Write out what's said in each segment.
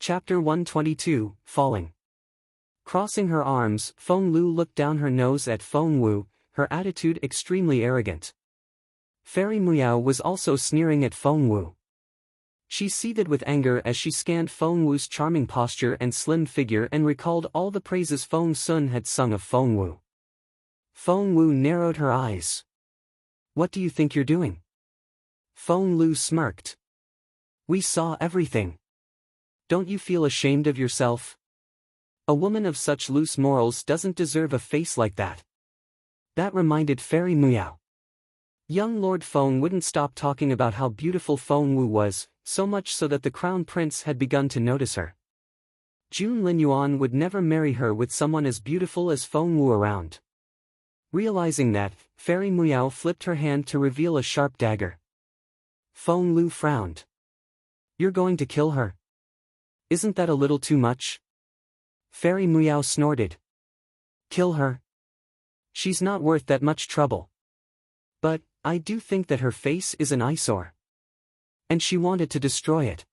Chapter 122, Falling. Crossing her arms, Feng Lu looked down her nose at Feng Wu, her attitude extremely arrogant. Fairy Muao was also sneering at Feng Wu. She seethed with anger as she scanned Feng Wu's charming posture and slim figure and recalled all the praises Feng Sun had sung of Feng Wu. Feng Wu narrowed her eyes. "What do you think you're doing?" Feng Lu smirked. "We saw everything. Don't you feel ashamed of yourself? A woman of such loose morals doesn't deserve a face like that." That reminded Fairy Muao. Young Lord Feng wouldn't stop talking about how beautiful Feng Wu was, so much so that the crown prince had begun to notice her. Jun Linyuan would never marry her with someone as beautiful as Feng Wu around. Realizing that, Fairy Muao flipped her hand to reveal a sharp dagger. Feng Lu frowned. "You're going to kill her? Isn't that a little too much?" Fairy Muao snorted. "Kill her? She's not worth that much trouble. But, I do think that her face is an eyesore. And she wanted to destroy it."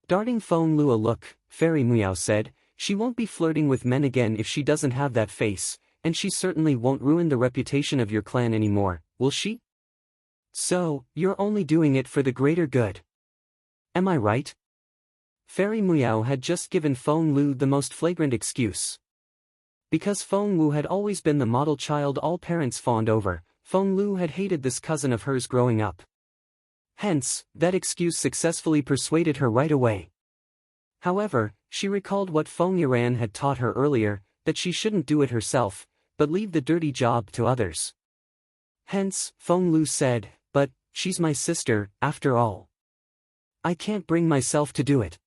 Darting Feng Lu a look, Fairy Muao said, "She won't be flirting with men again if she doesn't have that face, and she certainly won't ruin the reputation of your clan anymore, will she? So, you're only doing it for the greater good. Am I right?" Fairy Muao had just given Feng Lu the most flagrant excuse. Because Feng Wu had always been the model child all parents fawned over, Feng Lu had hated this cousin of hers growing up. Hence, that excuse successfully persuaded her right away. However, she recalled what Feng Yiran had taught her earlier, that she shouldn't do it herself, but leave the dirty job to others. Hence, Feng Lu said, "But, she's my sister, after all. I can't bring myself to do it."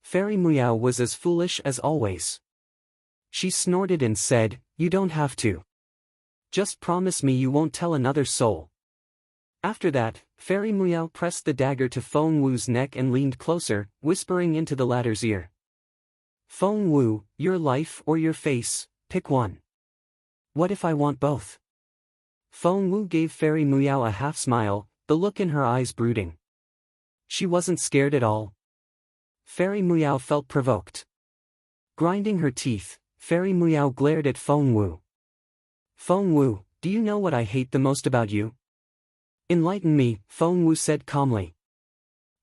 Fairy Muao was as foolish as always. She snorted and said, "You don't have to. Just promise me you won't tell another soul." After that, Fairy Muao pressed the dagger to Feng Wu's neck and leaned closer, whispering into the latter's ear. "Feng Wu, your life or your face, pick one. What if I want both?" Feng Wu gave Fairy Muao a half-smile, the look in her eyes brooding. She wasn't scared at all. Fairy Muao felt provoked. Grinding her teeth, Fairy Muao glared at Feng Wu. "Feng Wu, do you know what I hate the most about you?" "Enlighten me," Feng Wu said calmly.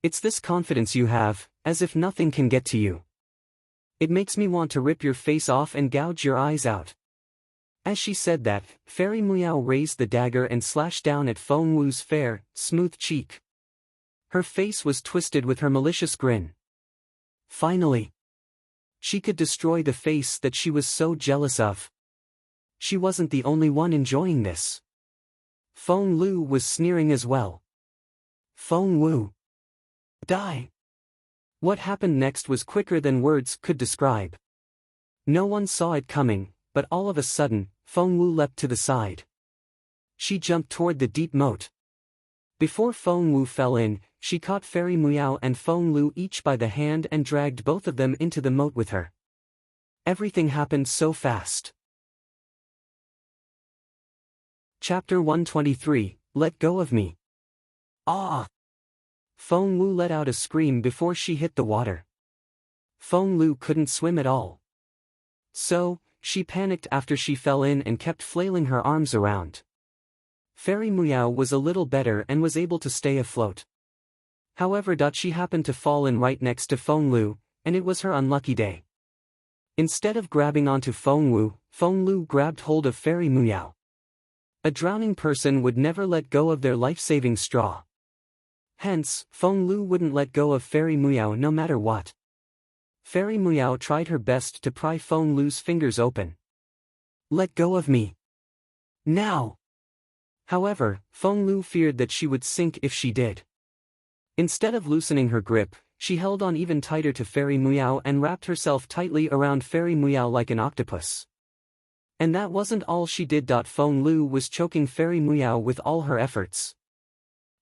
"It's this confidence you have, as if nothing can get to you. It makes me want to rip your face off and gouge your eyes out." As she said that, Fairy Muao raised the dagger and slashed down at Feng Wu's fair, smooth cheek. Her face was twisted with her malicious grin. Finally, she could destroy the face that she was so jealous of. She wasn't the only one enjoying this. Feng Lu was sneering as well. "Feng Wu, die!" What happened next was quicker than words could describe. No one saw it coming, but all of a sudden, Feng Wu leapt to the side. She jumped toward the deep moat. Before Feng Wu fell in, she caught Fairy Muao and Feng Lu each by the hand and dragged both of them into the moat with her. Everything happened so fast. Chapter 123, Let Go of Me. Ah! Feng Wu let out a scream before she hit the water. Feng Lu couldn't swim at all. So, she panicked after she fell in and kept flailing her arms around. Fairy Muao was a little better and was able to stay afloat. However, she happened to fall in right next to Feng Lu, and it was her unlucky day. Instead of grabbing onto Feng Wu, Feng Lu grabbed hold of Fairy Muao. A drowning person would never let go of their life-saving straw. Hence, Feng Lu wouldn't let go of Fairy Muao no matter what. Fairy Muao tried her best to pry Feng Lu's fingers open. "Let go of me. Now!" However, Feng Lu feared that she would sink if she did. Instead of loosening her grip, she held on even tighter to Fairy Muao and wrapped herself tightly around Fairy Muao like an octopus. And that wasn't all she did. Feng Lu was choking Fairy Muao with all her efforts.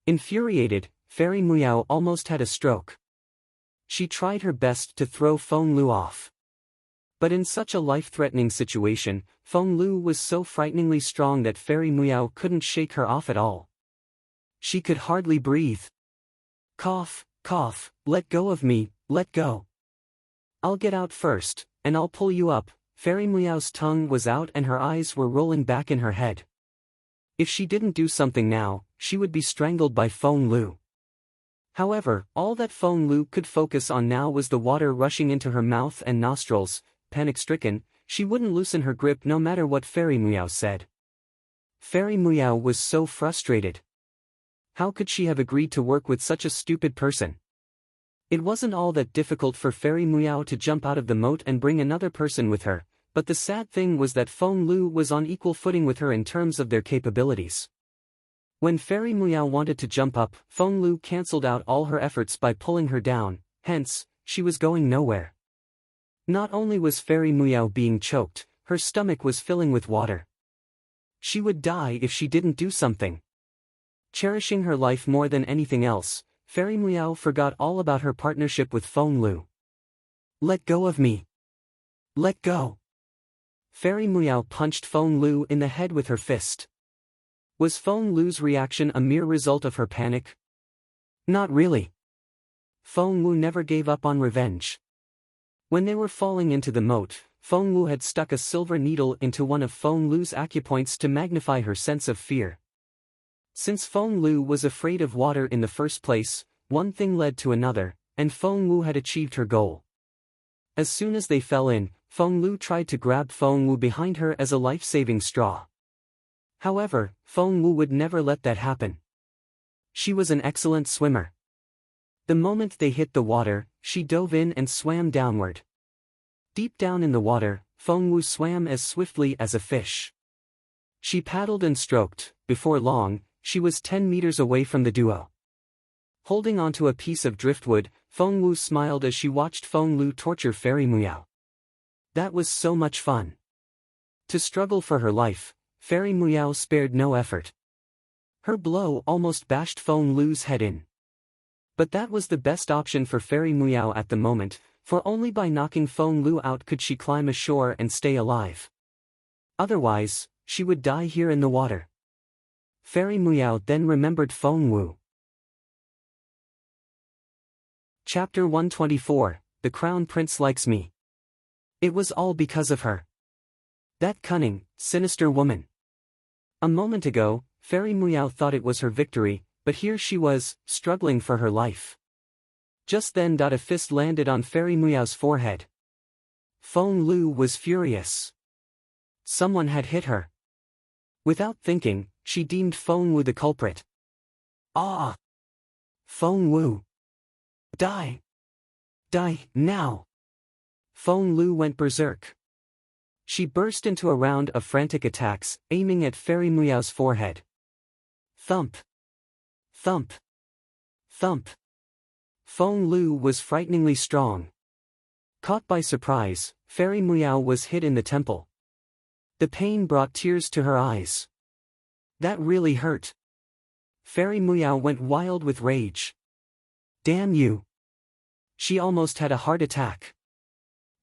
Infuriated, Fairy Muao almost had a stroke. She tried her best to throw Feng Lu off. But in such a life-threatening situation, Feng Lu was so frighteningly strong that Fairy Muao couldn't shake her off at all. She could hardly breathe. "Cough, cough, let go of me, let go." I'll get out first, and I'll pull you up. Fairy Meow's tongue was out and her eyes were rolling back in her head. If she didn't do something now, she would be strangled by Feng Lu. However, all that Feng Lu could focus on now was the water rushing into her mouth and nostrils. Panic-stricken, she wouldn't loosen her grip no matter what Fairy Meow said. Fairy Meow was so frustrated. How could she have agreed to work with such a stupid person? It wasn't all that difficult for Fairy Meow to jump out of the moat and bring another person with her, but the sad thing was that Feng Lu was on equal footing with her in terms of their capabilities. When Fairy Meow wanted to jump up, Feng Lu cancelled out all her efforts by pulling her down, hence, she was going nowhere. Not only was Fairy Meow being choked, her stomach was filling with water. She would die if she didn't do something. Cherishing her life more than anything else, Fairy Meow forgot all about her partnership with Feng Lu. Let go of me. Let go. Fairy Meow punched Feng Lu in the head with her fist. Was Feng Lu's reaction a mere result of her panic? Not really. Feng Lu never gave up on revenge. When they were falling into the moat, Feng Lu had stuck a silver needle into one of Feng Lu's acupoints to magnify her sense of fear. Since Feng Lu was afraid of water in the first place, one thing led to another, and Feng Lu had achieved her goal. As soon as they fell in, Feng Lu tried to grab Feng Lu behind her as a life-saving straw. However, Feng Lu would never let that happen. She was an excellent swimmer. The moment they hit the water, she dove in and swam downward. Deep down in the water, Feng Lu swam as swiftly as a fish. She paddled and stroked. Before long, she was 10 meters away from the duo. Holding onto a piece of driftwood, Feng Lu smiled as she watched Feng Lu torture Fairy Meow. That was so much fun. To struggle for her life, Fairy Meow spared no effort. Her blow almost bashed Feng Lu's head in. But that was the best option for Fairy Meow at the moment, for only by knocking Feng Lu out could she climb ashore and stay alive. Otherwise, she would die here in the water. Fairy Meow then remembered Feng Lu. Chapter 124, The Crown Prince Likes Me. It was all because of her. That cunning, sinister woman. A moment ago, Fairy Meow thought it was her victory, but here she was, struggling for her life. Just then a fist landed on Fairy Meow's forehead. Feng Lu was furious. Someone had hit her. Without thinking, she deemed Feng Lu the culprit. Ah! Feng Lu! Die! Die, now! Feng Lu went berserk. She burst into a round of frantic attacks, aiming at Fairy Meow's forehead. Thump! Thump! Thump! Feng Lu was frighteningly strong. Caught by surprise, Fairy Meow was hit in the temple. The pain brought tears to her eyes. That really hurt. Fairy Meow went wild with rage. Damn you! She almost had a heart attack.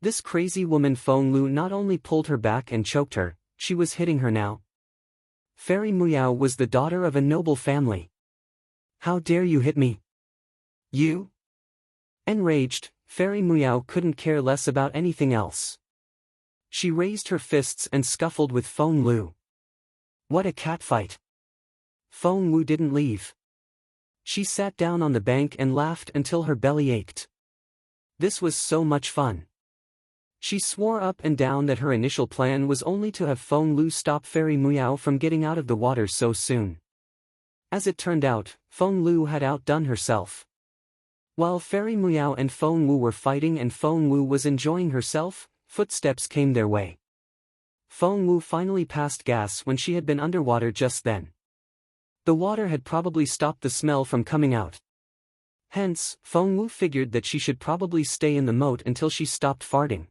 This crazy woman Feng Lu not only pulled her back and choked her, she was hitting her now. Fairy Meow was the daughter of a noble family. How dare you hit me? You? Enraged, Fairy Meow couldn't care less about anything else. She raised her fists and scuffled with Feng Lu. What a catfight! Feng Lu didn't leave. She sat down on the bank and laughed until her belly ached. This was so much fun. She swore up and down that her initial plan was only to have Feng Lu stop Fairy Meow from getting out of the water so soon. As it turned out, Feng Lu had outdone herself. While Fairy Meow and Feng Lu were fighting and Feng Lu was enjoying herself, footsteps came their way. Feng Lu finally passed gas when she had been underwater just then. The water had probably stopped the smell from coming out. Hence, Feng Lu figured that she should probably stay in the moat until she stopped farting.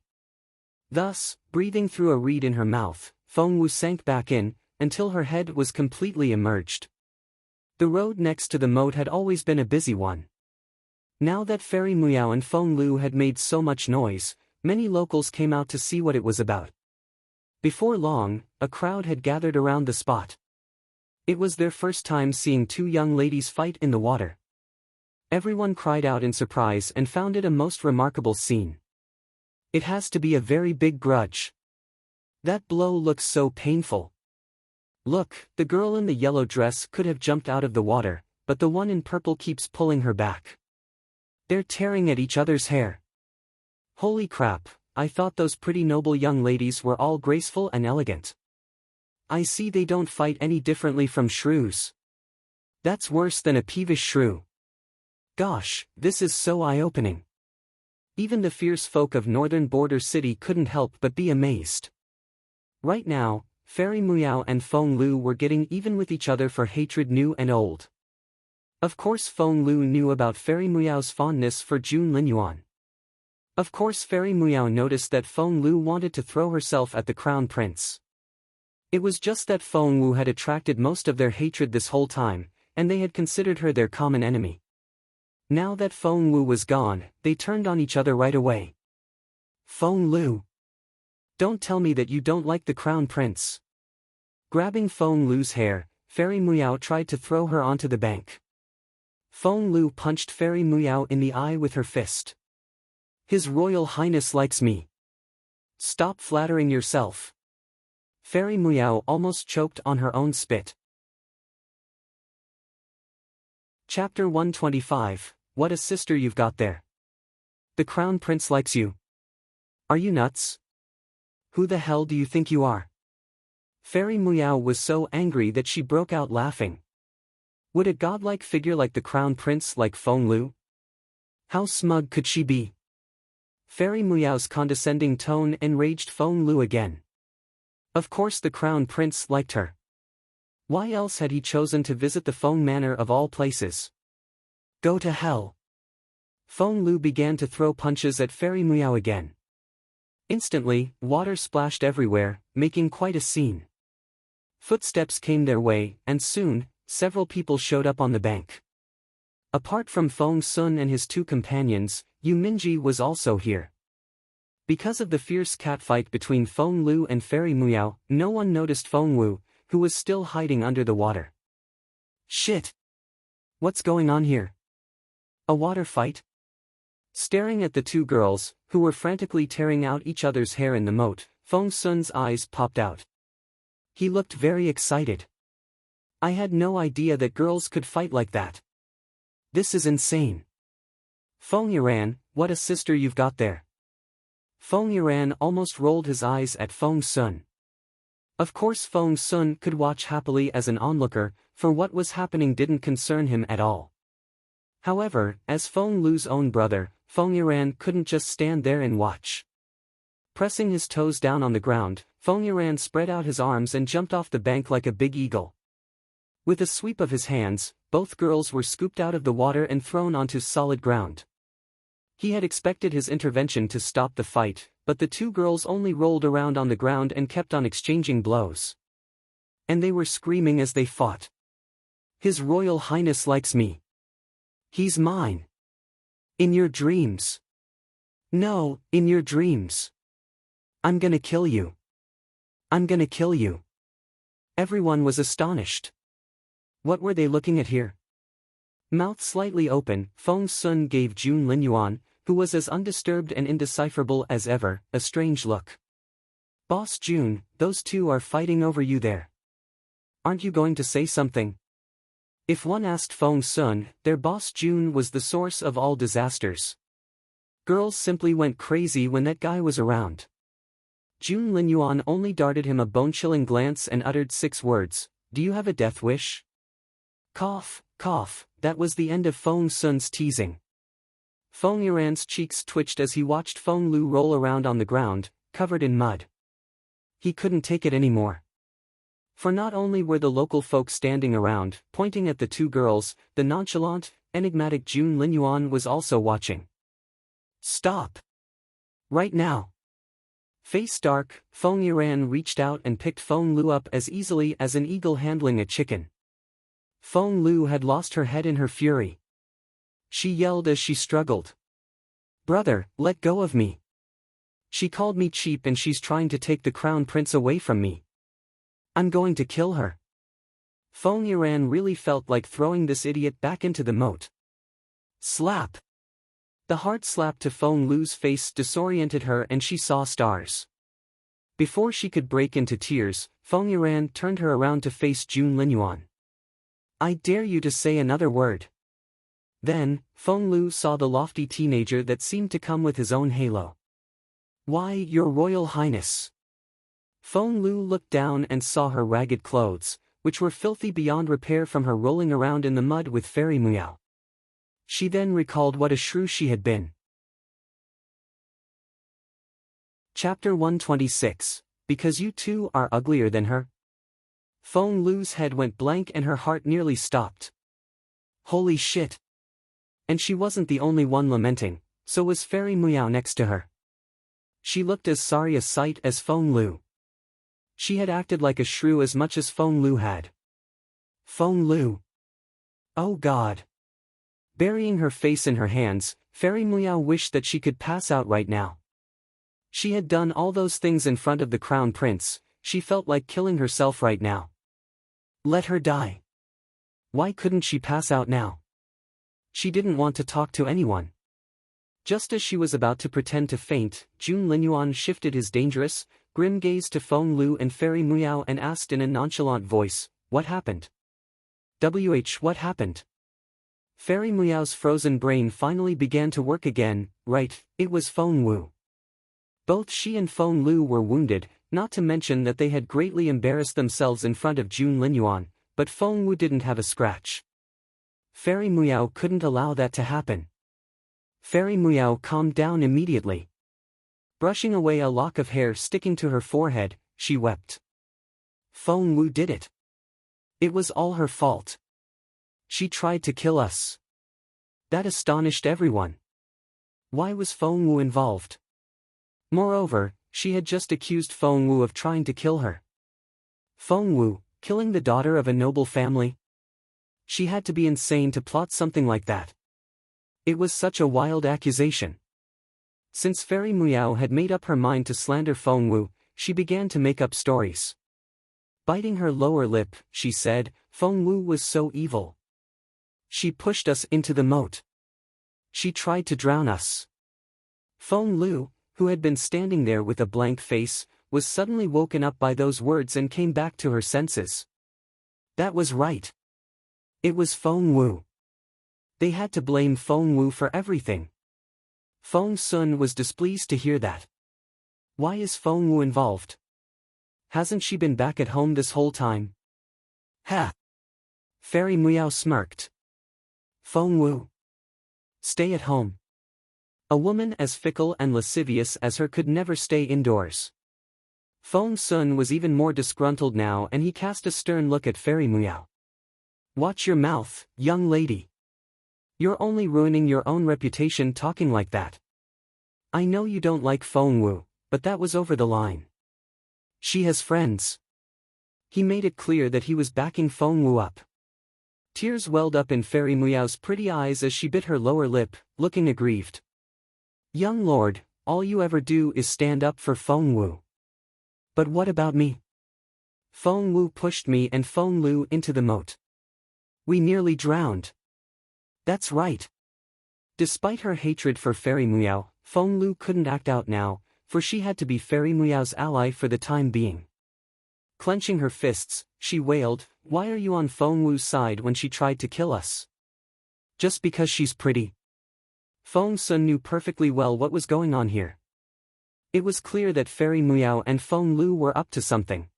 Thus, breathing through a reed in her mouth, Feng Lu sank back in, until her head was completely immersed. The road next to the moat had always been a busy one. Now that Fairy Meow and Feng Lu had made so much noise, many locals came out to see what it was about. Before long, a crowd had gathered around the spot. It was their first time seeing two young ladies fight in the water. Everyone cried out in surprise and found it a most remarkable scene. It has to be a very big grudge. That blow looks so painful. Look, the girl in the yellow dress could have jumped out of the water, but the one in purple keeps pulling her back. They're tearing at each other's hair. Holy crap, I thought those pretty noble young ladies were all graceful and elegant. I see they don't fight any differently from shrews. That's worse than a peevish shrew. Gosh, this is so eye-opening. Even the fierce folk of northern border city couldn't help but be amazed. Right now, Fairy Muiao and Feng Lu were getting even with each other for hatred new and old. Of course Feng Lu knew about Fairy Muiao's fondness for Jun Linyuan. Of course Fairy Muiao noticed that Feng Lu wanted to throw herself at the crown prince. It was just that Feng Lu had attracted most of their hatred this whole time, and they had considered her their common enemy. Now that Feng Lu was gone, they turned on each other right away. Feng Lu. Don't tell me that you don't like the crown prince. Grabbing Feng Lu's hair, Fairy Muiao tried to throw her onto the bank. Feng Lu punched Fairy Muiao in the eye with her fist. His Royal Highness likes me. Stop flattering yourself. Fairy Muiao almost choked on her own spit. Chapter 125, What a sister you've got there. The crown prince likes you. Are you nuts? Who the hell do you think you are? Fairy Muiao was so angry that she broke out laughing. Would a godlike figure like the crown prince like Feng Lu? How smug could she be? Fairy Muiao's condescending tone enraged Feng Lu again. Of course the crown prince liked her. Why else had he chosen to visit the Feng manor of all places? Go to hell. Feng Lu began to throw punches at Fairy Muiao again. Instantly, water splashed everywhere, making quite a scene. Footsteps came their way, and soon, several people showed up on the bank. Apart from Feng Sun and his two companions, Yu Minji was also here. Because of the fierce catfight between Feng Lu and Fairy Muiao, no one noticed Feng Wu, who was still hiding under the water. Shit! What's going on here? A water fight? Staring at the two girls, who were frantically tearing out each other's hair in the moat, Feng Sun's eyes popped out. He looked very excited. I had no idea that girls could fight like that. This is insane. Feng Yuran, what a sister you've got there. Feng Yuran almost rolled his eyes at Feng Sun. Of course Feng Sun could watch happily as an onlooker, for what was happening didn't concern him at all. However, as Feng Lu's own brother, Feng Yuran couldn't just stand there and watch. Pressing his toes down on the ground, Feng Yuran spread out his arms and jumped off the bank like a big eagle. With a sweep of his hands, both girls were scooped out of the water and thrown onto solid ground. He had expected his intervention to stop the fight, but the two girls only rolled around on the ground and kept on exchanging blows. And they were screaming as they fought. His Royal Highness likes me. He's mine. In your dreams. No, in your dreams. I'm gonna kill you. I'm gonna kill you. Everyone was astonished. What were they looking at here? Mouth slightly open, Feng Sun gave Jun Linyuan, who was as undisturbed and indecipherable as ever, a strange look. Boss Jun, those two are fighting over you there. Aren't you going to say something? If one asked Feng Sun, their boss Jun was the source of all disasters. Girls simply went crazy when that guy was around. Jun Linyuan only darted him a bone-chilling glance and uttered 6 words, "Do you have a death wish?" Cough, cough, that was the end of Feng Sun's teasing. Feng Yuran's cheeks twitched as he watched Feng Lu roll around on the ground, covered in mud. He couldn't take it anymore. For not only were the local folk standing around, pointing at the two girls, the nonchalant, enigmatic Jun Linyuan was also watching. Stop! Right now! Face dark, Feng Yuran reached out and picked Feng Lu up as easily as an eagle handling a chicken. Feng Lu had lost her head in her fury. She yelled as she struggled. Brother, let go of me. She called me cheap and she's trying to take the crown prince away from me. I'm going to kill her. Feng Yuran really felt like throwing this idiot back into the moat. Slap! The hard slap to Feng Lu's face disoriented her and she saw stars. Before she could break into tears, Feng Yuan turned her around to face Jun Linyuan. I dare you to say another word. Then, Feng Lu saw the lofty teenager that seemed to come with his own halo. Why, Your Royal Highness. Feng Lu looked down and saw her ragged clothes, which were filthy beyond repair from her rolling around in the mud with Fairy Muao. She then recalled what a shrew she had been. Chapter 126, Because You Two Are Uglier Than Her. Feng Lu's head went blank and her heart nearly stopped. Holy shit! And she wasn't the only one lamenting, so was Fairy Muao next to her. She looked as sorry a sight as Feng Lu. She had acted like a shrew as much as Feng Lu had. Feng Lu. Oh God. Burying her face in her hands, Fairy Muao wished that she could pass out right now. She had done all those things in front of the Crown Prince, she felt like killing herself right now. Let her die. Why couldn't she pass out now? She didn't want to talk to anyone. Just as she was about to pretend to faint, Jun Linyuan shifted his dangerous, grim gaze to Feng Lu and Fairy Muao and asked in a nonchalant voice, what happened? What happened? Fairy Muao's frozen brain finally began to work again. Right, it was Feng Wu. Both she and Feng Lu were wounded, not to mention that they had greatly embarrassed themselves in front of Jun Linyuan, but Feng Wu didn't have a scratch. Fairy Muao couldn't allow that to happen. Fairy Muao calmed down immediately. Brushing away a lock of hair sticking to her forehead, she wept. Feng Wu did it. It was all her fault. She tried to kill us. That astonished everyone. Why was Feng Wu involved? Moreover, she had just accused Feng Wu of trying to kill her. Feng Wu, killing the daughter of a noble family? She had to be insane to plot something like that. It was such a wild accusation. Since Fairy Muao had made up her mind to slander Feng Wu, she began to make up stories. Biting her lower lip, she said, Feng Wu was so evil. She pushed us into the moat. She tried to drown us. Feng Lu, who had been standing there with a blank face, was suddenly woken up by those words and came back to her senses. That was right. It was Feng Wu. They had to blame Feng Wu for everything. Feng Sun was displeased to hear that. Why is Feng Wu involved? Hasn't she been back at home this whole time? Ha! Fairy Muao smirked. Feng Wu. Stay at home. A woman as fickle and lascivious as her could never stay indoors. Feng Sun was even more disgruntled now and he cast a stern look at Fairy Muao. Watch your mouth, young lady. You're only ruining your own reputation talking like that. I know you don't like Feng Wu, but that was over the line. She has friends. He made it clear that he was backing Feng Wu up. Tears welled up in Fairy Muao's pretty eyes as she bit her lower lip, looking aggrieved. Young lord, all you ever do is stand up for Feng Wu. But what about me? Feng Wu pushed me and Feng Lu into the moat. We nearly drowned. That's right. Despite her hatred for Fairy Muao, Feng Lu couldn't act out now, for she had to be Fairy Muao's ally for the time being. Clenching her fists, she wailed, why are you on Feng Wu's side when she tried to kill us? Just because she's pretty? Feng Sun knew perfectly well what was going on here. It was clear that Fairy Muao and Feng Lu were up to something.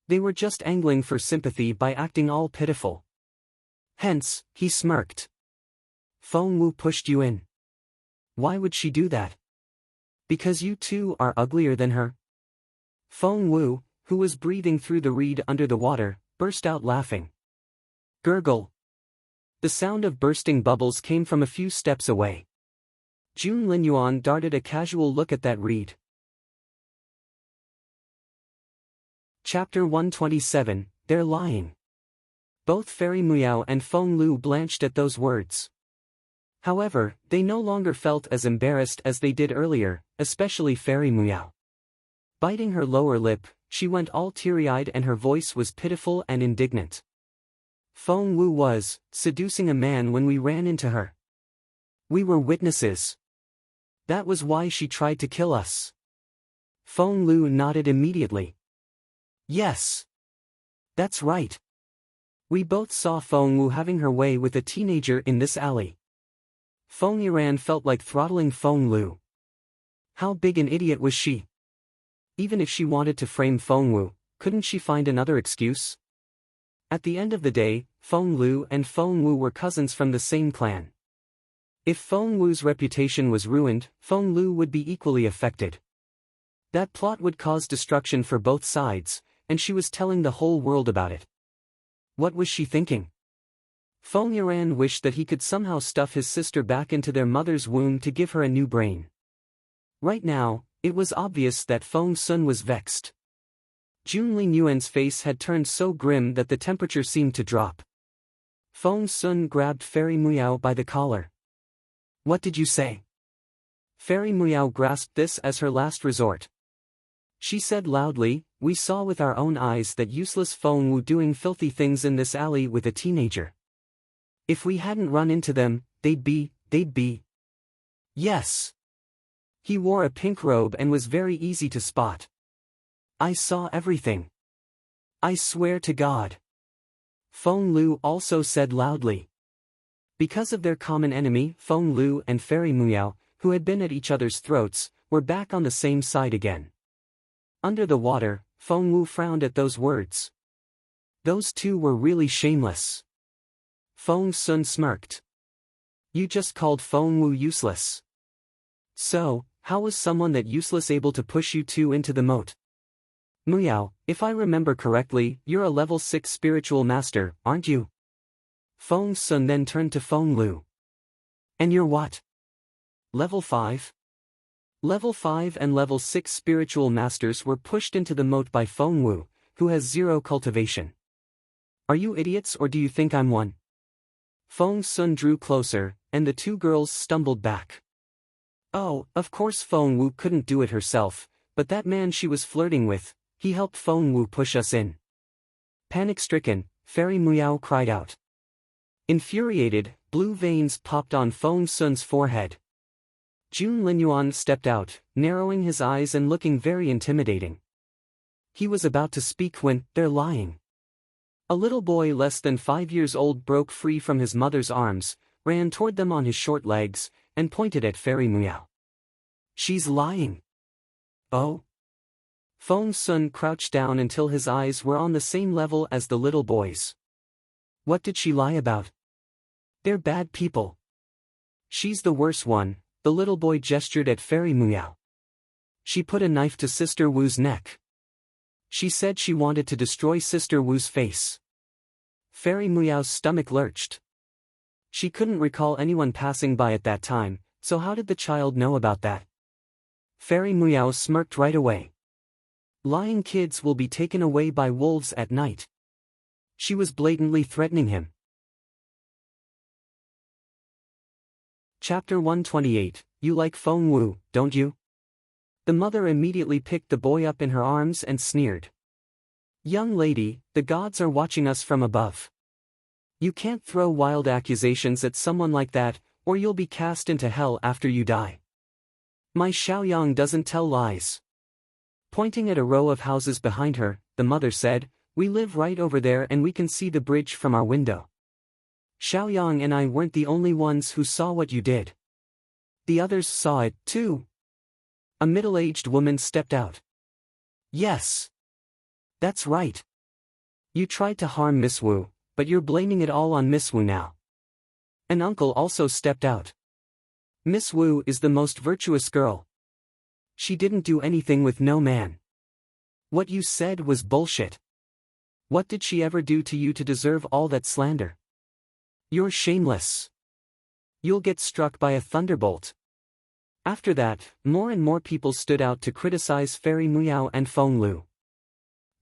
They were just angling for sympathy by acting all pitiful. Hence, he smirked. Feng Wu pushed you in. Why would she do that? Because you two are uglier than her? Feng Wu, who was breathing through the reed under the water, burst out laughing. Gurgle. The sound of bursting bubbles came from a few steps away. Jun Linyuan darted a casual look at that reed. Chapter 127, They're Lying. Both Fairy Muao and Feng Lu blanched at those words. However, they no longer felt as embarrassed as they did earlier, especially Fairy Muao. Biting her lower lip, she went all teary-eyed and her voice was pitiful and indignant. Feng Wu was seducing a man when we ran into her. We were witnesses. That was why she tried to kill us. Feng Lu nodded immediately. Yes. That's right. We both saw Feng Wu having her way with a teenager in this alley. Feng Yuan felt like throttling Feng Lu. How big an idiot was she? Even if she wanted to frame Feng Wu, couldn't she find another excuse? At the end of the day, Feng Lu and Feng Wu were cousins from the same clan. If Feng Wu's reputation was ruined, Feng Lu would be equally affected. That plot would cause destruction for both sides, and she was telling the whole world about it. What was she thinking? Feng Yuan wished that he could somehow stuff his sister back into their mother's womb to give her a new brain. Right now, it was obvious that Feng Sun was vexed. Jun Linyuan's face had turned so grim that the temperature seemed to drop. Feng Sun grabbed Fairy Muyao by the collar. What did you say? Fairy Muyao grasped this as her last resort. She said loudly, we saw with our own eyes that useless Feng Wu doing filthy things in this alley with a teenager. If we hadn't run into them, they'd be. Yes. He wore a pink robe and was very easy to spot. I saw everything. I swear to God. Feng Lu also said loudly. Because of their common enemy, Feng Lu and Fairy Muyao, who had been at each other's throats, were back on the same side again. Under the water, Feng Wu frowned at those words. Those two were really shameless. Feng Sun smirked. You just called Feng Wu useless. So, how was someone that useless able to push you two into the moat? Muyao, if I remember correctly, you're a level 6 spiritual master, aren't you? Feng Sun then turned to Feng Lu. And you're what? Level 5? Level 5 and level 6 spiritual masters were pushed into the moat by Feng Wu, who has 0 cultivation. Are you idiots or do you think I'm one? Feng Sun drew closer, and the two girls stumbled back. Oh, of course Feng Wu couldn't do it herself, but that man she was flirting with, he helped Feng Wu push us in. Panic-stricken, Fairy Muyao cried out. Infuriated, blue veins popped on Feng Sun's forehead. Jun Linyuan stepped out, narrowing his eyes and looking very intimidating. He was about to speak when, they're lying. A little boy less than 5 years old broke free from his mother's arms, ran toward them on his short legs, and pointed at Fairy Muyao. She's lying. Oh? Feng Sun crouched down until his eyes were on the same level as the little boy's. What did she lie about? They're bad people. She's the worst one, the little boy gestured at Fairy Muyao. She put a knife to Sister Wu's neck. She said she wanted to destroy Sister Wu's face. Fairy Muyao's stomach lurched. She couldn't recall anyone passing by at that time, so how did the child know about that? Fairy Muyao smirked right away. Lying kids will be taken away by wolves at night. She was blatantly threatening him. Chapter 128, You like Feng Wu, don't you? The mother immediately picked the boy up in her arms and sneered. Young lady, the gods are watching us from above. You can't throw wild accusations at someone like that, or you'll be cast into hell after you die. My Xiaoyang doesn't tell lies. Pointing at a row of houses behind her, the mother said, We live right over there and we can see the bridge from our window. Xiaoyang and I weren't the only ones who saw what you did. The others saw it, too. A middle-aged woman stepped out. Yes. That's right. You tried to harm Miss Wu, but you're blaming it all on Miss Wu now. An uncle also stepped out. Miss Wu is the most virtuous girl. She didn't do anything with no man. What you said was bullshit. What did she ever do to you to deserve all that slander? You're shameless. You'll get struck by a thunderbolt. After that, more and more people stood out to criticize Fairy Muyao and Feng Lu.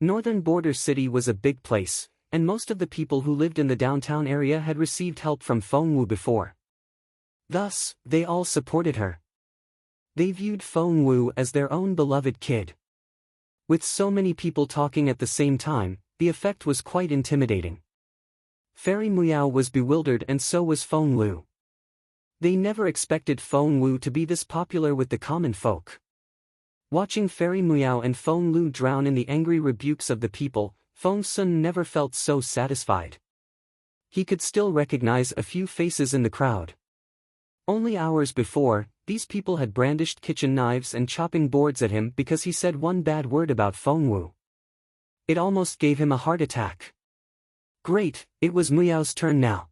Northern Border City was a big place, and most of the people who lived in the downtown area had received help from Feng Wu before. Thus, they all supported her. They viewed Feng Wu as their own beloved kid. With so many people talking at the same time, the effect was quite intimidating. Fairy Muyao was bewildered and so was Feng Lu. They never expected Feng Wu to be this popular with the common folk. Watching Fairy Muao and Feng Lu drown in the angry rebukes of the people, Feng Sun never felt so satisfied. He could still recognize a few faces in the crowd. Only hours before, these people had brandished kitchen knives and chopping boards at him because he said one bad word about Feng Wu. It almost gave him a heart attack. Great, it was Muyao's turn now.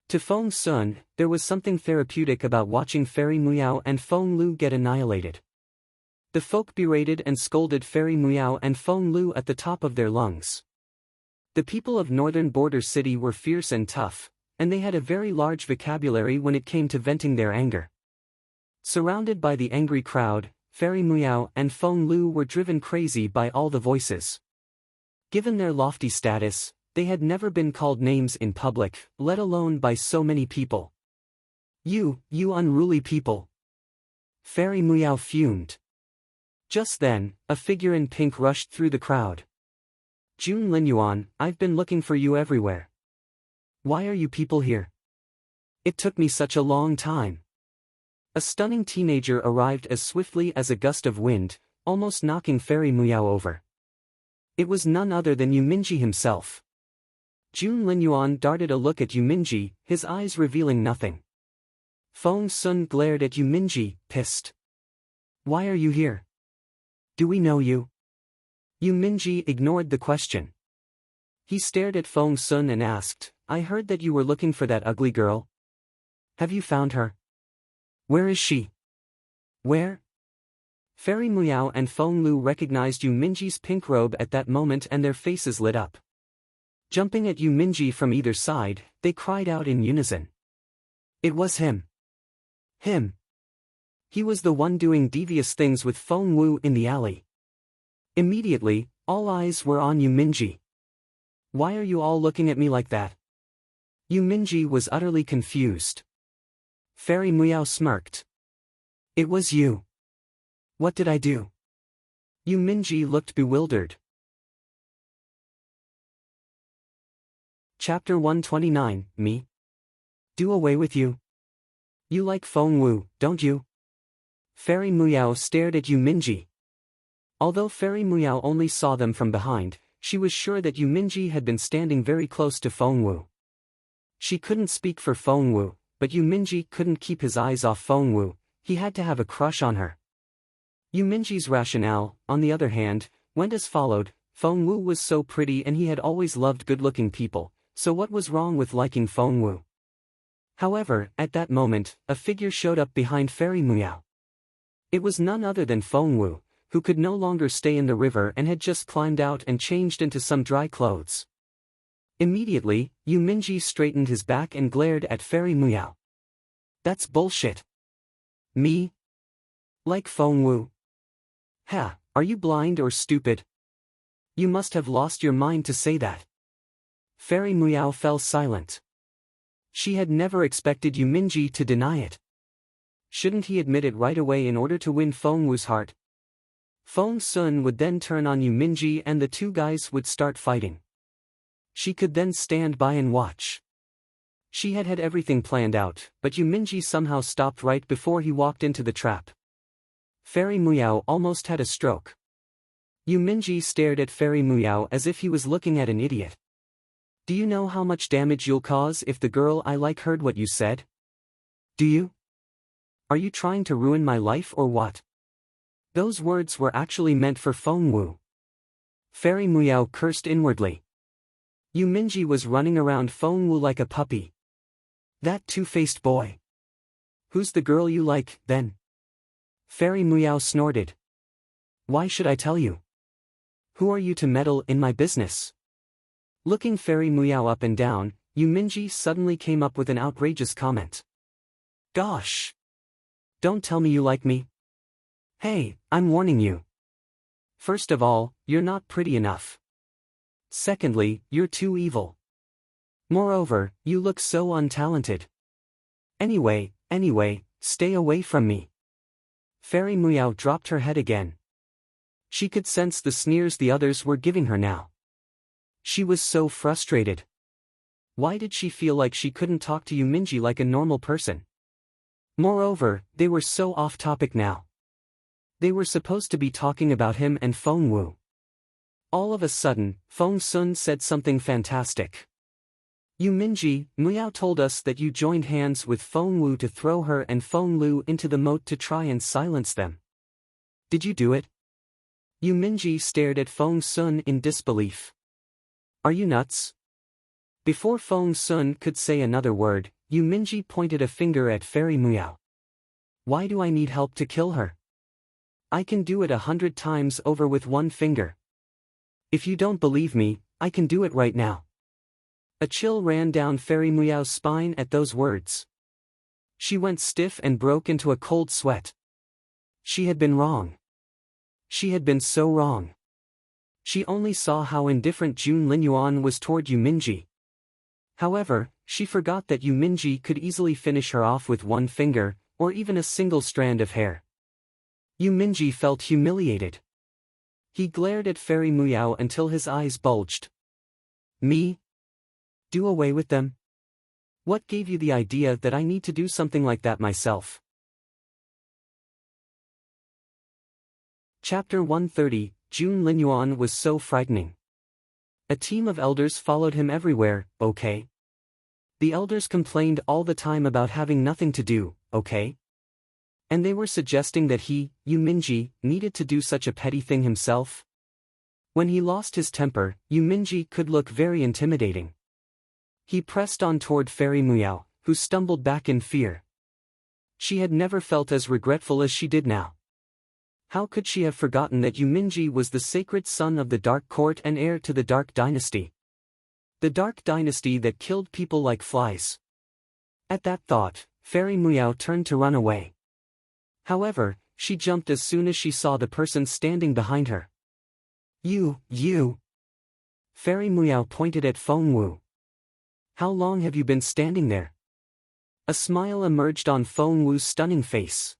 To Feng Sun, there was something therapeutic about watching Fairy Muao and Feng Lu get annihilated. The folk berated and scolded Fairy Muao and Feng Lu at the top of their lungs. The people of Northern Border City were fierce and tough, and they had a very large vocabulary when it came to venting their anger. Surrounded by the angry crowd, Fairy Muao and Feng Lu were driven crazy by all the voices. Given their lofty status, they had never been called names in public, let alone by so many people. You unruly people! Fairy Muao fumed. Just then, a figure in pink rushed through the crowd. June Linyuan, I've been looking for you everywhere. Why are you people here? It took me such a long time. A stunning teenager arrived as swiftly as a gust of wind, almost knocking Fairy Muao over. It was none other than Yuminji himself. June Linyuan darted a look at Yuminji, his eyes revealing nothing. Feng Sun glared at Yuminji, pissed. Why are you here? Do we know you? Yuminji ignored the question. He stared at Feng Sun and asked, I heard that you were looking for that ugly girl. Have you found her? Where is she? Where? Fairy Muao and Feng Lu recognized Yuminji's pink robe at that moment and their faces lit up. Jumping at Yuminji from either side, they cried out in unison. It was him. Him. He was the one doing devious things with Feng Wu in the alley. Immediately, all eyes were on Yuminji. Why are you all looking at me like that? Yuminji was utterly confused. Fairy Muao smirked. It was you. What did I do? Yuminji looked bewildered. Chapter 129, Me? Do away with you? You like Feng Wu, don't you? Fairy Muao stared at Yuminji. Although Fairy Muao only saw them from behind, she was sure that Yuminji had been standing very close to Feng Wu. She couldn't speak for Feng Wu, but Yuminji couldn't keep his eyes off Feng Wu, he had to have a crush on her. Yuminji's rationale, on the other hand, went as followed. Feng Wu was so pretty and he had always loved good-looking people, so what was wrong with liking Feng Wu? However, at that moment, a figure showed up behind Fairy Muao. It was none other than Feng Wu, who could no longer stay in the river and had just climbed out and changed into some dry clothes. Immediately, Yuminji straightened his back and glared at Fairy Muao. That's bullshit. Me? Like Feng Wu? Ha, are you blind or stupid? You must have lost your mind to say that. Fairy Muao fell silent. She had never expected Yuminji to deny it. Shouldn't he admit it right away in order to win Feng Wu's heart? Feng Sun would then turn on Yuminji and the two guys would start fighting. She could then stand by and watch. She had everything planned out, but Yuminji somehow stopped right before he walked into the trap. Fairy Muao almost had a stroke. Yuminji stared at Fairy Muao as if he was looking at an idiot. Do you know how much damage you'll cause if the girl I like heard what you said? Do you? Are you trying to ruin my life or what? Those words were actually meant for Feng Wu. Fairy Muao cursed inwardly. Yuminji was running around Feng Wu like a puppy. That two-faced boy. Who's the girl you like, then? Fairy Muao snorted. Why should I tell you? Who are you to meddle in my business? Looking Fairy Muao up and down, Yuminji suddenly came up with an outrageous comment. Gosh! Don't tell me you like me. Hey, I'm warning you. First of all, you're not pretty enough. Secondly, you're too evil. Moreover, you look so untalented. Anyway, stay away from me. Fairy Muao dropped her head again. She could sense the sneers the others were giving her now. She was so frustrated. Why did she feel like she couldn't talk to Yuminji like a normal person? Moreover, they were so off-topic now. They were supposed to be talking about him and Feng Wu. All of a sudden, Feng Sun said something fantastic. "You Minji, Miao told us that you joined hands with Feng Wu to throw her and Feng Lu into the moat to try and silence them. Did you do it?" Yu Minji stared at Feng Sun in disbelief. "Are you nuts?" Before Feng Sun could say another word, Yu Minji pointed a finger at Fairy Miao. "Why do I need help to kill her? I can do it 100 times over with one finger. If you don't believe me, I can do it right now." A chill ran down Fairy Miao's spine at those words. She went stiff and broke into a cold sweat. She had been wrong. She had been so wrong. She only saw how indifferent Jun Linyuan was toward Yu Minji. However, she forgot that Yu Minji could easily finish her off with one finger, or even a single strand of hair. Yu Minji felt humiliated. He glared at Fairy Miao until his eyes bulged. "Me? Do away with them? What gave you the idea that I need to do something like that myself?" Chapter 130, Jun Linyuan was so frightening. A team of elders followed him everywhere, okay? The elders complained all the time about having nothing to do, okay? And they were suggesting that he, Yu Minji, needed to do such a petty thing himself? When he lost his temper, Yu Minji could look very intimidating. He pressed on toward Fairy Miao, who stumbled back in fear. She had never felt as regretful as she did now. How could she have forgotten that Yu Minji was the sacred son of the Dark Court and heir to the Dark Dynasty? The Dark Dynasty that killed people like flies. At that thought, Fairy Miao turned to run away. However, she jumped as soon as she saw the person standing behind her. You. Fairy Miao pointed at Feng Wu. "How long have you been standing there?" A smile emerged on Feng Wu's stunning face.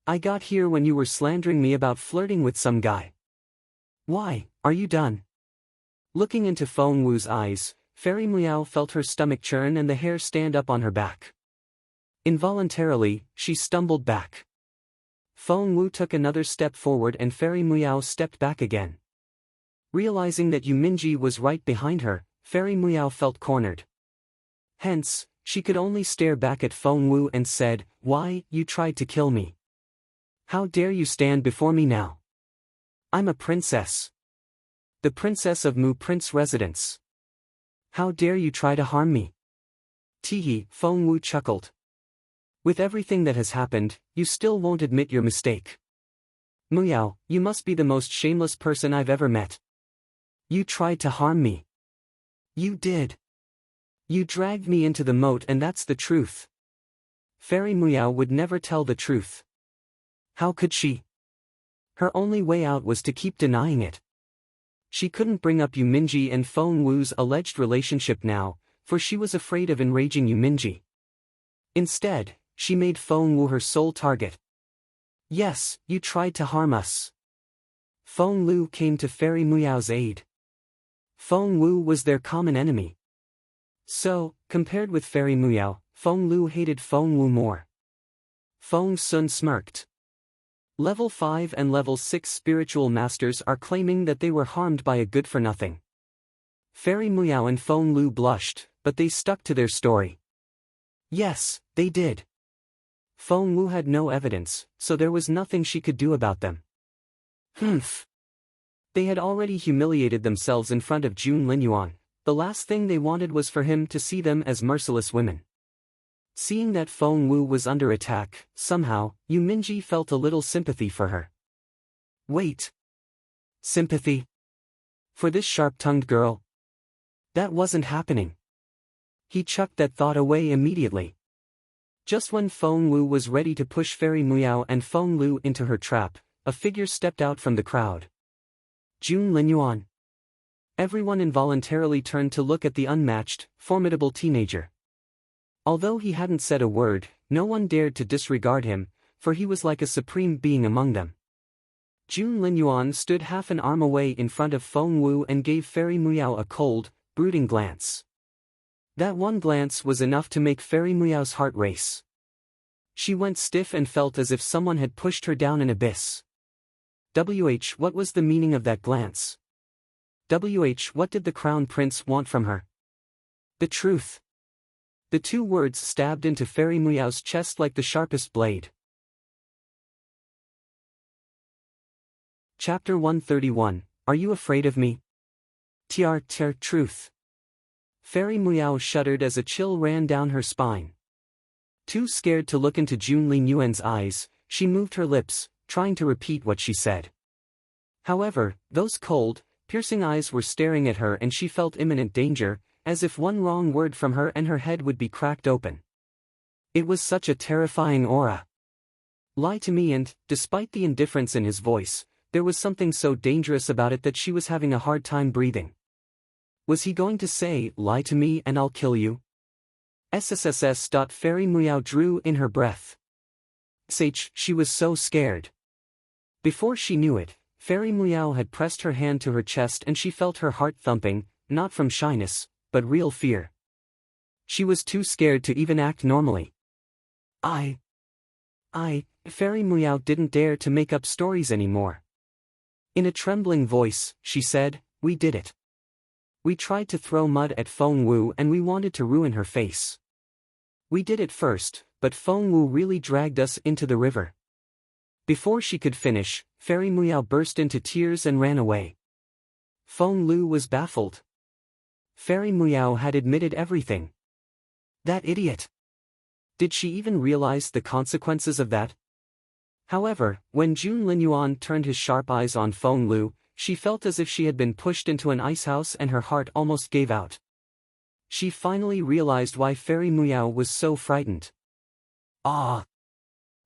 "I got here when you were slandering me about flirting with some guy. Why, are you done?" Looking into Feng Wu's eyes, Fairy Miao felt her stomach churn and the hair stand up on her back. Involuntarily, she stumbled back. Feng Wu took another step forward and Fairy Miao stepped back again. Realizing that Yu Minji was right behind her, Fairy Miao felt cornered. Hence, she could only stare back at Feng Wu and said, "Why, you tried to kill me. How dare you stand before me now? I'm a princess. The princess of Mu Prince Residence. How dare you try to harm me?" Teehee, Feng Wu chuckled. "With everything that has happened, you still won't admit your mistake. Miao, you must be the most shameless person I've ever met. You tried to harm me. You did. You dragged me into the moat and that's the truth." Fairy Miao would never tell the truth. How could she? Her only way out was to keep denying it. She couldn't bring up Yu Minji and Feng Wu's alleged relationship now, for she was afraid of enraging Yu Minji. Instead, she made Feng Wu her sole target. "Yes, you tried to harm us." Feng Lu came to Fairy Miao's aid. Feng Wu was their common enemy. So, compared with Fairy Miao, Feng Lu hated Feng Wu more. Feng Sun smirked. Level 5 and Level 6 spiritual masters are claiming that they were harmed by a good-for-nothing. Fairy Miao and Feng Lu blushed, but they stuck to their story. Yes, they did. Feng Wu had no evidence, so there was nothing she could do about them. Humph. They had already humiliated themselves in front of Jun Linyuan. The last thing they wanted was for him to see them as merciless women. Seeing that Feng Wu was under attack, somehow, Yu Minji felt a little sympathy for her. Wait. Sympathy? For this sharp-tongued girl? That wasn't happening. He chucked that thought away immediately. Just when Feng Wu was ready to push Fairy Miao and Feng Lu into her trap, a figure stepped out from the crowd. Jun Linyuan. Everyone involuntarily turned to look at the unmatched, formidable teenager. Although he hadn't said a word, no one dared to disregard him, for he was like a supreme being among them. Jun Linyuan stood half an arm away in front of Feng Wu and gave Fairy Miao a cold, brooding glance. That one glance was enough to make Fairy Miao's heart race. She went stiff and felt as if someone had pushed her down an abyss. What was the meaning of that glance? What did the Crown Prince want from her? The truth. The two words stabbed into Fairy Muyao's chest like the sharpest blade. Chapter 131, Are You Afraid of Me? Truth. Fairy Muyao shuddered as a chill ran down her spine. Too scared to look into June Linyuan's eyes, she moved her lips, trying to repeat what she said. However, those cold, piercing eyes were staring at her and she felt imminent danger, as if one wrong word from her and her head would be cracked open. It was such a terrifying aura. Lie to me, and, despite the indifference in his voice, there was something so dangerous about it that she was having a hard time breathing. Was he going to say, lie to me and I'll kill you? SSSS. Fairy Muyao drew in her breath. She was so scared. Before she knew it, Fairy Muyao had pressed her hand to her chest and she felt her heart thumping, not from shyness, but real fear. She was too scared to even act normally. Fairy Muyao didn't dare to make up stories anymore. In a trembling voice, she said, we did it. We tried to throw mud at Feng Wu and we wanted to ruin her face. We did it first, but Feng Wu really dragged us into the river. Before she could finish, Fairy Muyao burst into tears and ran away. Feng Lu was baffled. Fairy Muyao had admitted everything. That idiot! Did she even realize the consequences of that? However, when June Linyuan turned his sharp eyes on Feng Lu, she felt as if she had been pushed into an icehouse and her heart almost gave out. She finally realized why Fairy Muyao was so frightened. Ah!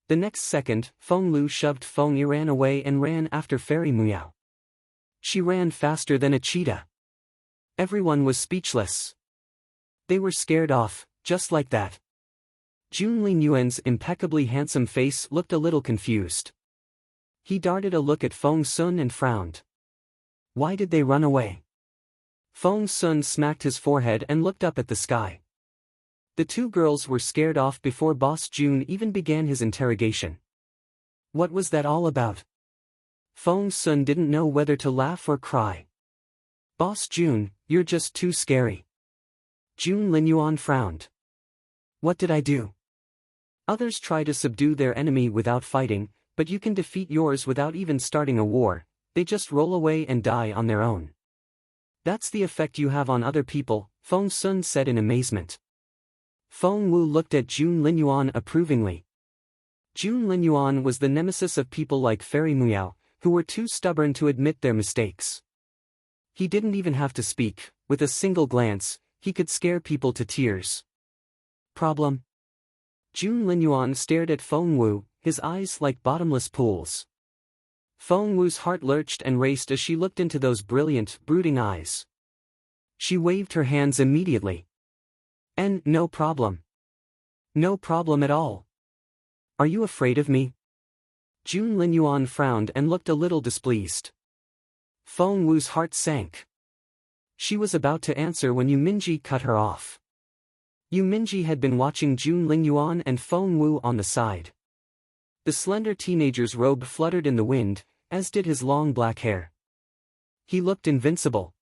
The next second, Feng Lu shoved Feng Iran away and ran after Fairy Muyao. She ran faster than a cheetah. Everyone was speechless. They were scared off, just like that. June Linyuan's impeccably handsome face looked a little confused. He darted a look at Feng Sun and frowned. Why did they run away? Feng Sun smacked his forehead and looked up at the sky. The two girls were scared off before Boss June even began his interrogation. What was that all about? Feng Sun didn't know whether to laugh or cry. Boss June, you're just too scary. June Linyuan frowned. What did I do? Others try to subdue their enemy without fighting, but you can defeat yours without even starting a war. They just roll away and die on their own. That's the effect you have on other people, Feng Sun said in amazement. Feng Wu looked at June Linyuan approvingly. June Linyuan was the nemesis of people like Fairy Muyao, who were too stubborn to admit their mistakes. He didn't even have to speak, with a single glance, he could scare people to tears. Problem? June Linyuan stared at Feng Wu, his eyes like bottomless pools. Feng Wu's heart lurched and raced as she looked into those brilliant, brooding eyes. She waved her hands immediately. And no problem. No problem at all. Are you afraid of me? June Linyuan frowned and looked a little displeased. Feng Wu's heart sank. She was about to answer when Yu Minji cut her off. Yu Minji had been watching June Linyuan and Feng Wu on the side. The slender teenager's robe fluttered in the wind, as did his long black hair. He looked invincible.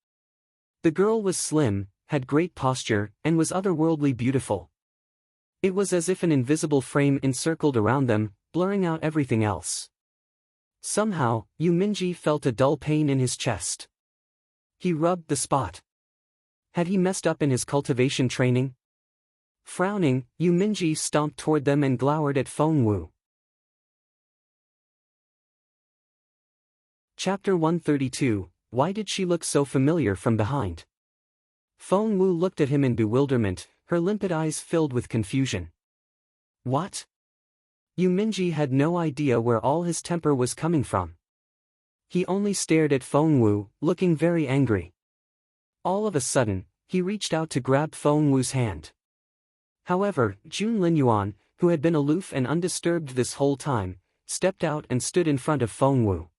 The girl was slim, had great posture, and was otherworldly beautiful. It was as if an invisible frame encircled around them, blurring out everything else. Somehow, Yu Minji felt a dull pain in his chest. He rubbed the spot. Had he messed up in his cultivation training? Frowning, Yu Minji stomped toward them and glowered at Feng Wu. Chapter 132, Why did she look so familiar from behind? Feng Wu looked at him in bewilderment, her limpid eyes filled with confusion. What? Yu Minji had no idea where all his temper was coming from. He only stared at Feng Wu, looking very angry. All of a sudden, he reached out to grab Feng Wu's hand. However, June Linyuan, who had been aloof and undisturbed this whole time, stepped out and stood in front of Feng Wu.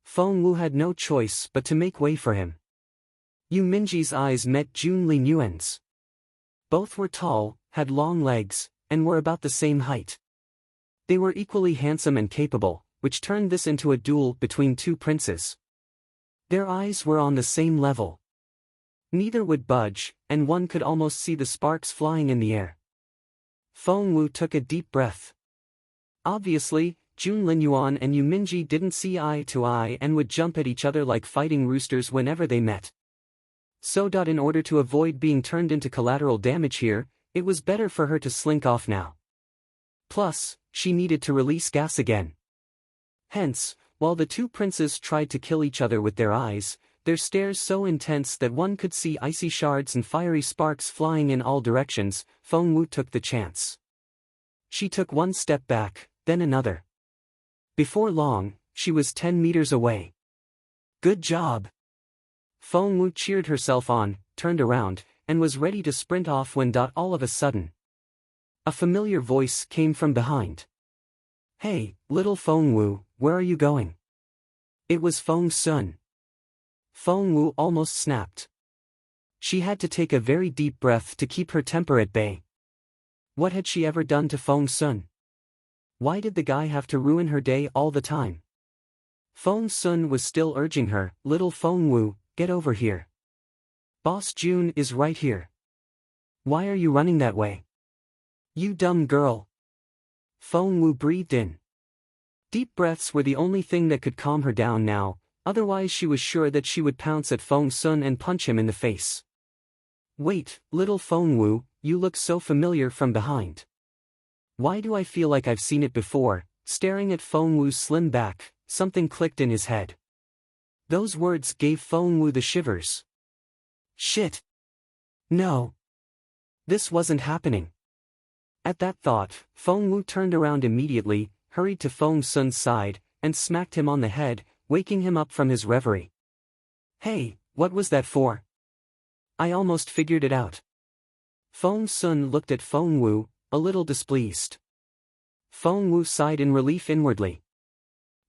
Feng Wu had no choice but to make way for him. Yu Minji's eyes met June Linyuan's. Both were tall, had long legs, and were about the same height. They were equally handsome and capable, which turned this into a duel between two princes. Their eyes were on the same level. Neither would budge, and one could almost see the sparks flying in the air. Feng Wu took a deep breath. Obviously, Jun Linyuan and Yu Minji didn't see eye to eye and would jump at each other like fighting roosters whenever they met. So in order to avoid being turned into collateral damage here, it was better for her to slink off now. Plus, she needed to release gas again. Hence, while the two princes tried to kill each other with their eyes, their stares so intense that one could see icy shards and fiery sparks flying in all directions, Feng Wu took the chance. She took one step back, then another. Before long, she was 10 meters away. Good job! Feng Wu cheered herself on, turned around, and was ready to sprint off when all of a sudden, a familiar voice came from behind. Hey, little Feng Wu, where are you going? It was Feng Sun. Feng Wu almost snapped. She had to take a very deep breath to keep her temper at bay. What had she ever done to Feng Sun? Why did the guy have to ruin her day all the time? Feng Sun was still urging her, little Feng Wu, get over here. Boss Jun is right here. Why are you running that way? You dumb girl. Feng Wu breathed in. Deep breaths were the only thing that could calm her down now, otherwise she was sure that she would pounce at Feng Sun and punch him in the face. Wait, little Feng Wu, you look so familiar from behind. Why do I feel like I've seen it before? Staring at Feng Wu's slim back, something clicked in his head. Those words gave Feng Wu the shivers. Shit! No! This wasn't happening. At that thought, Feng Wu turned around immediately, hurried to Feng Sun's side, and smacked him on the head, waking him up from his reverie. Hey, what was that for? I almost figured it out. Feng Sun looked at Feng Wu, a little displeased. Feng Wu sighed in relief inwardly.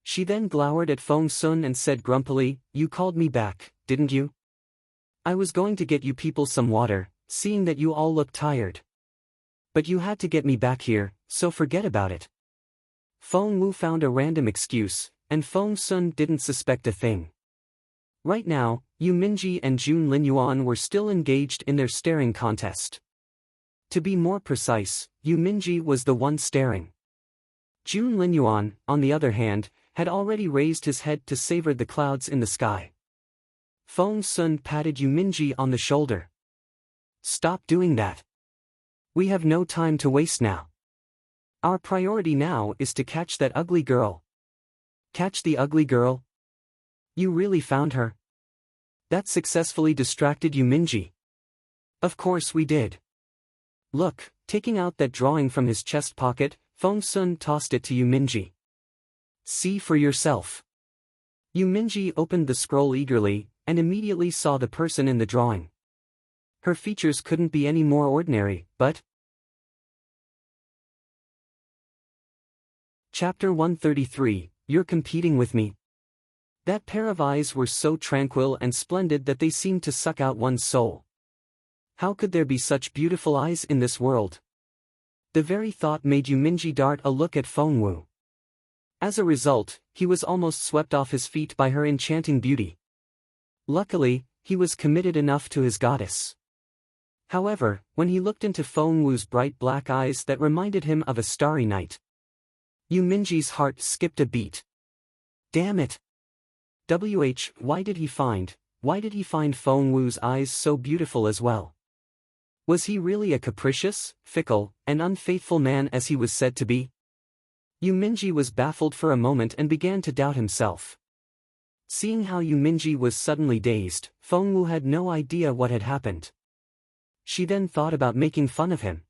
She then glowered at Feng Sun and said grumpily, you called me back, didn't you? I was going to get you people some water, seeing that you all look tired. But you had to get me back here, so forget about it. Feng Wu found a random excuse, and Feng Sun didn't suspect a thing. Right now, Yu Minji and Jun Linyuan were still engaged in their staring contest. To be more precise, Yu Minji was the one staring. Jun Linyuan, on the other hand, had already raised his head to savor the clouds in the sky. Feng Sun patted Yu Minji on the shoulder. Stop doing that. We have no time to waste now. Our priority now is to catch that ugly girl. Catch the ugly girl? You really found her? That successfully distracted Yu Minji. Of course we did. Look, taking out that drawing from his chest pocket, Feng Sun tossed it to Yu Minji. See for yourself. Yu Minji opened the scroll eagerly, and immediately saw the person in the drawing. Her features couldn't be any more ordinary, but... Chapter 133, You're competing with me. That pair of eyes were so tranquil and splendid that they seemed to suck out one's soul. How could there be such beautiful eyes in this world? The very thought made Yu Minji dart a look at Feng Wu. As a result, he was almost swept off his feet by her enchanting beauty. Luckily, he was committed enough to his goddess. However, when he looked into Feng Wu's bright black eyes that reminded him of a starry night, Yu Minji's heart skipped a beat. Damn it! Why did he find Feng Wu's eyes so beautiful as well? Was he really a capricious, fickle, and unfaithful man as he was said to be? Yu Minji was baffled for a moment and began to doubt himself. Seeing how Yu Minji was suddenly dazed, Feng Wu had no idea what had happened. She then thought about making fun of him.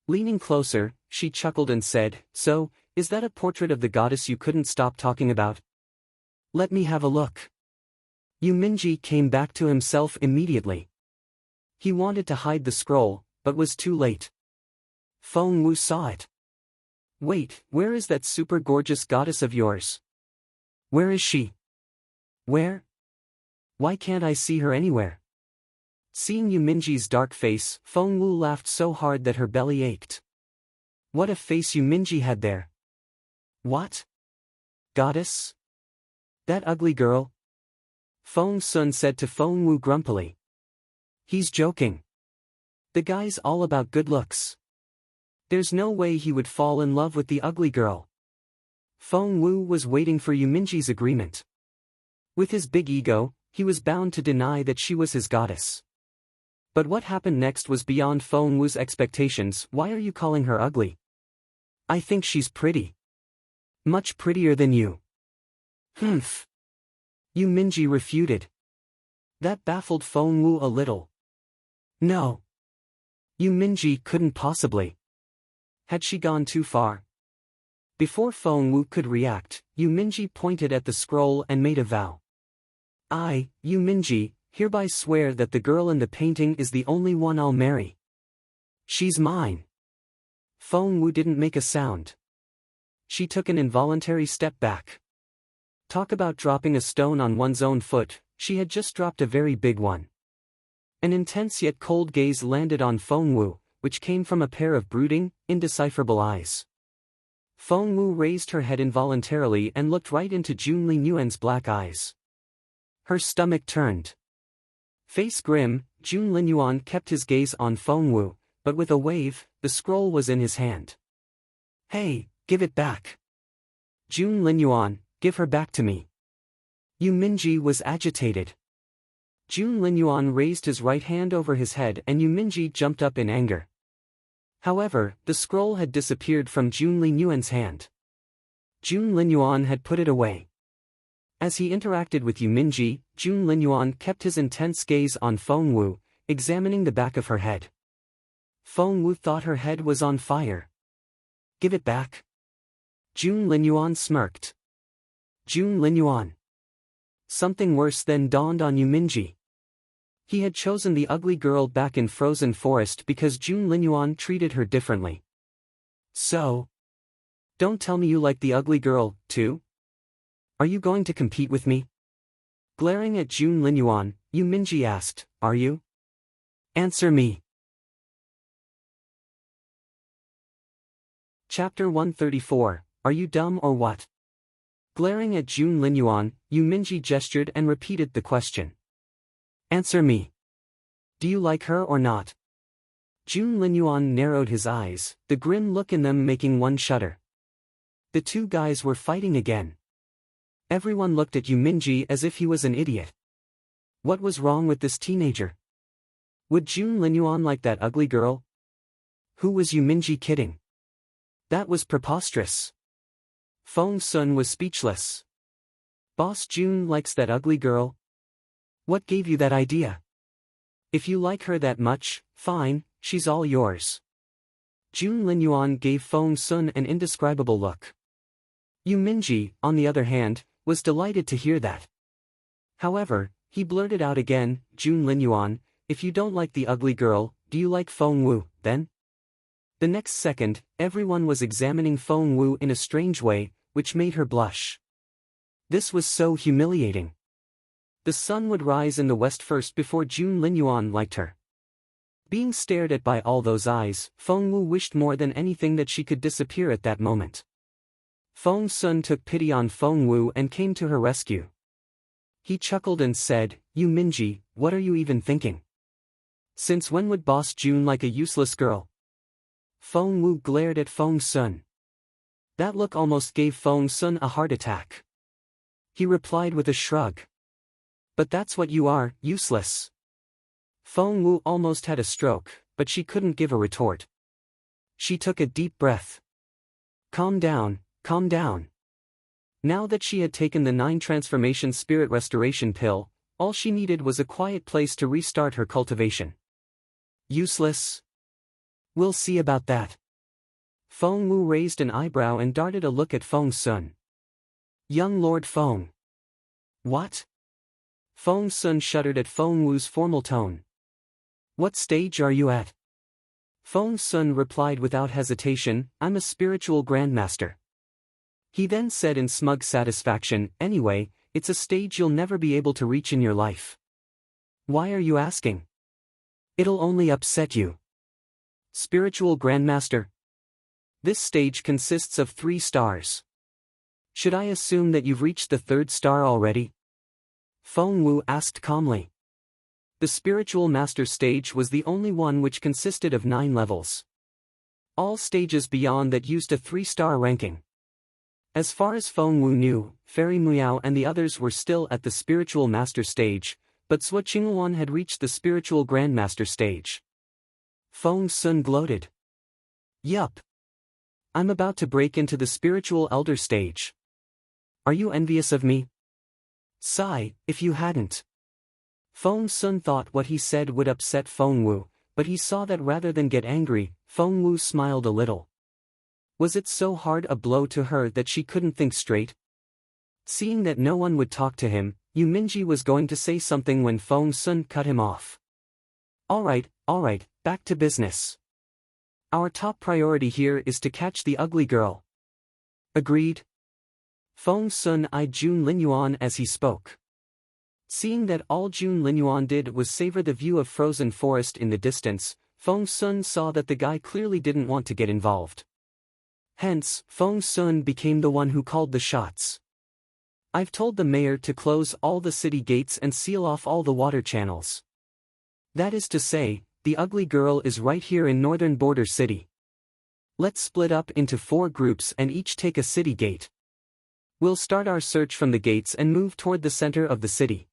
Leaning closer, she chuckled and said, So, is that a portrait of the goddess you couldn't stop talking about? Let me have a look. Yu Minji came back to himself immediately. He wanted to hide the scroll, but was too late. Feng Wu saw it. Wait, where is that super gorgeous goddess of yours? Where is she? Where? Why can't I see her anywhere? Seeing Yu Minji's dark face, Feng Wu laughed so hard that her belly ached. What a face Yu Minji had there. What? Goddess? That ugly girl? Feng Sun said to Feng Wu grumpily. He's joking. The guy's all about good looks. There's no way he would fall in love with the ugly girl. Feng Wu was waiting for Yuminji's agreement. With his big ego, he was bound to deny that she was his goddess. But what happened next was beyond Feng Wu's expectations. Why are you calling her ugly? I think she's pretty. Much prettier than you. Humph. Yuminji refuted. That baffled Feng Wu a little. No. Yuminji couldn't possibly. Had she gone too far? Before Feng Wu could react, Yuminji pointed at the scroll and made a vow. I, Yuminji, hereby swear that the girl in the painting is the only one I'll marry. She's mine. Feng Wu didn't make a sound. She took an involuntary step back. Talk about dropping a stone on one's own foot, she had just dropped a very big one. An intense yet cold gaze landed on Feng Wu, which came from a pair of brooding, indecipherable eyes. Feng Wu raised her head involuntarily and looked right into Jun Linyuan's black eyes. Her stomach turned. Face grim, Jun Linyuan kept his gaze on Feng Wu, but with a wave, the scroll was in his hand. Hey, give it back. Jun Linyuan, give her back to me. Yuminji was agitated. Jun Linyuan raised his right hand over his head and Yuminji jumped up in anger. However, the scroll had disappeared from Jun Linyuan's hand. Jun Linyuan had put it away. As he interacted with Yuminji, Jun Linyuan kept his intense gaze on Feng Wu, examining the back of her head. Feng Wu thought her head was on fire. Give it back. Jun Linyuan smirked. Jun Linyuan. Something worse then dawned on Yuminji. He had chosen the ugly girl back in Frozen Forest because Jun Linyuan treated her differently. So? Don't tell me you like the ugly girl, too? Are you going to compete with me? Glaring at Jun Linyuan, Yuminji asked, are you? Answer me. Chapter 134, Are you dumb or what? Glaring at Jun Linyuan, Yuminji gestured and repeated the question. Answer me. Do you like her or not? Jun Linyuan narrowed his eyes, the grim look in them making one shudder. The two guys were fighting again. Everyone looked at Yuminji as if he was an idiot. What was wrong with this teenager? Would Jun Linyuan like that ugly girl? Who was Yuminji kidding? That was preposterous. Feng Sun was speechless. Boss Jun likes that ugly girl? What gave you that idea? If you like her that much, fine, she's all yours. Jun Linyuan gave Feng Sun an indescribable look. Yuminji, on the other hand, was delighted to hear that. However, he blurted out again, Jun Linyuan, if you don't like the ugly girl, do you like Feng Wu, then? The next second, everyone was examining Feng Wu in a strange way, which made her blush. This was so humiliating. The sun would rise in the west first before Jun Linyuan liked her. Being stared at by all those eyes, Feng Wu wished more than anything that she could disappear at that moment. Feng Sun took pity on Feng Wu and came to her rescue. He chuckled and said, Yuminji, what are you even thinking? Since when would Boss Jun like a useless girl? Feng Wu glared at Feng Sun. That look almost gave Feng Sun a heart attack. He replied with a shrug. But that's what you are, useless. Feng Wu almost had a stroke, but she couldn't give a retort. She took a deep breath. Calm down, calm down. Now that she had taken the 9 transformation spirit restoration pill, all she needed was a quiet place to restart her cultivation. Useless? We'll see about that. Feng Wu raised an eyebrow and darted a look at Feng Sun. Young Lord Feng. What? Feng Sun shuddered at Feng Wu's formal tone. What stage are you at? Feng Sun replied without hesitation, I'm a spiritual grandmaster. He then said in smug satisfaction, anyway, it's a stage you'll never be able to reach in your life. Why are you asking? It'll only upset you. Spiritual grandmaster. This stage consists of 3 stars. Should I assume that you've reached the 3rd star already? Feng Wu asked calmly. The spiritual master stage was the only one which consisted of 9 levels. All stages beyond that used a 3-star ranking. As far as Feng Wu knew, Fairy Miao and the others were still at the spiritual master stage, but Sui Qingluan had reached the spiritual grandmaster stage. Feng Sun gloated. Yup. I'm about to break into the spiritual elder stage. Are you envious of me? Sigh, if you hadn't. Feng Sun thought what he said would upset Feng Wu, but he saw that rather than get angry, Feng Wu smiled a little. Was it so hard a blow to her that she couldn't think straight? Seeing that no one would talk to him, Yu Minji was going to say something when Feng Sun cut him off. Alright, back to business. Our top priority here is to catch the ugly girl. Agreed? Feng Sun eyed Jun Linyuan as he spoke. Seeing that all Jun Linyuan did was savor the view of frozen forest in the distance, Feng Sun saw that the guy clearly didn't want to get involved. Hence, Feng Sun became the one who called the shots. I've told the mayor to close all the city gates and seal off all the water channels. That is to say, the ugly girl is right here in northern border city. Let's split up into 4 groups and each take a city gate. We'll start our search from the gates and move toward the center of the city.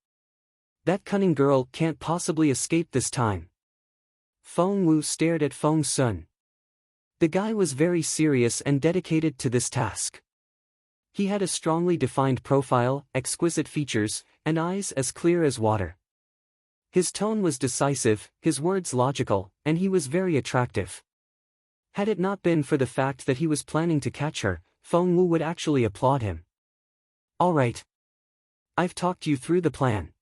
That cunning girl can't possibly escape this time. Feng Wu stared at Feng Sun. The guy was very serious and dedicated to this task. He had a strongly defined profile, exquisite features, and eyes as clear as water. His tone was decisive, his words logical, and he was very attractive. Had it not been for the fact that he was planning to catch her, Feng Wu would actually applaud him. Alright. I've talked you through the plan.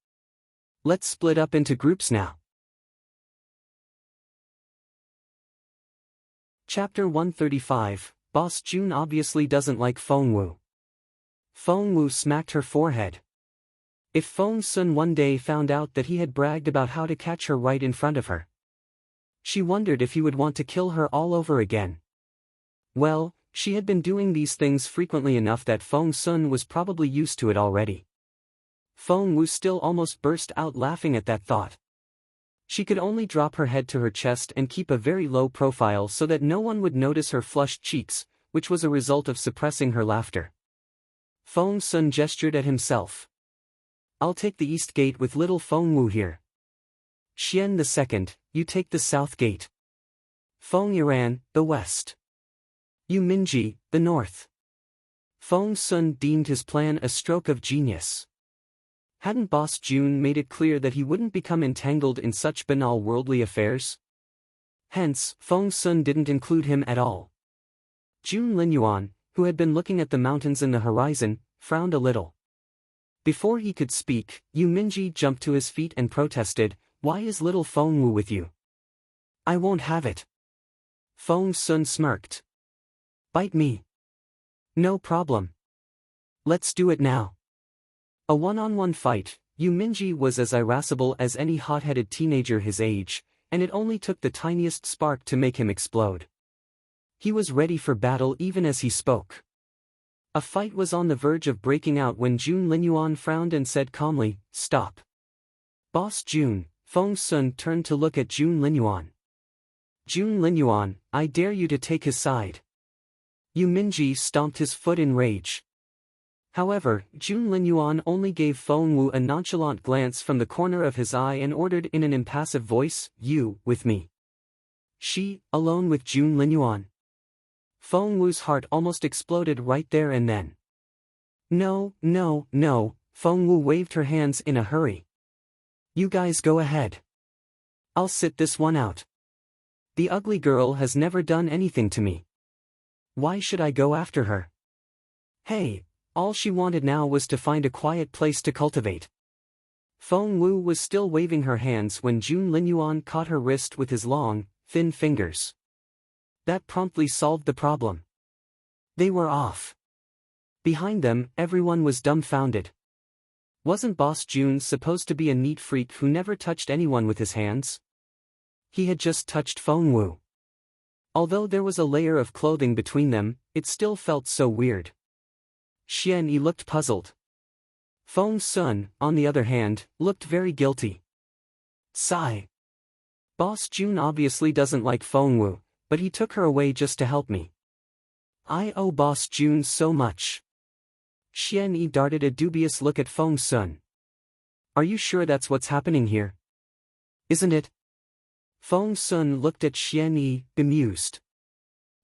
Let's split up into groups now. Chapter 135, Boss Jun obviously doesn't like Feng Wu. Feng Wu smacked her forehead. If Feng Sun one day found out that he had bragged about how to catch her right in front of her, she wondered if he would want to kill her all over again. Well, she had been doing these things frequently enough that Feng Sun was probably used to it already. Feng Wu still almost burst out laughing at that thought. She could only drop her head to her chest and keep a very low profile so that no one would notice her flushed cheeks, which was a result of suppressing her laughter. Feng Sun gestured at himself. I'll take the east gate with little Feng Wu here. Xian the second, you take the south gate. Feng Yiran, the west. Yu Minji, the north. Feng Sun deemed his plan a stroke of genius. Hadn't Boss Jun made it clear that he wouldn't become entangled in such banal worldly affairs? Hence, Feng Sun didn't include him at all. Jun Linyuan, who had been looking at the mountains in the horizon, frowned a little. Before he could speak, Yu Minji jumped to his feet and protested, "Why is little Feng Wu with you?" "I won't have it." Feng Sun smirked. "Bite me." "No problem. Let's do it now." A one-on-one fight, Yu Minji was as irascible as any hot-headed teenager his age, and it only took the tiniest spark to make him explode. He was ready for battle even as he spoke. A fight was on the verge of breaking out when Jun Linyuan frowned and said calmly, "Stop." "Boss Jun," Feng Sun turned to look at Jun Linyuan. "Jun Linyuan, I dare you to take his side." Yu Minji stomped his foot in rage. However, Jun Linyuan only gave Feng Wu a nonchalant glance from the corner of his eye and ordered in an impassive voice, "You, with me." She, alone with Jun Linyuan. Feng Wu's heart almost exploded right there and then. "No, no, no," Feng Wu waved her hands in a hurry. "You guys go ahead. I'll sit this one out. The ugly girl has never done anything to me. Why should I go after her? Hey, all she wanted now was to find a quiet place to cultivate." Feng Wu was still waving her hands when Jun Linyuan caught her wrist with his long, thin fingers. That promptly solved the problem. They were off. Behind them, everyone was dumbfounded. Wasn't Boss Jun supposed to be a neat freak who never touched anyone with his hands? He had just touched Feng Wu. Although there was a layer of clothing between them, it still felt so weird. Xian Yi looked puzzled. Feng Sun, on the other hand, looked very guilty. Sigh. Boss Jun obviously doesn't like Feng Wu, but he took her away just to help me. I owe Boss Jun so much. Xian Yi darted a dubious look at Feng Sun. Are you sure that's what's happening here? Isn't it? Feng Sun looked at Xian Yi, bemused.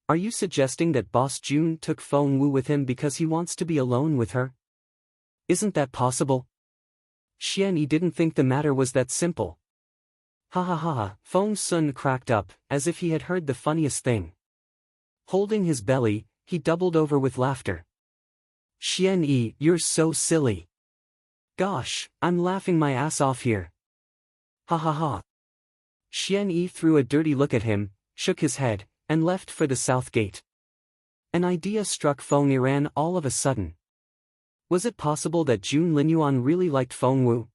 Are you suggesting that Boss Jun took Feng Wu with him because he wants to be alone with her? Isn't that possible? Xian Yi didn't think the matter was that simple. Ha ha ha ha, Feng Sun cracked up, as if he had heard the funniest thing. Holding his belly, he doubled over with laughter. Xian Yi, you're so silly. Gosh, I'm laughing my ass off here. Ha ha ha. Xian Yi threw a dirty look at him, shook his head, and left for the south gate. An idea struck Feng Yiran all of a sudden. Was it possible that Jun Linyuan really liked Feng Wu?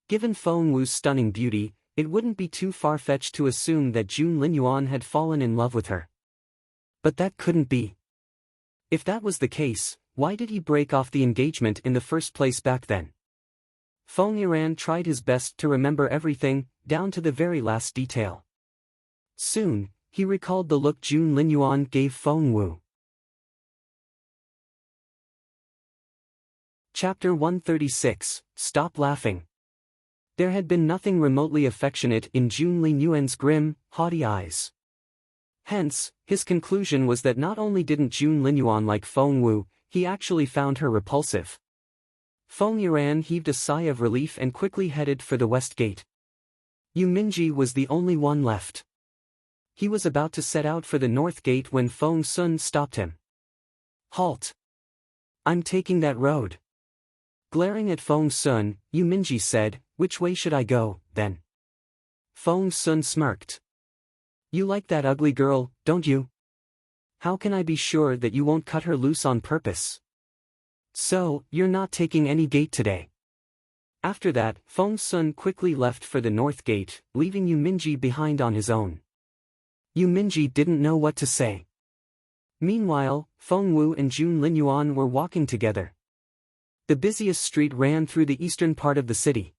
Given Feng Wu's stunning beauty, it wouldn't be too far-fetched to assume that Jun Linyuan had fallen in love with her. But that couldn't be. If that was the case, why did he break off the engagement in the first place back then? Feng Yiran tried his best to remember everything, down to the very last detail. Soon, he recalled the look Jun Linyuan gave Feng Wu. Chapter 136, Stop Laughing. There had been nothing remotely affectionate in Jun Linyuan's grim, haughty eyes. Hence, his conclusion was that not only didn't Jun Linyuan like Feng Wu, he actually found her repulsive. Feng Yiran heaved a sigh of relief and quickly headed for the west gate. Yu Minji was the only one left. He was about to set out for the north gate when Feng Sun stopped him. Halt! I'm taking that road. Glaring at Feng Sun, Yu Minji said, which way should I go, then? Feng Sun smirked. You like that ugly girl, don't you? How can I be sure that you won't cut her loose on purpose? So, you're not taking any gate today. After that, Feng Sun quickly left for the north gate, leaving Yu Minji behind on his own. Yu Minji didn't know what to say. Meanwhile, Feng Wu and Jun Linyuan were walking together. The busiest street ran through the eastern part of the city.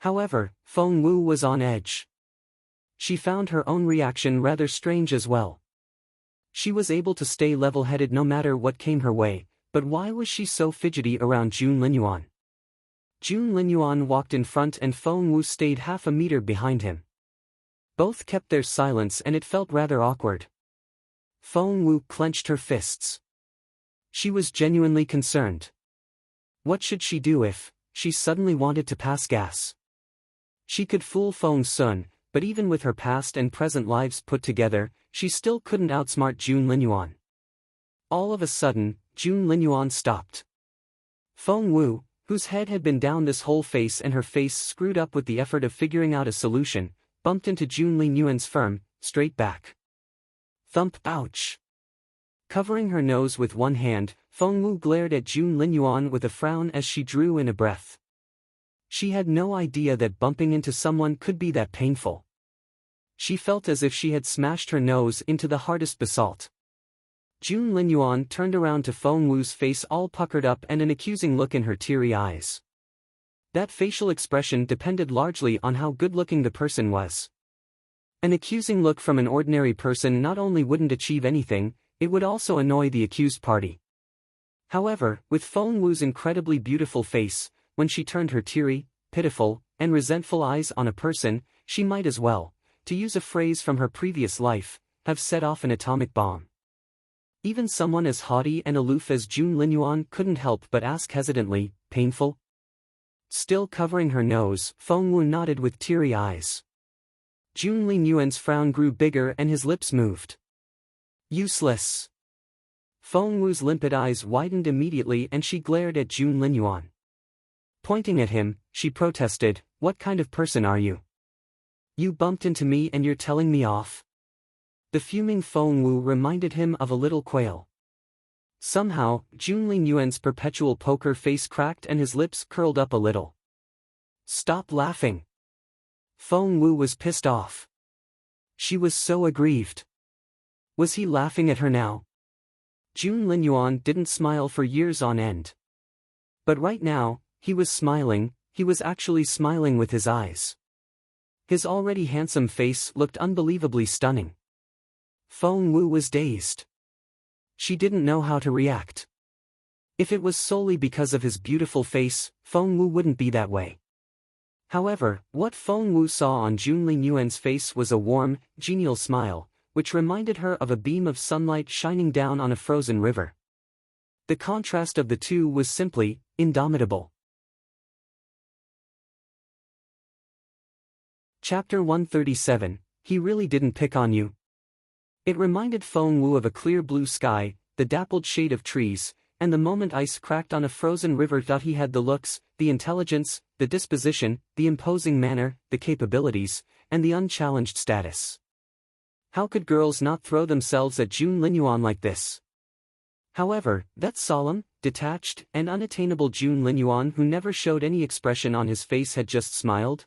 However, Feng Wu was on edge. She found her own reaction rather strange as well. She was able to stay level-headed no matter what came her way, but why was she so fidgety around Jun Linyuan? Jun Linyuan walked in front and Feng Wu stayed half a meter behind him. Both kept their silence and it felt rather awkward. Feng Wu clenched her fists. She was genuinely concerned. What should she do if she suddenly wanted to pass gas? She could fool Feng Sun, but even with her past and present lives put together, she still couldn't outsmart Jun Linyuan. All of a sudden, Jun Linyuan stopped. Feng Wu, whose head had been down this whole face and her face screwed up with the effort of figuring out a solution, bumped into Jun Linyuan's firm, straight back. Thump! Ouch! Covering her nose with one hand, Feng Wu glared at Jun Linyuan with a frown as she drew in a breath. She had no idea that bumping into someone could be that painful. She felt as if she had smashed her nose into the hardest basalt. Jun Linyuan turned around to Feng Wu's face all puckered up and an accusing look in her teary eyes. That facial expression depended largely on how good-looking the person was. An accusing look from an ordinary person not only wouldn't achieve anything, it would also annoy the accused party. However, with Feng Wu's incredibly beautiful face, when she turned her teary, pitiful, and resentful eyes on a person, she might as well, to use a phrase from her previous life, have set off an atomic bomb. Even someone as haughty and aloof as Jun Linyuan couldn't help but ask hesitantly, painful? Still covering her nose, Feng Wu nodded with teary eyes. Jun Linyuan's frown grew bigger and his lips moved. Useless. Feng Wu's limpid eyes widened immediately and she glared at Jun Linyuan. Pointing at him, she protested, "What kind of person are you? You bumped into me and you're telling me off?" The fuming Feng Wu reminded him of a little quail. Somehow, Jun Linyuan's perpetual poker face cracked and his lips curled up a little. Stop laughing. Feng Wu was pissed off. She was so aggrieved. Was he laughing at her now? Jun Linyuan didn't smile for years on end. But right now, he was smiling, he was actually smiling with his eyes. His already handsome face looked unbelievably stunning. Feng Wu was dazed. She didn't know how to react. If it was solely because of his beautiful face, Feng Wu wouldn't be that way. However, what Feng Wu saw on Jun Linyuan's face was a warm, genial smile, which reminded her of a beam of sunlight shining down on a frozen river. The contrast of the two was simply indomitable. Chapter 137, He Really Didn't Pick on You. It reminded Feng Wu of a clear blue sky, the dappled shade of trees, and the moment ice cracked on a frozen river. He had the looks, the intelligence, the disposition, the imposing manner, the capabilities, and the unchallenged status. How could girls not throw themselves at Jun Linyuan like this? However, that solemn, detached, and unattainable Jun Linyuan who never showed any expression on his face had just smiled?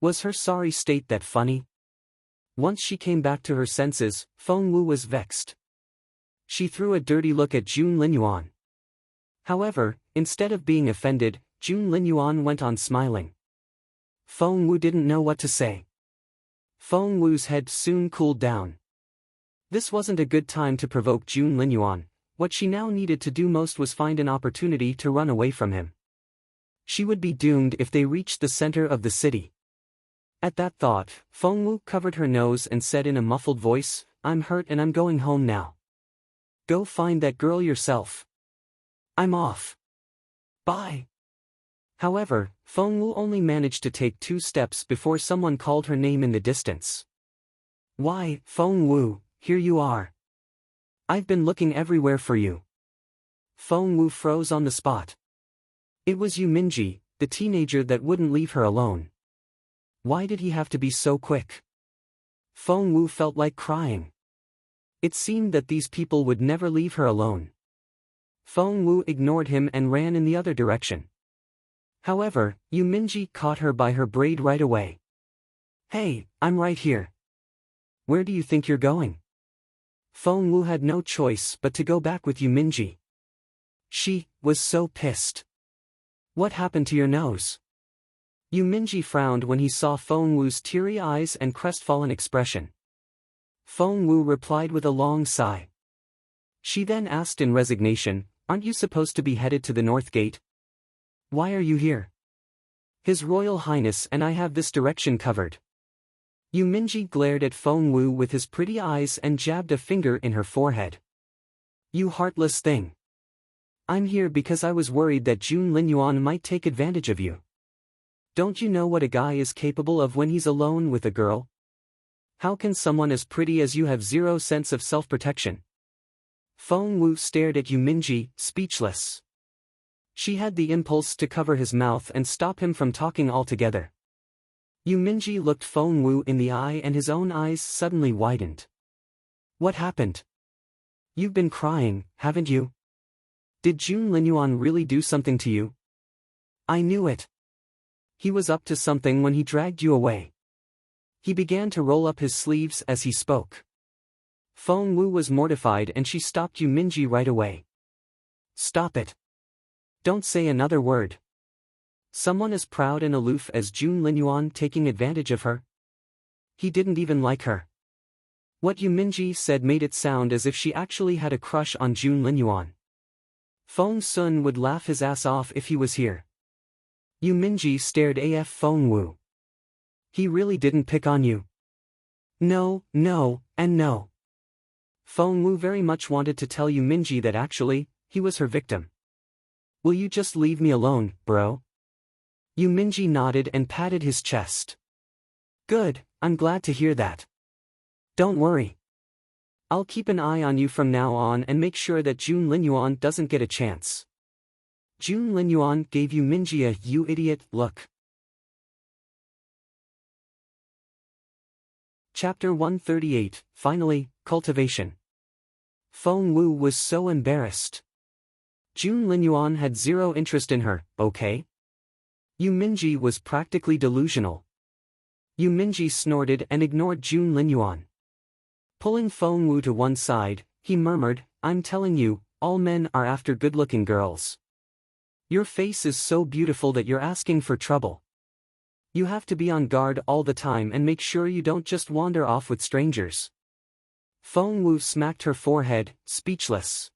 Was her sorry state that funny? Once she came back to her senses, Feng Wu was vexed. She threw a dirty look at Jun Linyuan. However, instead of being offended, Jun Linyuan went on smiling. Feng Wu didn't know what to say. Feng Wu's head soon cooled down. This wasn't a good time to provoke Jun Linyuan. What she now needed to do most was find an opportunity to run away from him. She would be doomed if they reached the center of the city. At that thought, Feng Wu covered her nose and said in a muffled voice, "I'm hurt and I'm going home now. Go find that girl yourself. I'm off. Bye." However, Feng Wu only managed to take 2 steps before someone called her name in the distance. "Why, Feng Wu, here you are. I've been looking everywhere for you." Feng Wu froze on the spot. It was Yuminji, the teenager that wouldn't leave her alone. Why did he have to be so quick? Feng Wu felt like crying. It seemed that these people would never leave her alone. Feng Wu ignored him and ran in the other direction. However, Yuminji caught her by her braid right away. "Hey, I'm right here. Where do you think you're going?" Feng Wu had no choice but to go back with Yuminji. She was so pissed. "What happened to your nose?" Yuminji frowned when he saw Feng Wu's teary eyes and crestfallen expression. Feng Wu replied with a long sigh. She then asked in resignation, "Aren't you supposed to be headed to the North Gate? Why are you here? His Royal Highness and I have this direction covered." Yuminji glared at Feng Wu with his pretty eyes and jabbed a finger in her forehead. "You heartless thing. I'm here because I was worried that Jun Linyuan might take advantage of you. Don't you know what a guy is capable of when he's alone with a girl? How can someone as pretty as you have zero sense of self-protection?" Feng Wu stared at Yuminji, speechless. She had the impulse to cover his mouth and stop him from talking altogether. Yuminji looked Feng Wu in the eye and his own eyes suddenly widened. "What happened? You've been crying, haven't you? Did Jun Linyuan really do something to you? I knew it. He was up to something when he dragged you away." He began to roll up his sleeves as he spoke. Feng Wu was mortified and she stopped Yuminji right away. "Stop it. Don't say another word. Someone as proud and aloof as Jun Linyuan taking advantage of her? He didn't even like her." What Yuminji said made it sound as if she actually had a crush on Jun Linyuan. Feng Sun would laugh his ass off if he was here. Yuminji stared at Feng Wu. "He really didn't pick on you?" "No, no, and no." Feng Wu very much wanted to tell Yuminji that actually, he was her victim. "Will you just leave me alone, bro?" Yuminji nodded and patted his chest. "Good, I'm glad to hear that. Don't worry. I'll keep an eye on you from now on and make sure that Jun Linyuan doesn't get a chance." Jun Linyuan gave Yuminji a "you idiot" look. Chapter 138, Finally, Cultivation. Feng Wu was so embarrassed. Jun Linyuan had zero interest in her, okay? Yuminji was practically delusional. Yuminji snorted and ignored Jun Linyuan. Pulling Feng Wu to one side, he murmured, I'm telling you, all men are after good-looking girls. Your face is so beautiful that you're asking for trouble. You have to be on guard all the time and make sure you don't just wander off with strangers. Feng Wu smacked her forehead, speechless.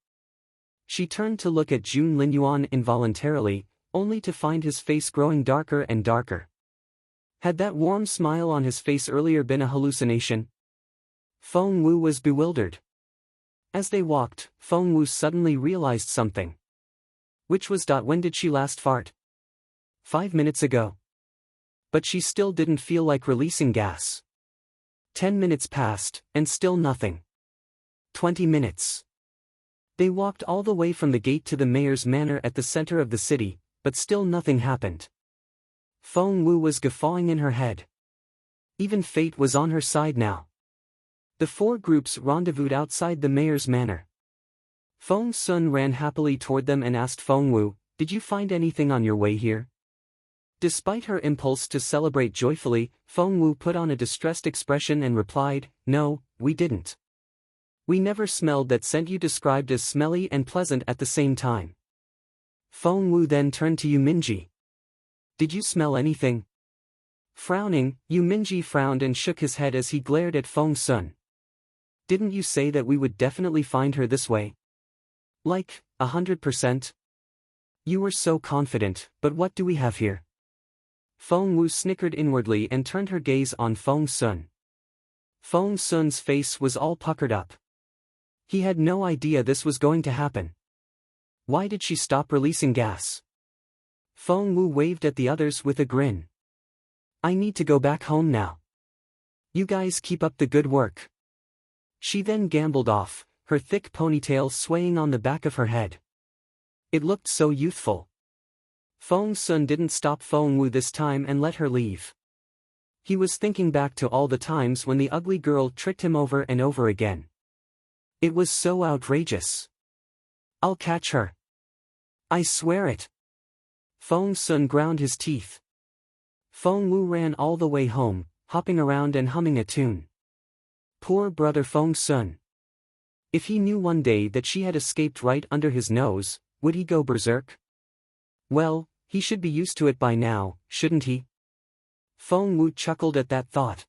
She turned to look at Jun Linyuan involuntarily, only to find his face growing darker and darker. Had that warm smile on his face earlier been a hallucination? Feng Wu was bewildered. As they walked, Feng Wu suddenly realized something. Which was. When did she last fart? 5 minutes ago. But she still didn't feel like releasing gas. 10 minutes passed, and still nothing. 20 minutes. They walked all the way from the gate to the mayor's manor at the center of the city, but still nothing happened. Feng Wu was guffawing in her head. Even fate was on her side now. The 4 groups rendezvoused outside the mayor's manor. Feng Sun ran happily toward them and asked Feng Wu, "Did you find anything on your way here?" Despite her impulse to celebrate joyfully, Feng Wu put on a distressed expression and replied, "No, we didn't. We never smelled that scent you described as smelly and pleasant at the same time." Feng Wu then turned to Yu Minji. "Did you smell anything?" Frowning, Yu Minji frowned and shook his head as he glared at Feng Sun. "Didn't you say that we would definitely find her this way? Like, 100%? You were so confident, but what do we have here?" Feng Wu snickered inwardly and turned her gaze on Feng Sun. Feng Sun's face was all puckered up. He had no idea this was going to happen. Why did she stop releasing gas? Feng Wu waved at the others with a grin. "I need to go back home now. You guys keep up the good work." She then gambled off, her thick ponytail swaying on the back of her head. It looked so youthful. Feng Sun didn't stop Feng Wu this time and let her leave. He was thinking back to all the times when the ugly girl tricked him over and over again. It was so outrageous. "I'll catch her. I swear it." Feng Sun ground his teeth. Feng Wu ran all the way home, hopping around and humming a tune. Poor brother Feng Sun. If he knew one day that she had escaped right under his nose, would he go berserk? Well, he should be used to it by now, shouldn't he? Feng Wu chuckled at that thought.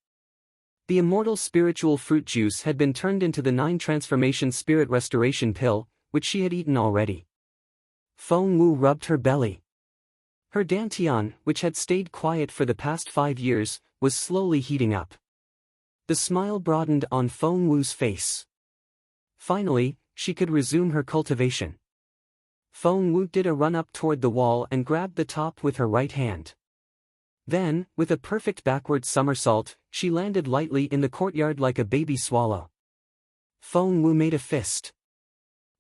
The immortal spiritual fruit juice had been turned into the 9 transformation spirit restoration pill, which she had eaten already. Feng Wu rubbed her belly. Her dantian, which had stayed quiet for the past 5 years, was slowly heating up. The smile broadened on Feng Wu's face. Finally, she could resume her cultivation. Feng Wu did a run-up toward the wall and grabbed the top with her right hand. Then, with a perfect backward somersault, she landed lightly in the courtyard like a baby swallow. Feng Wu made a fist.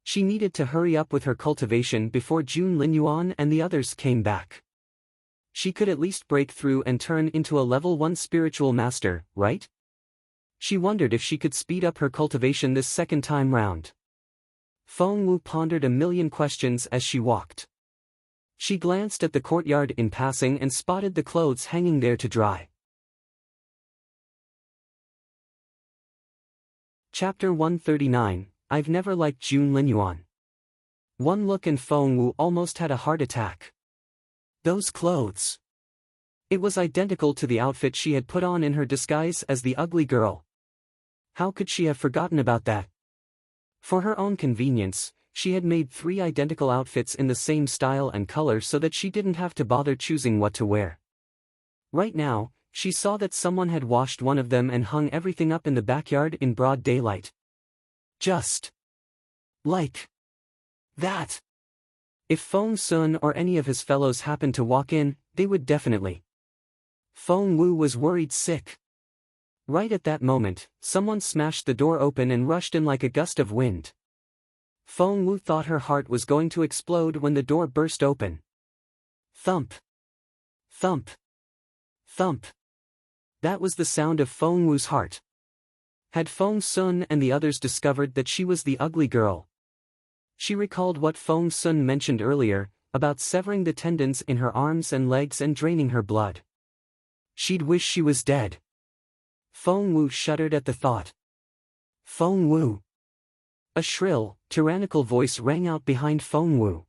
She needed to hurry up with her cultivation before Jun Linyuan and the others came back. She could at least break through and turn into a level 1 spiritual master, right? She wondered if she could speed up her cultivation this second time round. Feng Wu pondered a million questions as she walked. She glanced at the courtyard in passing and spotted the clothes hanging there to dry. Chapter 139, I've never liked Jun Linyuan. One look and Feng Wu almost had a heart attack. Those clothes. It was identical to the outfit she had put on in her disguise as the ugly girl. How could she have forgotten about that? For her own convenience, she had made 3 identical outfits in the same style and color so that she didn't have to bother choosing what to wear. Right now, she saw that someone had washed one of them and hung everything up in the backyard in broad daylight. Just like that. If Feng Sun or any of his fellows happened to walk in, they would definitely. Feng Wu was worried sick. Right at that moment, someone smashed the door open and rushed in like a gust of wind. Feng Wu thought her heart was going to explode when the door burst open. Thump. Thump. Thump. That was the sound of Feng Wu's heart. Had Feng Sun and the others discovered that she was the ugly girl? She recalled what Feng Sun mentioned earlier, about severing the tendons in her arms and legs and draining her blood. She'd wish she was dead. Feng Wu shuddered at the thought. Feng Wu. A shrill, tyrannical voice rang out behind Feng Wu.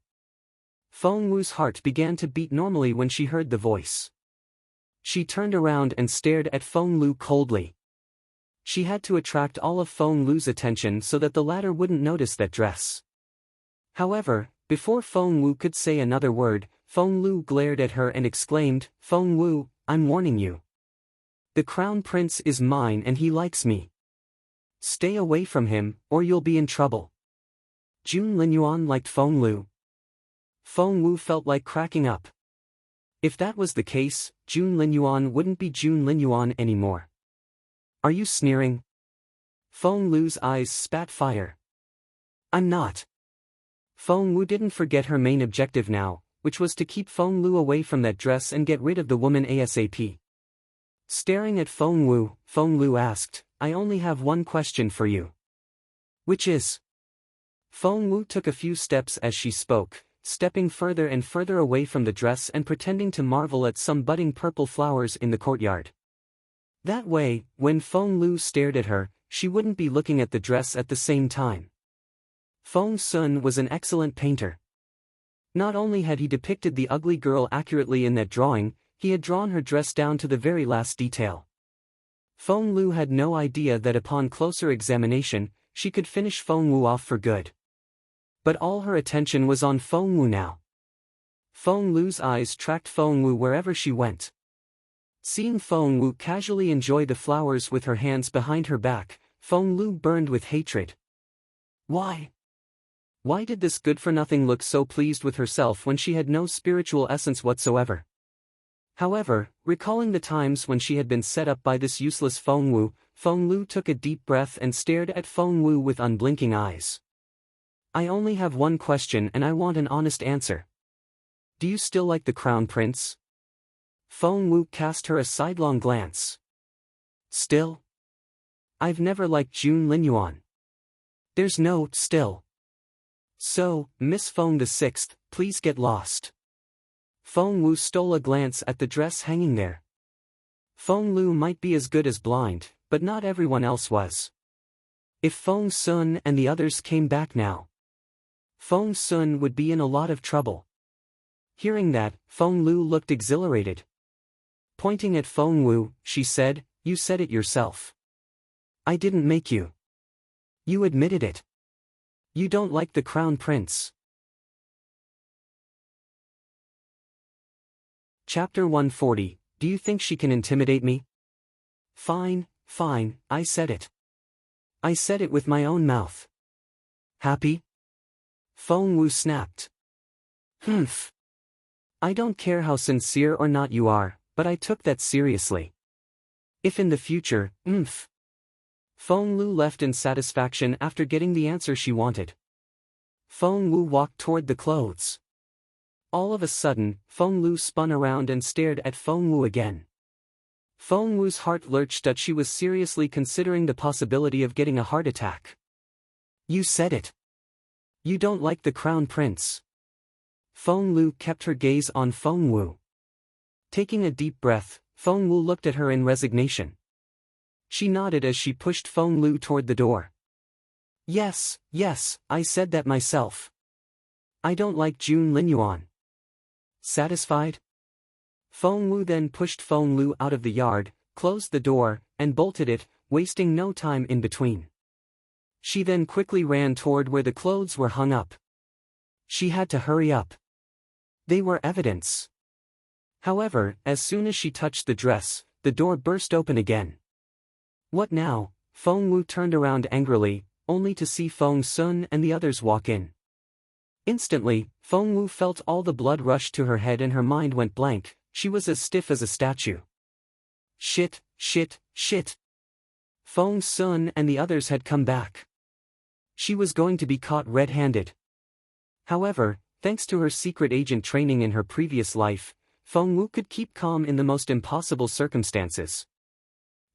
Feng Wu's heart began to beat normally when she heard the voice. She turned around and stared at Feng Lu coldly. She had to attract all of Feng Lu's attention so that the latter wouldn't notice that dress. However, before Feng Wu could say another word, Feng Lu glared at her and exclaimed, "Feng Wu, I'm warning you. The Crown Prince is mine and he likes me. Stay away from him, or you'll be in trouble." Jun Linyuan liked Feng Lu. Feng Wu felt like cracking up. If that was the case, Jun Linyuan wouldn't be Jun Linyuan anymore. Are you sneering? Feng Lu's eyes spat fire. I'm not. Feng Wu didn't forget her main objective now, which was to keep Feng Lu away from that dress and get rid of the woman ASAP. Staring at Feng Wu, Feng Lu asked, "I only have one question for you." Which is? Feng Wu took a few steps as she spoke, stepping further and further away from the dress and pretending to marvel at some budding purple flowers in the courtyard. That way, when Feng Lu stared at her, she wouldn't be looking at the dress at the same time. Feng Sun was an excellent painter. Not only had he depicted the ugly girl accurately in that drawing, he had drawn her dress down to the very last detail. Feng Lu had no idea that upon closer examination, she could finish Feng Wu off for good. But all her attention was on Feng Wu now. Feng Lu's eyes tracked Feng Wu wherever she went. Seeing Feng Wu casually enjoy the flowers with her hands behind her back, Feng Lu burned with hatred. Why? Why did this good-for-nothing look so pleased with herself when she had no spiritual essence whatsoever? However, recalling the times when she had been set up by this useless Feng Wu, Feng Lu took a deep breath and stared at Feng Wu with unblinking eyes. I only have one question and I want an honest answer. Do you still like the Crown Prince? Feng Wu cast her a sidelong glance. Still? I've never liked Jun Linyuan. There's no still. So, Miss Feng the Sixth, please get lost. Feng Wu stole a glance at the dress hanging there. Feng Lu might be as good as blind, but not everyone else was. If Feng Sun and the others came back now, Feng Sun would be in a lot of trouble. Hearing that, Feng Lu looked exhilarated. Pointing at Feng Wu, she said, "You said it yourself. I didn't make you. You admitted it. You don't like the Crown Prince." Chapter 140, Do you think she can intimidate me? Fine, fine, I said it. I said it with my own mouth. Happy? Feng Wu snapped. Humph. I don't care how sincere or not you are, but I took that seriously. If in the future, Feng Lu left in satisfaction after getting the answer she wanted. Feng Wu walked toward the clothes. All of a sudden, Feng Lu spun around and stared at Feng Wu again. Feng Wu's heart lurched that she was seriously considering the possibility of getting a heart attack. You said it. You don't like the Crown Prince. Feng Lu kept her gaze on Feng Wu. Taking a deep breath, Feng Wu looked at her in resignation. She nodded as she pushed Feng Lu toward the door. Yes, I said that myself. I don't like Jun Linyuan. Satisfied? Feng Wu then pushed Feng Lu out of the yard, closed the door, and bolted it, wasting no time in between. She then quickly ran toward where the clothes were hung up. She had to hurry up. They were evidence. However, as soon as she touched the dress, the door burst open again. What now? Feng Wu turned around angrily, only to see Feng Sun and the others walk in. Instantly, Feng Wu felt all the blood rush to her head and her mind went blank. She was as stiff as a statue. Shit. Feng Sun and the others had come back. She was going to be caught red-handed. However, thanks to her secret agent training in her previous life, Feng Wu could keep calm in the most impossible circumstances.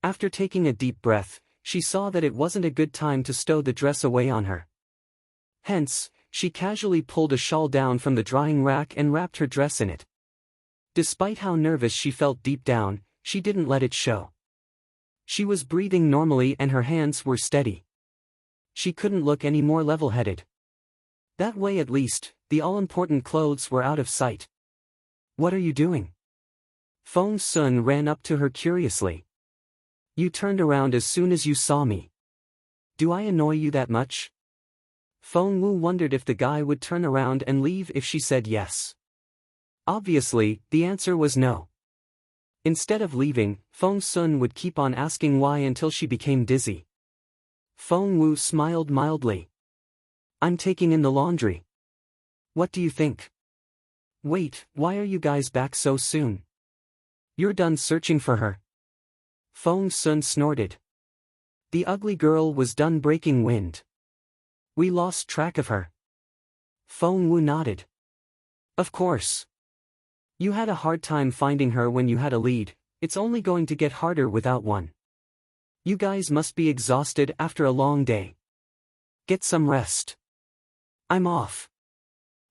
After taking a deep breath, she saw that it wasn't a good time to stow the dress away on her. Hence, she casually pulled a shawl down from the drying rack and wrapped her dress in it. Despite how nervous she felt deep down, she didn't let it show. She was breathing normally and her hands were steady. She couldn't look any more level-headed. That way at least, the all-important clothes were out of sight. What are you doing? Feng Sun ran up to her curiously. You turned around as soon as you saw me. Do I annoy you that much? Feng Wu wondered if the guy would turn around and leave if she said yes. Obviously, the answer was no. Instead of leaving, Feng Sun would keep on asking why until she became dizzy. Feng Wu smiled mildly. I'm taking in the laundry. What do you think? Wait, why are you guys back so soon? You're done searching for her? Feng Sun snorted. The ugly girl was done breaking wind. We lost track of her. Feng Wu nodded. Of course. You had a hard time finding her when you had a lead, it's only going to get harder without one. You guys must be exhausted after a long day. Get some rest. I'm off.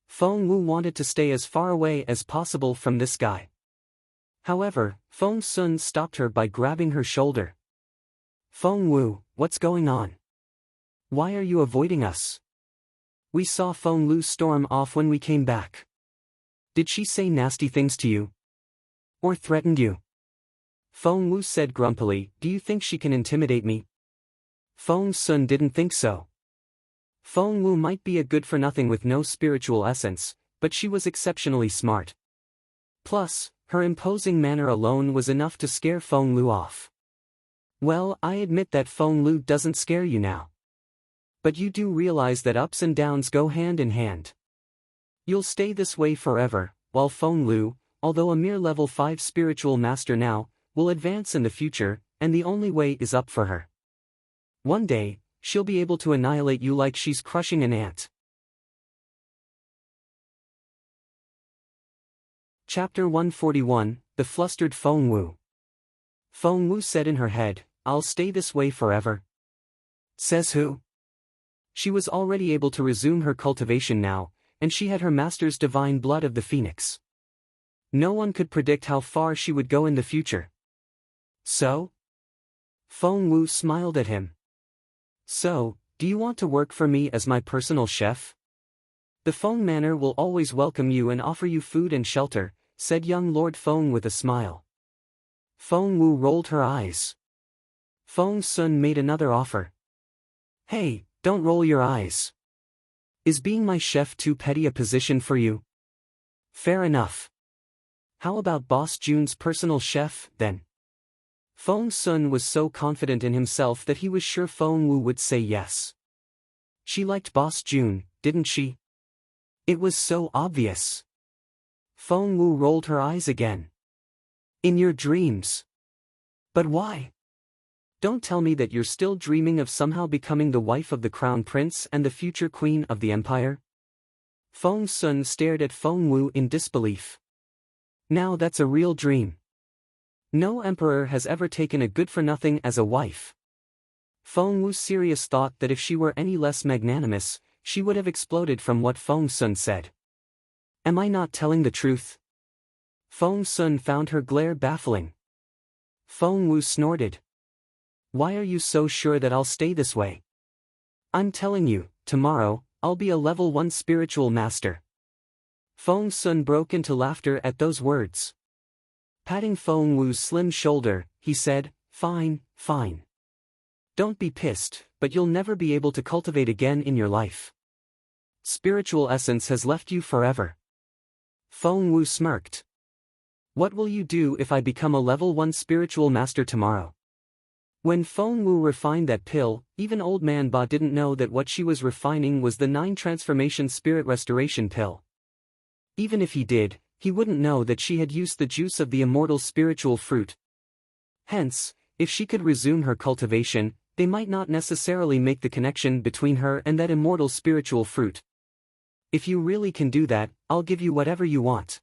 Feng Wu wanted to stay as far away as possible from this guy. However, Feng Sun stopped her by grabbing her shoulder. Feng Wu, what's going on? Why are you avoiding us? We saw Feng Lu storm off when we came back. Did she say nasty things to you? Or threatened you? Feng Wu said grumpily, do you think she can intimidate me? Feng Sun didn't think so. Feng Wu might be a good-for-nothing with no spiritual essence, but she was exceptionally smart. Plus, her imposing manner alone was enough to scare Feng Lu off. Well, I admit that Feng Lu doesn't scare you now. But you do realize that ups and downs go hand in hand. You'll stay this way forever, while Feng Lu, although a mere level 5 spiritual master now, will advance in the future, and the only way is up for her. One day, she'll be able to annihilate you like she's crushing an ant. Chapter 141, The Flustered Feng Wu. Feng Wu said in her head, I'll stay this way forever. Says who? She was already able to resume her cultivation now, and she had her master's divine blood of the phoenix. No one could predict how far she would go in the future. So? Feng Wu smiled at him. So, do you want to work for me as my personal chef? The Feng Manor will always welcome you and offer you food and shelter, said young Lord Feng with a smile. Feng Wu rolled her eyes. Feng Sun made another offer. Hey, don't roll your eyes. Is being my chef too petty a position for you? Fair enough. How about Boss Jun's personal chef, then? Feng Sun was so confident in himself that he was sure Feng Wu would say yes. She liked Boss Jun, didn't she? It was so obvious. Feng Wu rolled her eyes again. In your dreams. But why? Don't tell me that you're still dreaming of somehow becoming the wife of the crown prince and the future queen of the empire? Feng Sun stared at Feng Wu in disbelief. Now that's a real dream. No emperor has ever taken a good-for-nothing as a wife. Feng Wu's serious thought that if she were any less magnanimous, she would have exploded from what Feng Sun said. Am I not telling the truth? Feng Sun found her glare baffling. Feng Wu snorted. Why are you so sure that I'll stay this way? I'm telling you, tomorrow, I'll be a level 1 spiritual master. Feng Sun broke into laughter at those words. Patting Feng Wu's slim shoulder, he said, Fine, fine. Don't be pissed, but you'll never be able to cultivate again in your life. Spiritual essence has left you forever. Feng Wu smirked. What will you do if I become a level 1 spiritual master tomorrow? When Feng Wu refined that pill, even Old Man Ba didn't know that what she was refining was the 9 transformation spirit restoration pill. Even if he did, he wouldn't know that she had used the juice of the immortal spiritual fruit. Hence, if she could resume her cultivation, they might not necessarily make the connection between her and that immortal spiritual fruit. If you really can do that, I'll give you whatever you want.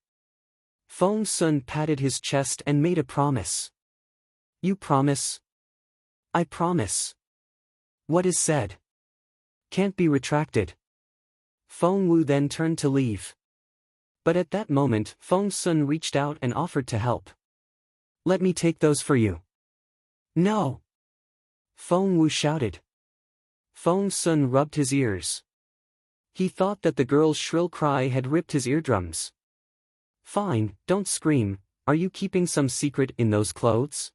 Feng Sun patted his chest and made a promise. You promise? I promise. What is said can't be retracted. Feng Wu then turned to leave. But at that moment, Feng Sun reached out and offered to help. Let me take those for you. No! Feng Wu shouted. Feng Sun rubbed his ears. He thought that the girl's shrill cry had ripped his eardrums. Fine, don't scream, are you keeping some secret in those clothes?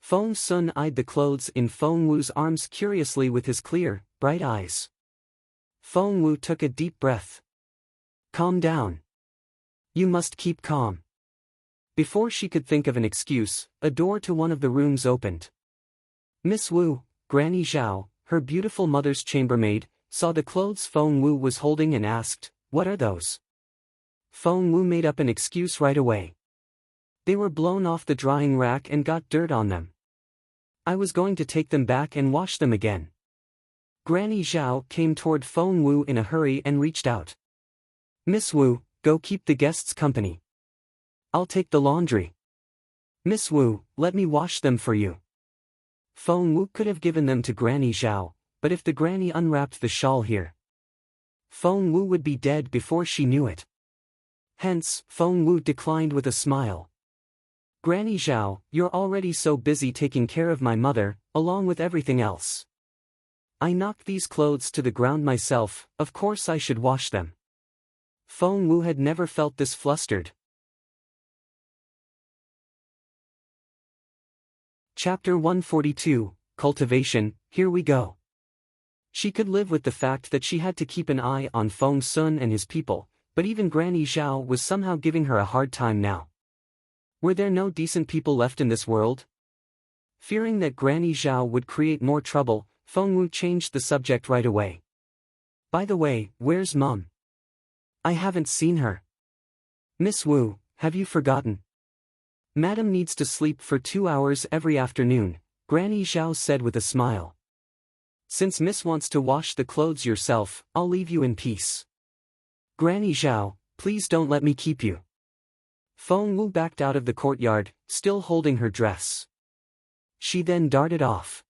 Feng Sun eyed the clothes in Feng Wu's arms curiously with his clear, bright eyes. Feng Wu took a deep breath. Calm down. You must keep calm. Before she could think of an excuse, a door to one of the rooms opened. Miss Wu, Granny Zhao, her beautiful mother's chambermaid, saw the clothes Feng Wu was holding and asked, "What are those?" Feng Wu made up an excuse right away. They were blown off the drying rack and got dirt on them. I was going to take them back and wash them again. Granny Zhao came toward Feng Wu in a hurry and reached out. Miss Wu, go keep the guests company. I'll take the laundry. Miss Wu, let me wash them for you. Feng Wu could have given them to Granny Zhao, but if the granny unwrapped the shawl here, Feng Wu would be dead before she knew it. Hence, Feng Wu declined with a smile. Granny Zhao, you're already so busy taking care of my mother, along with everything else. I knocked these clothes to the ground myself, of course I should wash them. Feng Wu had never felt this flustered. Chapter 142, Cultivation, here we go. She could live with the fact that she had to keep an eye on Feng Sun and his people, but even Granny Zhao was somehow giving her a hard time now. Were there no decent people left in this world? Fearing that Granny Zhao would create more trouble, Feng Wu changed the subject right away. By the way, where's Mum? I haven't seen her. Miss Wu, have you forgotten? Madam needs to sleep for 2 hours every afternoon, Granny Zhao said with a smile. Since Miss wants to wash the clothes yourself, I'll leave you in peace. Granny Zhao, please don't let me keep you. Feng Wu backed out of the courtyard, still holding her dress. She then darted off.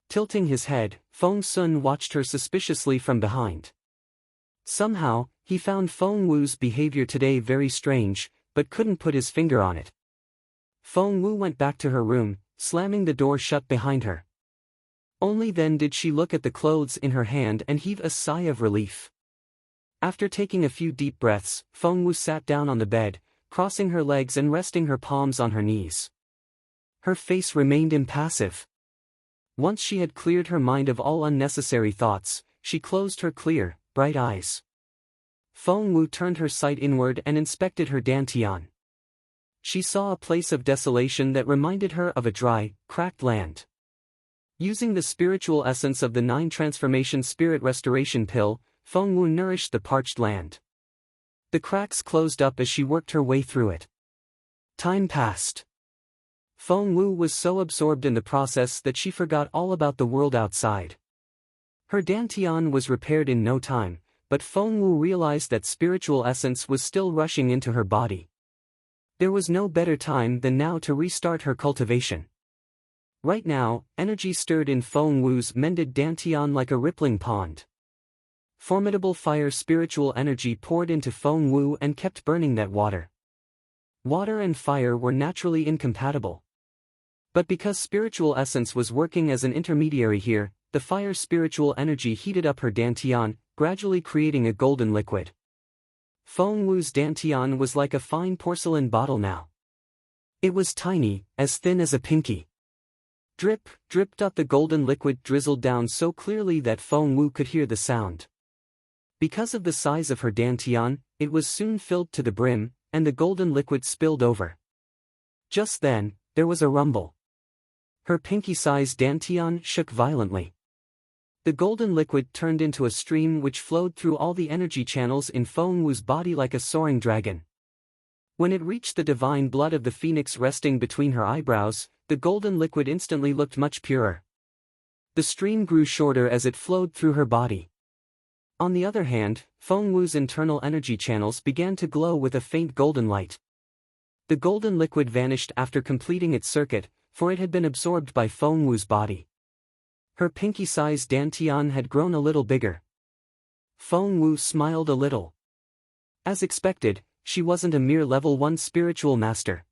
Tilting his head, Feng Sun watched her suspiciously from behind. Somehow, he found Feng Wu's behavior today very strange, but couldn't put his finger on it. Feng Wu went back to her room, slamming the door shut behind her. Only then did she look at the clothes in her hand and heave a sigh of relief. After taking a few deep breaths, Feng Wu sat down on the bed, crossing her legs and resting her palms on her knees. Her face remained impassive. Once she had cleared her mind of all unnecessary thoughts, she closed her clear, bright eyes. Feng Wu turned her sight inward and inspected her dantian. She saw a place of desolation that reminded her of a dry, cracked land. Using the spiritual essence of the 9 transformation spirit restoration pill, Feng Wu nourished the parched land. The cracks closed up as she worked her way through it. Time passed. Feng Wu was so absorbed in the process that she forgot all about the world outside. Her dantian was repaired in no time, but Feng Wu realized that spiritual essence was still rushing into her body. There was no better time than now to restart her cultivation. Right now, energy stirred in Feng Wu's mended dantian like a rippling pond. Formidable fire spiritual energy poured into Feng Wu and kept burning that water. Water and fire were naturally incompatible. But because spiritual essence was working as an intermediary here, the fire spiritual energy heated up her dantian, gradually creating a golden liquid. Feng Wu's dantian was like a fine porcelain bottle now. It was tiny, as thin as a pinky. Drip, dripped up the golden liquid drizzled down so clearly that Feng Wu could hear the sound. Because of the size of her dantian, it was soon filled to the brim, and the golden liquid spilled over. Just then, there was a rumble. Her pinky-sized dantian shook violently. The golden liquid turned into a stream which flowed through all the energy channels in Feng Wu's body like a soaring dragon. When it reached the divine blood of the phoenix resting between her eyebrows, the golden liquid instantly looked much purer. The stream grew shorter as it flowed through her body. On the other hand, Feng Wu's internal energy channels began to glow with a faint golden light. The golden liquid vanished after completing its circuit, for it had been absorbed by Feng Wu's body. Her pinky-sized dantian had grown a little bigger. Feng Wu smiled a little. As expected, she wasn't a mere level 1 spiritual master.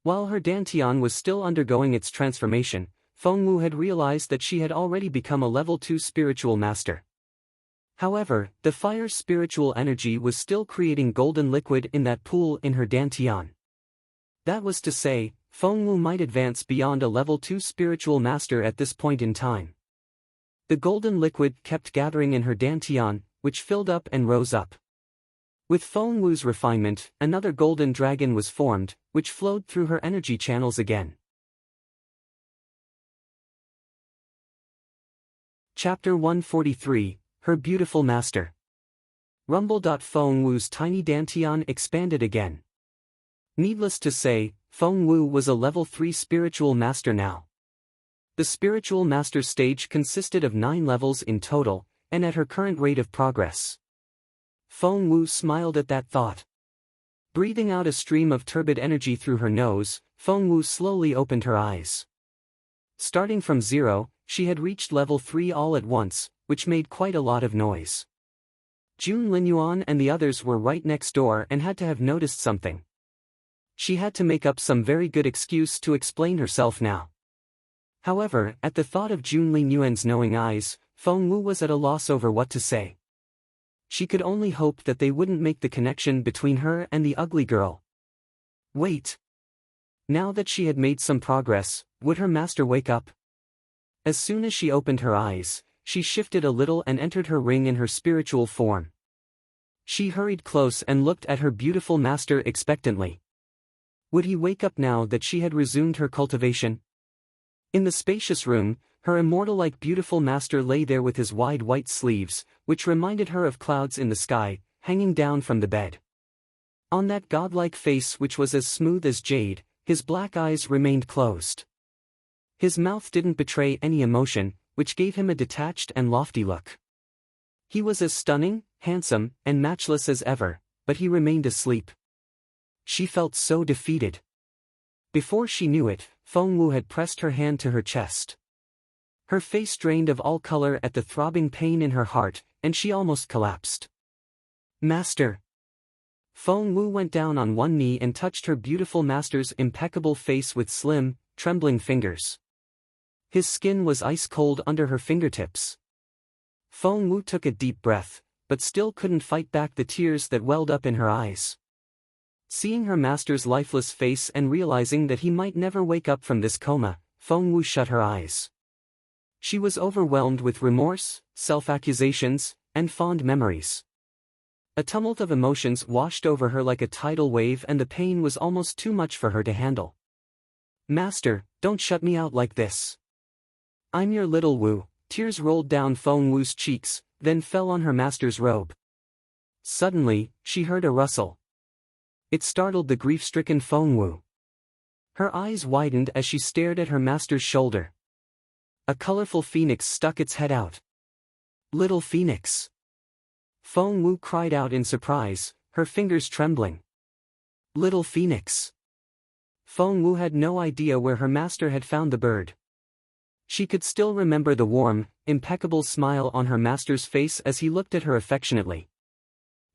While her dantian was still undergoing its transformation, Feng Wu had realized that she had already become a level 2 spiritual master. However, the fire's spiritual energy was still creating golden liquid in that pool in her dantian. That was to say, Feng Wu might advance beyond a level 2 spiritual master at this point in time. The golden liquid kept gathering in her dantian, which filled up and rose up. With Feng Wu's refinement, another golden dragon was formed, which flowed through her energy channels again. Chapter 143, Her Beautiful Master. Rumble. Feng Wu's tiny dantian expanded again. Needless to say, Feng Wu was a level 3 spiritual master now. The spiritual master stage consisted of 9 levels in total, and at her current rate of progress. Feng Wu smiled at that thought. Breathing out a stream of turbid energy through her nose, Feng Wu slowly opened her eyes. Starting from 0, she had reached level 3 all at once, which made quite a lot of noise. Linyuan and the others were right next door and had to have noticed something. She had to make up some very good excuse to explain herself now. However, at the thought of Linyuan's knowing eyes, Feng Wu was at a loss over what to say. She could only hope that they wouldn't make the connection between her and the ugly girl. Wait. Now that she had made some progress, would her master wake up? As soon as she opened her eyes, she shifted a little and entered her ring in her spiritual form. She hurried close and looked at her beautiful master expectantly. Would he wake up now that she had resumed her cultivation? In the spacious room, her immortal-like beautiful master lay there with his wide white sleeves, which reminded her of clouds in the sky, hanging down from the bed. On that godlike face which was as smooth as jade, his black eyes remained closed. His mouth didn't betray any emotion, which gave him a detached and lofty look. He was as stunning, handsome, and matchless as ever, but he remained asleep. She felt so defeated. Before she knew it, Feng Wu had pressed her hand to her chest. Her face drained of all color at the throbbing pain in her heart, and she almost collapsed. Master! Feng Wu went down on one knee and touched her beautiful master's impeccable face with slim, trembling fingers. His skin was ice cold under her fingertips. Feng Wu took a deep breath, but still couldn't fight back the tears that welled up in her eyes. Seeing her master's lifeless face and realizing that he might never wake up from this coma, Feng Wu shut her eyes. She was overwhelmed with remorse, self-accusations, and fond memories. A tumult of emotions washed over her like a tidal wave, and the pain was almost too much for her to handle. Master, don't shut me out like this. I'm your little Wu. Tears rolled down Feng Wu's cheeks, then fell on her master's robe. Suddenly, she heard a rustle. It startled the grief-stricken Feng Wu. Her eyes widened as she stared at her master's shoulder. A colorful phoenix stuck its head out. Little Phoenix! Feng Wu cried out in surprise, her fingers trembling. Little Phoenix! Feng Wu had no idea where her master had found the bird. She could still remember the warm, impeccable smile on her master's face as he looked at her affectionately.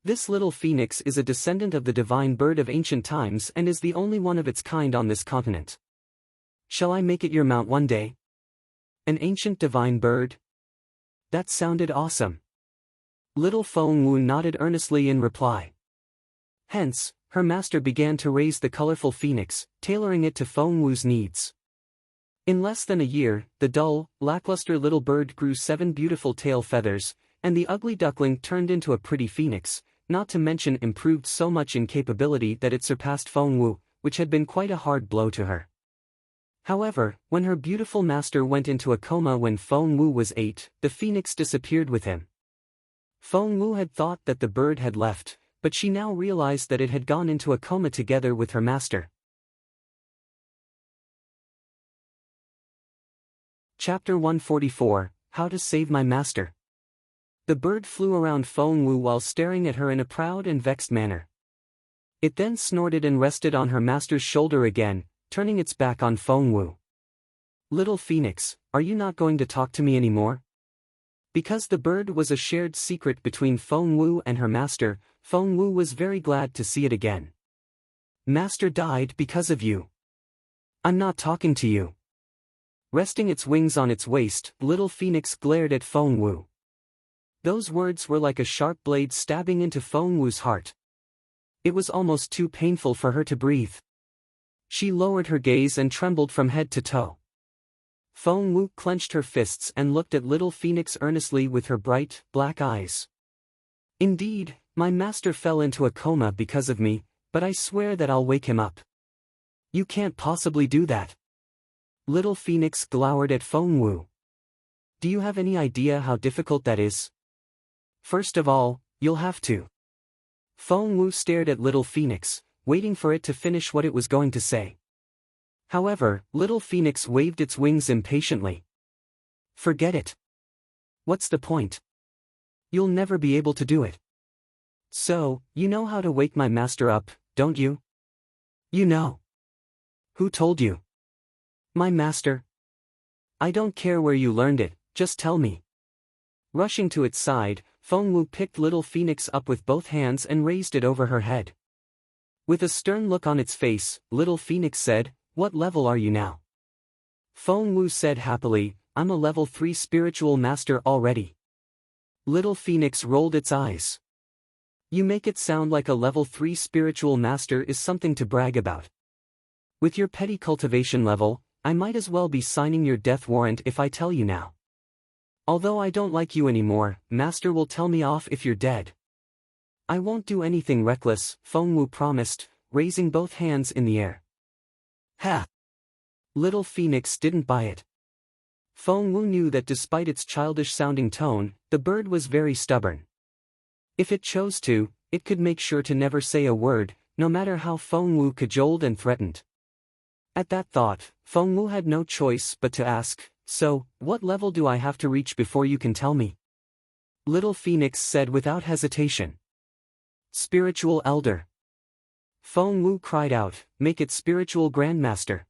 This little phoenix is a descendant of the divine bird of ancient times and is the only one of its kind on this continent. Shall I make it your mount one day? An ancient divine bird? That sounded awesome. Little Feng Wu nodded earnestly in reply. Hence, her master began to raise the colorful phoenix, tailoring it to Feng Wu's needs. In less than a year, the dull, lackluster little bird grew 7 beautiful tail feathers, and the ugly duckling turned into a pretty phoenix, not to mention improved so much in capability that it surpassed Feng Wu, which had been quite a hard blow to her. However, when her beautiful master went into a coma when Feng Wu was 8, the phoenix disappeared with him. Feng Wu had thought that the bird had left, but she now realized that it had gone into a coma together with her master. Chapter 144, How to Save My Master. The bird flew around Feng Wu while staring at her in a proud and vexed manner. It then snorted and rested on her master's shoulder again, turning its back on Feng Wu. Little Phoenix, are you not going to talk to me anymore? Because the bird was a shared secret between Feng Wu and her master, Feng Wu was very glad to see it again. Master died because of you. I'm not talking to you. Resting its wings on its waist, little Phoenix glared at Feng Wu. Those words were like a sharp blade stabbing into Feng Wu's heart. It was almost too painful for her to breathe. She lowered her gaze and trembled from head to toe. Feng Wu clenched her fists and looked at little Phoenix earnestly with her bright, black eyes. Indeed, my master fell into a coma because of me, but I swear that I'll wake him up. You can't possibly do that. Little Phoenix glowered at Feng Wu. Do you have any idea how difficult that is? First of all, you'll have to. Feng Wu stared at little Phoenix, waiting for it to finish what it was going to say. However, little Phoenix waved its wings impatiently. Forget it. What's the point? You'll never be able to do it. So, you know how to wake my master up, don't you? You know. Who told you? My master. I don't care where you learned it, just tell me. Rushing to its side, Feng Wu picked little Phoenix up with both hands and raised it over her head. With a stern look on its face, little Phoenix said, "What level are you now?" Feng Wu said happily, "I'm a level 3 spiritual master already." Little Phoenix rolled its eyes. You make it sound like a level 3 spiritual master is something to brag about. With your petty cultivation level, I might as well be signing your death warrant if I tell you now. Although I don't like you anymore, Master will tell me off if you're dead. I won't do anything reckless, Feng Wu promised, raising both hands in the air. Ha! Little Phoenix didn't buy it. Feng Wu knew that despite its childish-sounding tone, the bird was very stubborn. If it chose to, it could make sure to never say a word, no matter how Feng Wu cajoled and threatened. At that thought, Feng Wu had no choice but to ask, "So, what level do I have to reach before you can tell me?" Little Phoenix said without hesitation. Spiritual Elder. Feng Wu cried out, "Make it Spiritual Grandmaster."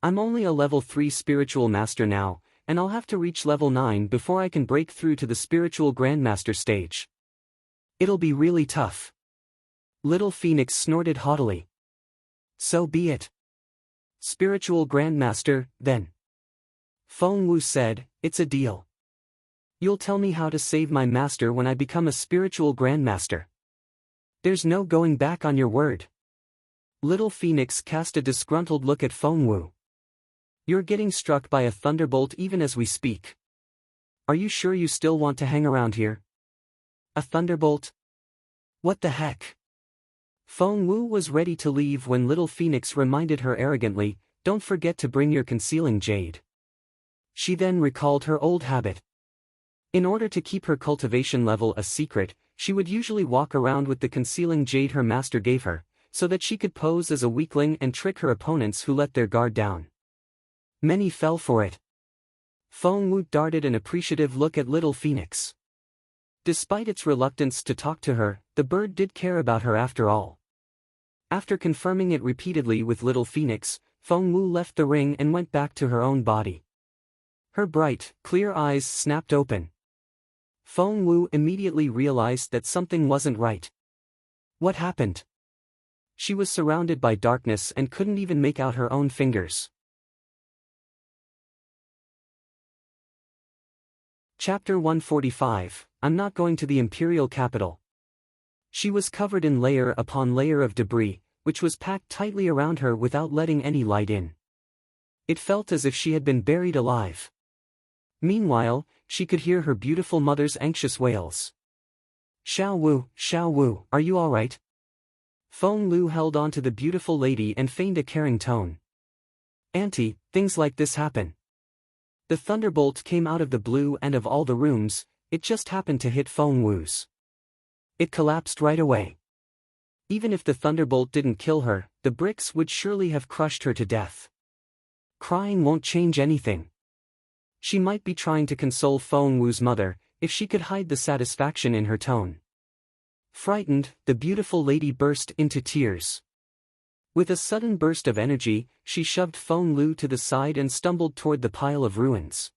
I'm only a level 3 spiritual master now, and I'll have to reach level 9 before I can break through to the spiritual grandmaster stage. It'll be really tough. Little Phoenix snorted haughtily. So be it. Spiritual grandmaster, then. Feng Wu said, "It's a deal. You'll tell me how to save my master when I become a spiritual grandmaster. There's no going back on your word." Little Phoenix cast a disgruntled look at Feng Wu. You're getting struck by a thunderbolt even as we speak. Are you sure you still want to hang around here? A thunderbolt? What the heck? Feng Wu was ready to leave when Little Phoenix reminded her arrogantly, "Don't forget to bring your concealing jade." She then recalled her old habit. In order to keep her cultivation level a secret, she would usually walk around with the concealing jade her master gave her, so that she could pose as a weakling and trick her opponents who let their guard down. Many fell for it. Feng Wu darted an appreciative look at Little Phoenix. Despite its reluctance to talk to her, the bird did care about her after all. After confirming it repeatedly with Little Phoenix, Feng Wu left the ring and went back to her own body. Her bright, clear eyes snapped open. Feng Wu immediately realized that something wasn't right. What happened? She was surrounded by darkness and couldn't even make out her own fingers. Chapter 145, I'm not going to the Imperial capital. She was covered in layer upon layer of debris, which was packed tightly around her without letting any light in. It felt as if she had been buried alive. Meanwhile, she could hear her beautiful mother's anxious wails. Xiao Wu, are you all right? Feng Lu held on to the beautiful lady and feigned a caring tone. Auntie, things like this happen. The thunderbolt came out of the blue and of all the rooms, it just happened to hit Feng Wu's. It collapsed right away. Even if the thunderbolt didn't kill her, the bricks would surely have crushed her to death. Crying won't change anything. She might be trying to console Feng Wu's mother, if she could hide the satisfaction in her tone. Frightened, the beautiful lady burst into tears. With a sudden burst of energy, she shoved Feng Lu to the side and stumbled toward the pile of ruins.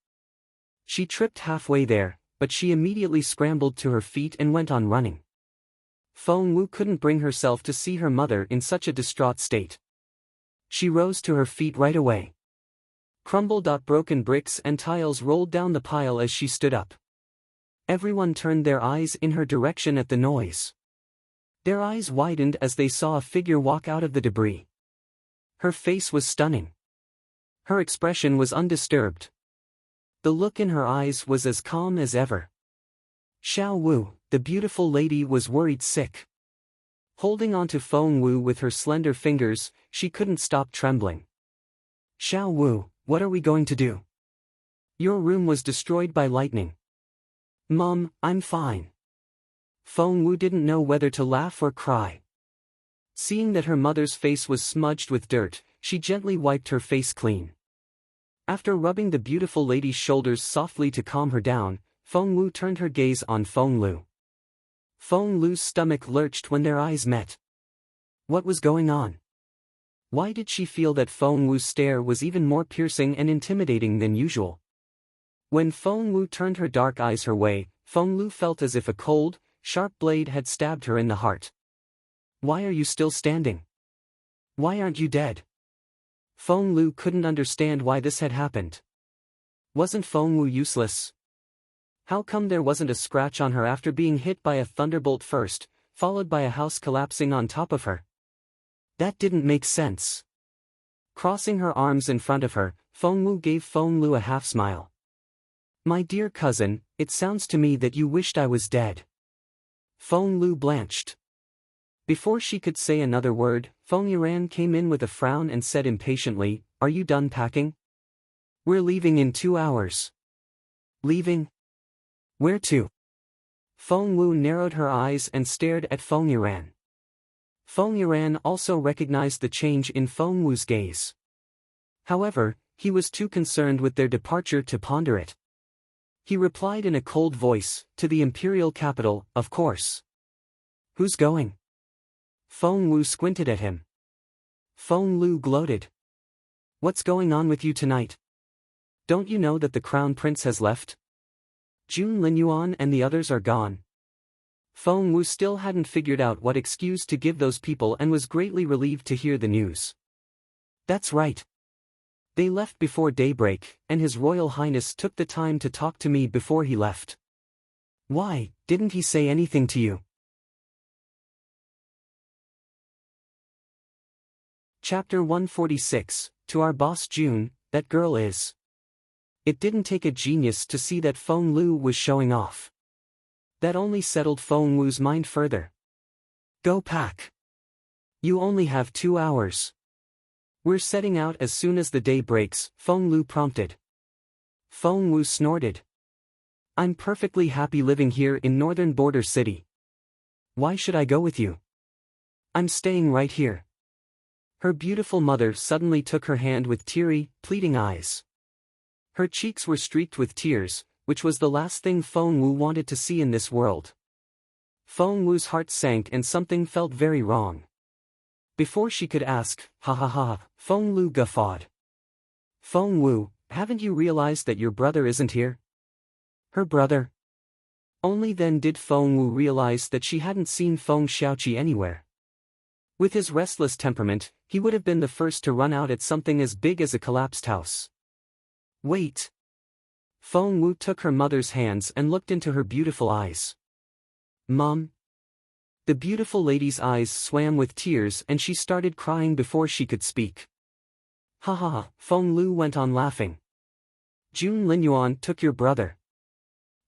She tripped halfway there, but she immediately scrambled to her feet and went on running. Feng Wu couldn't bring herself to see her mother in such a distraught state. She rose to her feet right away. Crumbled. Broken bricks and tiles rolled down the pile as she stood up. Everyone turned their eyes in her direction at the noise. Their eyes widened as they saw a figure walk out of the debris. Her face was stunning. Her expression was undisturbed. The look in her eyes was as calm as ever. Xiao Wu, the beautiful lady, was worried sick. Holding onto Feng Wu with her slender fingers, she couldn't stop trembling. Xiao Wu, what are we going to do? Your room was destroyed by lightning. Mom, I'm fine. Feng Wu didn't know whether to laugh or cry. Seeing that her mother's face was smudged with dirt, she gently wiped her face clean. After rubbing the beautiful lady's shoulders softly to calm her down, Feng Wu turned her gaze on Feng Lu. Feng Lu's stomach lurched when their eyes met. What was going on? Why did she feel that Feng Wu's stare was even more piercing and intimidating than usual? When Feng Wu turned her dark eyes her way, Feng Lu felt as if a cold, sharp blade had stabbed her in the heart. Why are you still standing? Why aren't you dead? Feng Lu couldn't understand why this had happened. Wasn't Feng Wu useless? How come there wasn't a scratch on her after being hit by a thunderbolt first, followed by a house collapsing on top of her? That didn't make sense. Crossing her arms in front of her, Feng Wu gave Feng Lu a half-smile. My dear cousin, it sounds to me that you wished I was dead. Feng Lu blanched. Before she could say another word, Feng Yuan came in with a frown and said impatiently, Are you done packing? We're leaving in 2 hours. Leaving? Where to? Feng Wu narrowed her eyes and stared at Feng Yuan. Feng Yuan also recognized the change in Feng Wu's gaze. However, he was too concerned with their departure to ponder it. He replied in a cold voice, To the Imperial capital, of course. Who's going? Feng Wu squinted at him. Feng Lu gloated. What's going on with you tonight? Don't you know that the crown prince has left? Jun Linyuan and the others are gone. Feng Wu still hadn't figured out what excuse to give those people and was greatly relieved to hear the news. That's right. They left before daybreak, and His Royal Highness took the time to talk to me before he left. Why, didn't he say anything to you? Chapter 146, To our boss June, that girl is. It didn't take a genius to see that Feng Lu was showing off. That only settled Feng Wu's mind further. Go pack. You only have 2 hours. We're setting out as soon as the day breaks, Feng Lu prompted. Feng Wu snorted. I'm perfectly happy living here in northern border city. Why should I go with you? I'm staying right here. Her beautiful mother suddenly took her hand with teary, pleading eyes. Her cheeks were streaked with tears, which was the last thing Feng Wu wanted to see in this world. Feng Wu's heart sank and something felt very wrong. Before she could ask, ha ha ha, Feng Lu guffawed. Feng Wu, haven't you realized that your brother isn't here? Her brother? Only then did Feng Wu realize that she hadn't seen Feng Xiaoqi anywhere. With his restless temperament, he would have been the first to run out at something as big as a collapsed house. Wait. Feng Wu took her mother's hands and looked into her beautiful eyes. Mom? The beautiful lady's eyes swam with tears and she started crying before she could speak. Ha ha ha, Feng Lu went on laughing. Jun Linyuan took your brother.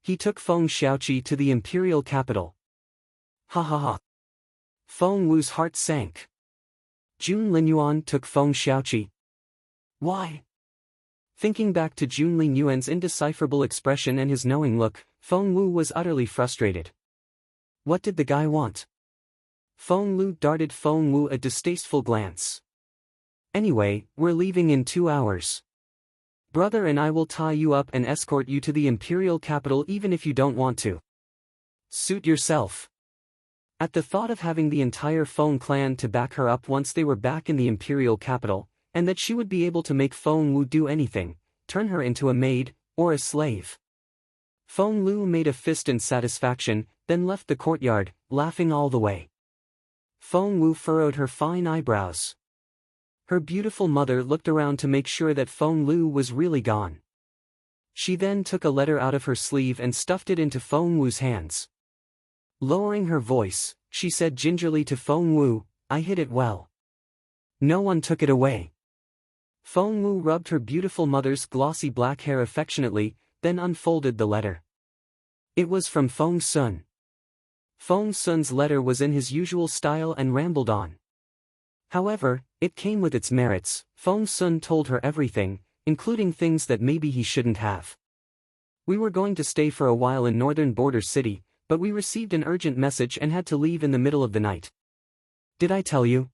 He took Feng Xiaoqi to the Imperial capital. Ha ha ha. Feng Wu's heart sank. Jun Linyuan took Feng Xiaoqi. Why? Thinking back to Jun Linyuan's indecipherable expression and his knowing look, Feng Wu was utterly frustrated. What did the guy want? Feng Lu darted Feng Wu a distasteful glance. Anyway, we're leaving in 2 hours. Brother and I will tie you up and escort you to the Imperial capital even if you don't want to. Suit yourself. At the thought of having the entire Feng clan to back her up once they were back in the Imperial capital, and that she would be able to make Feng Wu do anything, turn her into a maid, or a slave. Feng Lu made a fist in satisfaction, then left the courtyard, laughing all the way. Feng Wu furrowed her fine eyebrows. Her beautiful mother looked around to make sure that Feng Lu was really gone. She then took a letter out of her sleeve and stuffed it into Feng Wu's hands. Lowering her voice, she said gingerly to Feng Wu, "I hid it well. No one took it away." Feng Wu rubbed her beautiful mother's glossy black hair affectionately, then unfolded the letter. It was from Feng Sun. Feng Sun's letter was in his usual style and rambled on. However, it came with its merits. Feng Sun told her everything, including things that maybe he shouldn't have. "We were going to stay for a while in northern border city, but we received an urgent message and had to leave in the middle of the night. Did I tell you?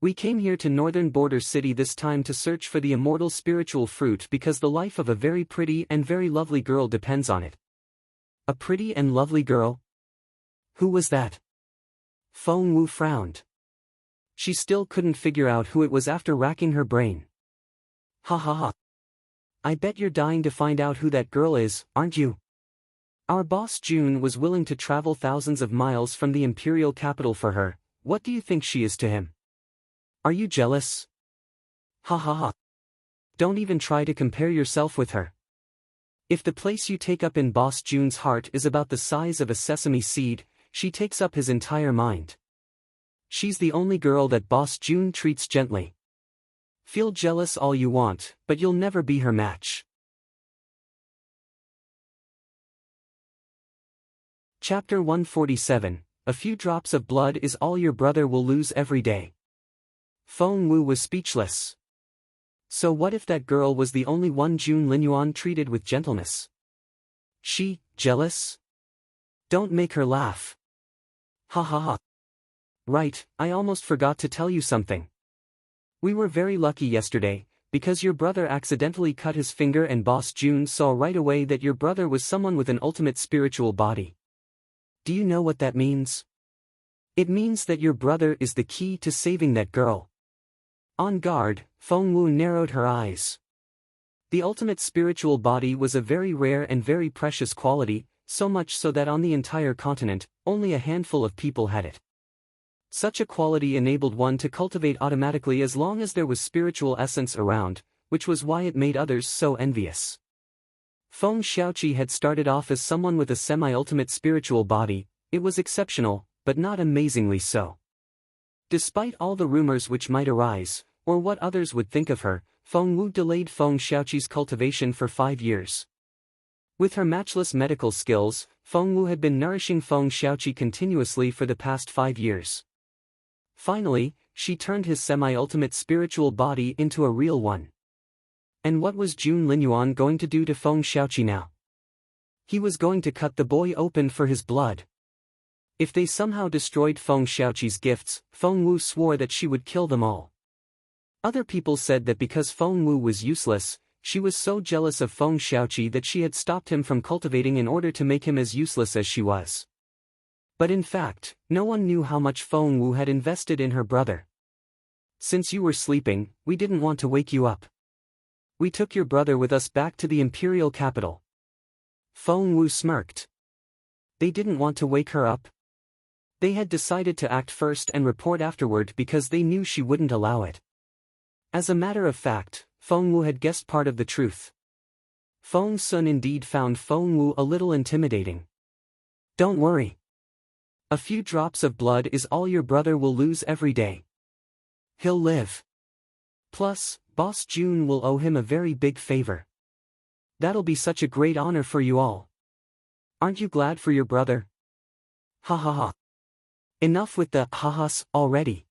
We came here to northern border city this time to search for the immortal spiritual fruit because the life of a very pretty and very lovely girl depends on it." A pretty and lovely girl? Who was that? Feng Wu frowned. She still couldn't figure out who it was after racking her brain. "Ha ha ha. I bet you're dying to find out who that girl is, aren't you? Our boss June was willing to travel thousands of miles from the Imperial capital for her. What do you think she is to him? Are you jealous? Ha ha ha. Don't even try to compare yourself with her. If the place you take up in Boss June's heart is about the size of a sesame seed, she takes up his entire mind. She's the only girl that Boss June treats gently. Feel jealous all you want, but you'll never be her match." Chapter 147, A few drops of blood is all your brother will lose every day. Feng Wu was speechless. So what if that girl was the only one June Linyuan treated with gentleness? She, jealous? Don't make her laugh. Ha ha ha. Right, I almost forgot to tell you something. We were very lucky yesterday, because your brother accidentally cut his finger and Boss June saw right away that your brother was someone with an ultimate spiritual body. Do you know what that means? It means that your brother is the key to saving that girl. On guard, Feng Wu narrowed her eyes. The ultimate spiritual body was a very rare and very precious quality, so much so that on the entire continent, only a handful of people had it. Such a quality enabled one to cultivate automatically as long as there was spiritual essence around, which was why it made others so envious. Feng Xiaoqi had started off as someone with a semi-ultimate spiritual body. It was exceptional, but not amazingly so. Despite all the rumors which might arise, or what others would think of her, Feng Wu delayed Feng Xiaoqi's cultivation for 5 years. With her matchless medical skills, Feng Wu had been nourishing Feng Xiaoqi continuously for the past 5 years. Finally, she turned his semi-ultimate spiritual body into a real one. And what was June Linyuan going to do to Feng Xiaoqi now? He was going to cut the boy open for his blood. If they somehow destroyed Feng Xiaoqi's gifts, Feng Wu swore that she would kill them all. Other people said that because Feng Wu was useless, she was so jealous of Feng Xiaoqi that she had stopped him from cultivating in order to make him as useless as she was. But in fact, no one knew how much Feng Wu had invested in her brother. "Since you were sleeping, we didn't want to wake you up. We took your brother with us back to the Imperial capital." Feng Wu smirked. They didn't want to wake her up? They had decided to act first and report afterward because they knew she wouldn't allow it. As a matter of fact, Feng Wu had guessed part of the truth. Feng Sun indeed found Feng Wu a little intimidating. "Don't worry. A few drops of blood is all your brother will lose every day. He'll live. Plus, Boss June will owe him a very big favor. That'll be such a great honor for you all. Aren't you glad for your brother? Ha ha ha. Enough with the ha-has already.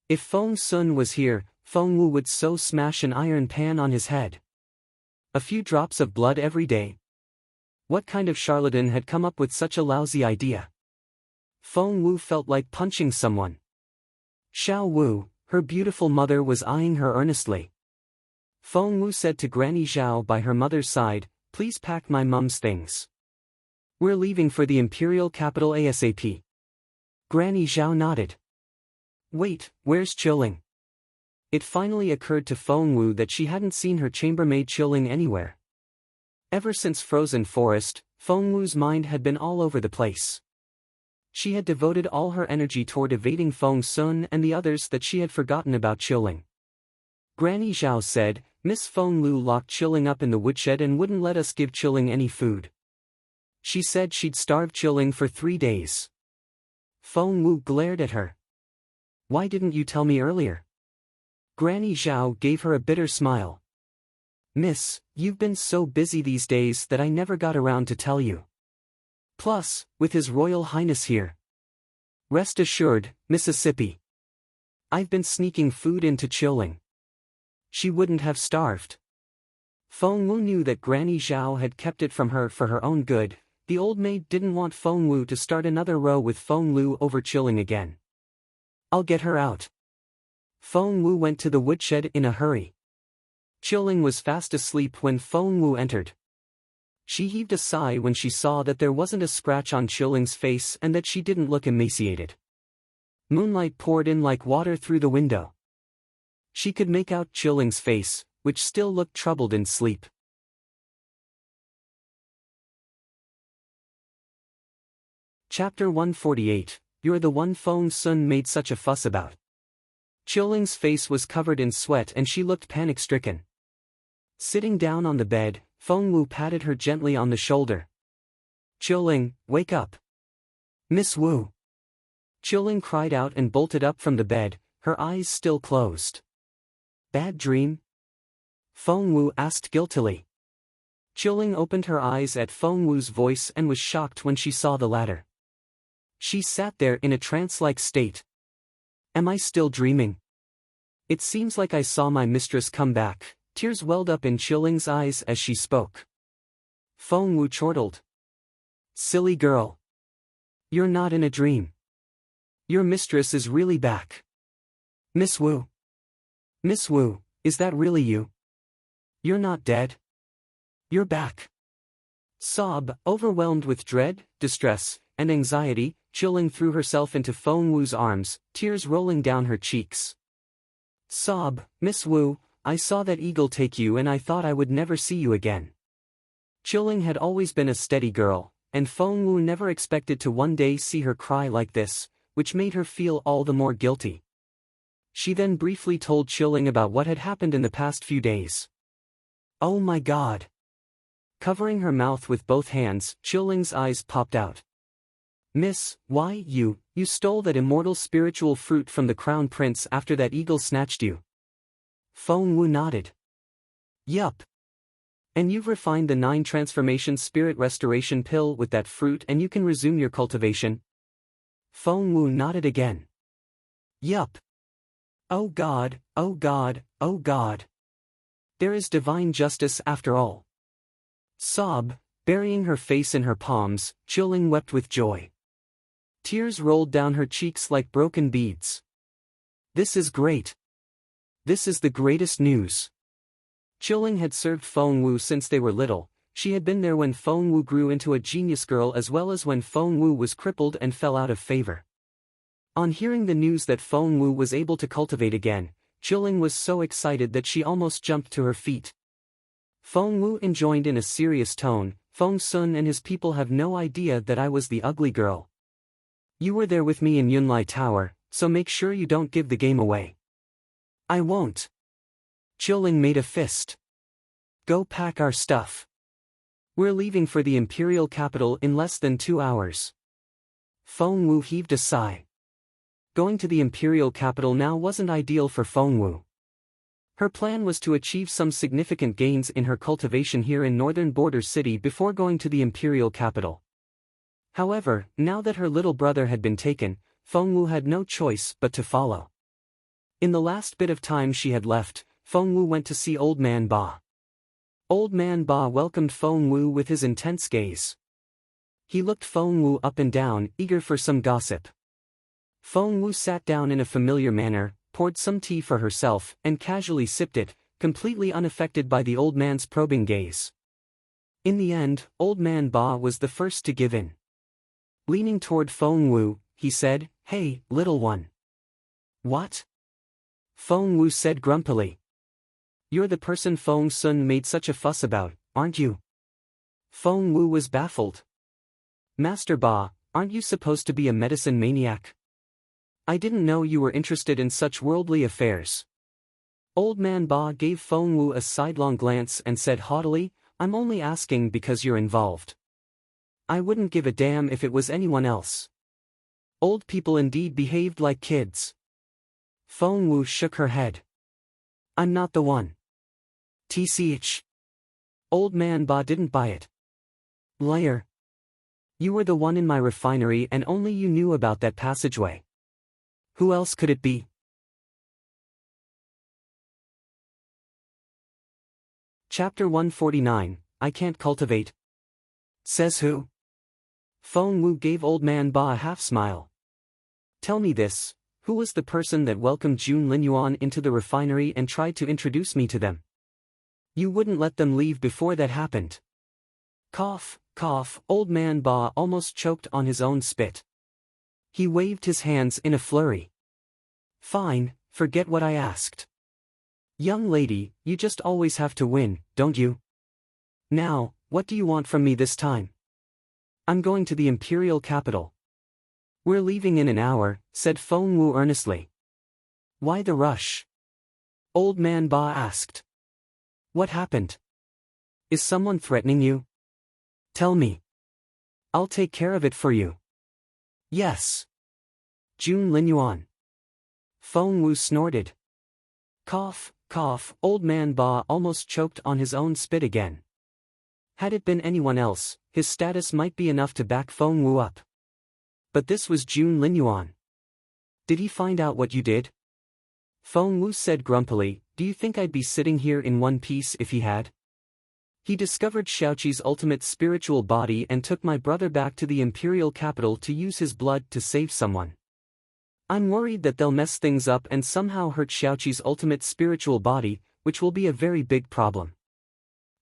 If Feng Sun was here, Feng Wu would so smash an iron pan on his head. A few drops of blood every day. What kind of charlatan had come up with such a lousy idea? Feng Wu felt like punching someone. Xiao Wu, her beautiful mother, was eyeing her earnestly. Feng Wu said to Granny Zhao by her mother's side, "Please pack my mum's things. We're leaving for the Imperial capital ASAP." Granny Zhao nodded. "Wait, where's Chilling?" It finally occurred to Feng Wu that she hadn't seen her chambermaid Chilling anywhere. Ever since Frozen Forest, Feng Wu's mind had been all over the place. She had devoted all her energy toward evading Feng Sun and the others that she had forgotten about Chilling. Granny Zhao said, Miss Feng Lu locked Chilling up in the woodshed and wouldn't let us give Chilling any food. She said she'd starve Chilling for 3 days. Feng Wu glared at her. Why didn't you tell me earlier? Granny Zhao gave her a bitter smile. Miss, you've been so busy these days that I never got around to tell you. Plus, with His Royal Highness here. Rest assured, Mississippi. I've been sneaking food into Chilling. She wouldn't have starved. Feng Wu knew that Granny Zhao had kept it from her for her own good. The old maid didn't want Feng Wu to start another row with Feng Lu over Chilling again. I'll get her out. Feng Wu went to the woodshed in a hurry. Chilling was fast asleep when Feng Wu entered. She heaved a sigh when she saw that there wasn't a scratch on Chilling's face and that she didn't look emaciated. Moonlight poured in like water through the window. She could make out Chilling's face, which still looked troubled in sleep. Chapter 148, You're the one Feng Sun made such a fuss about. Chilling's face was covered in sweat and she looked panic-stricken. Sitting down on the bed, Feng Wu patted her gently on the shoulder. Chilling, wake up. Miss Wu. Chilling cried out and bolted up from the bed, her eyes still closed. Bad dream? Feng Wu asked guiltily. Chilling opened her eyes at Feng Wu's voice and was shocked when she saw the latter. She sat there in a trance-like state. Am I still dreaming? It seems like I saw my mistress come back. Tears welled up in Chilling's eyes as she spoke. Feng Wu chortled. Silly girl. You're not in a dream. Your mistress is really back. Miss Wu. Miss Wu, is that really you? You're not dead. You're back. Overwhelmed with dread, distress, and anxiety, Chilling threw herself into Feng Wu's arms, tears rolling down her cheeks. Miss Wu, I saw that eagle take you and I thought I would never see you again. Chilling had always been a steady girl, and Feng Wu never expected to one day see her cry like this, which made her feel all the more guilty. She then briefly told Chilling about what had happened in the past few days. Oh my God! Covering her mouth with both hands, Chilling's eyes popped out. Miss, why, you stole that immortal spiritual fruit from the crown prince after that eagle snatched you. Feng Wu nodded. Yup. And you've refined the 9 transformation spirit restoration pill with that fruit and you can resume your cultivation? Feng Wu nodded again. Yup. Oh God, oh God, oh God. There is divine justice after all. Burying her face in her palms, Chilling wept with joy. Tears rolled down her cheeks like broken beads. This is great. This is the greatest news. Chilling had served Feng Wu since they were little. She had been there when Feng Wu grew into a genius girl as well as when Feng Wu was crippled and fell out of favor. On hearing the news that Feng Wu was able to cultivate again, Chilling was so excited that she almost jumped to her feet. Feng Wu enjoined in a serious tone, Feng Sun and his people have no idea that I was the ugly girl. You were there with me in Yunlai Tower, so make sure you don't give the game away. I won't. Chilling made a fist. Go pack our stuff. We're leaving for the Imperial capital in less than 2 hours. Feng Wu heaved a sigh. Going to the Imperial capital now wasn't ideal for Feng Wu. Her plan was to achieve some significant gains in her cultivation here in northern border city before going to the Imperial capital. However, now that her little brother had been taken, Feng Wu had no choice but to follow. In the last bit of time she had left, Feng Wu went to see Old Man Ba. Old Man Ba welcomed Feng Wu with his intense gaze. He looked Feng Wu up and down, eager for some gossip. Feng Wu sat down in a familiar manner, poured some tea for herself, and casually sipped it, completely unaffected by the old man's probing gaze. In the end, Old Man Ba was the first to give in. Leaning toward Feng Wu, he said, Hey, little one. What? Feng Wu said grumpily. You're the person Feng Sun made such a fuss about, aren't you? Feng Wu was baffled. Master Ba, aren't you supposed to be a medicine maniac? I didn't know you were interested in such worldly affairs. Old Man Ba gave Feng Wu a sidelong glance and said haughtily, I'm only asking because you're involved. I wouldn't give a damn if it was anyone else. Old people indeed behaved like kids. Feng Wu shook her head. I'm not the one. TCH. Old Man Ba didn't buy it. Liar. You were the one in my refinery and only you knew about that passageway. Who else could it be? Chapter 149, I Can't Cultivate. Says who? Feng Wu gave Old Man Ba a half-smile. Tell me this, who was the person that welcomed June Linyuan into the refinery and tried to introduce me to them? You wouldn't let them leave before that happened. Cough, cough, Old Man Ba almost choked on his own spit. He waved his hands in a flurry. Fine, forget what I asked. Young lady, you just always have to win, don't you? Now, what do you want from me this time? I'm going to the Imperial capital. We're leaving in an hour, said Feng Wu earnestly. Why the rush? Old Man Ba asked. What happened? Is someone threatening you? Tell me. I'll take care of it for you. Yes. June Linyuan. Feng Wu snorted. Cough, cough, Old Man Ba almost choked on his own spit again. Had it been anyone else, his status might be enough to back Feng Wu up. But this was June Linyuan. Did he find out what you did? Feng Wu said grumpily, do you think I'd be sitting here in one piece if he had? He discovered Xiaoqi's ultimate spiritual body and took my brother back to the Imperial capital to use his blood to save someone. I'm worried that they'll mess things up and somehow hurt Xiaoqi's ultimate spiritual body, which will be a very big problem.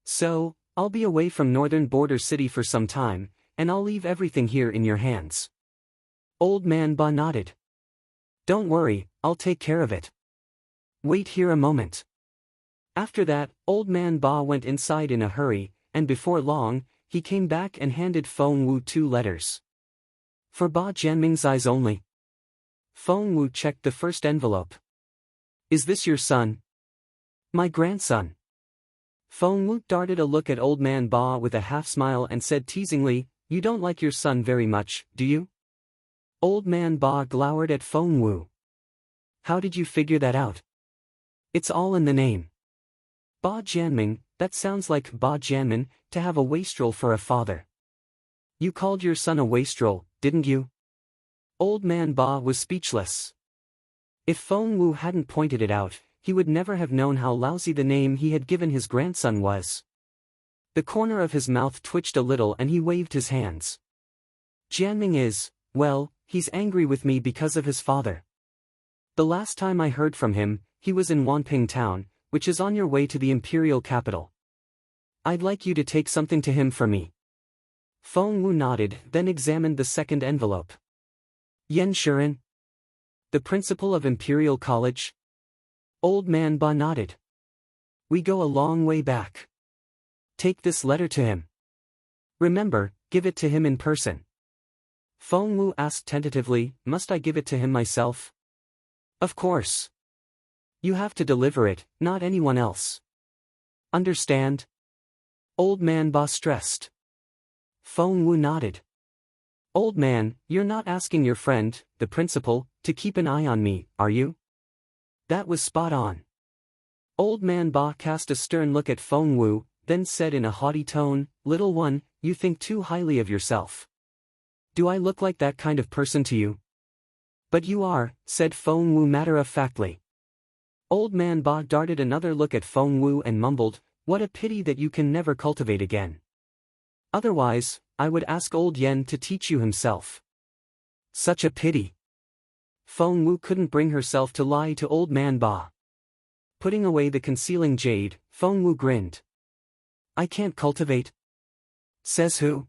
So, I'll be away from northern border city for some time, and I'll leave everything here in your hands. Old Man Ba nodded. Don't worry, I'll take care of it. Wait here a moment. After that, Old Man Ba went inside in a hurry, and before long, he came back and handed Feng Wu 2 letters. For Ba Jianming's eyes only. Feng Wu checked the first envelope. Is this your son? My grandson. Feng Wu darted a look at Old Man Ba with a half-smile and said teasingly, you don't like your son very much, do you? Old Man Ba glowered at Feng Wu. How did you figure that out? It's all in the name. Ba Jianming, that sounds like Ba Jianmin, to have a wastrel for a father. You called your son a wastrel, didn't you? Old Man Ba was speechless. If Feng Wu hadn't pointed it out, he would never have known how lousy the name he had given his grandson was. The corner of his mouth twitched a little and he waved his hands. Jianming is, well, he's angry with me because of his father. The last time I heard from him, he was in Wanping town, which is on your way to the Imperial capital. I'd like you to take something to him for me. Feng Wu nodded, then examined the second envelope. Yen Shiren? The principal of Imperial College? Old Man Ba nodded. We go a long way back. Take this letter to him. Remember, give it to him in person. Feng Wu asked tentatively, must I give it to him myself? Of course. You have to deliver it, not anyone else. Understand? Old Man Ba stressed. Feng Wu nodded. Old man, you're not asking your friend, the principal, to keep an eye on me, are you? That was spot on. Old Man Ba cast a stern look at Feng Wu, then said in a haughty tone, little one, you think too highly of yourself. Do I look like that kind of person to you? But you are, said Feng Wu matter-of-factly. Old Man Ba darted another look at Feng Wu and mumbled, what a pity that you can never cultivate again. Otherwise, I would ask old Yen to teach you himself. Such a pity. Feng Wu couldn't bring herself to lie to Old Man Ba. Putting away the concealing jade, Feng Wu grinned. I can't cultivate. Says who?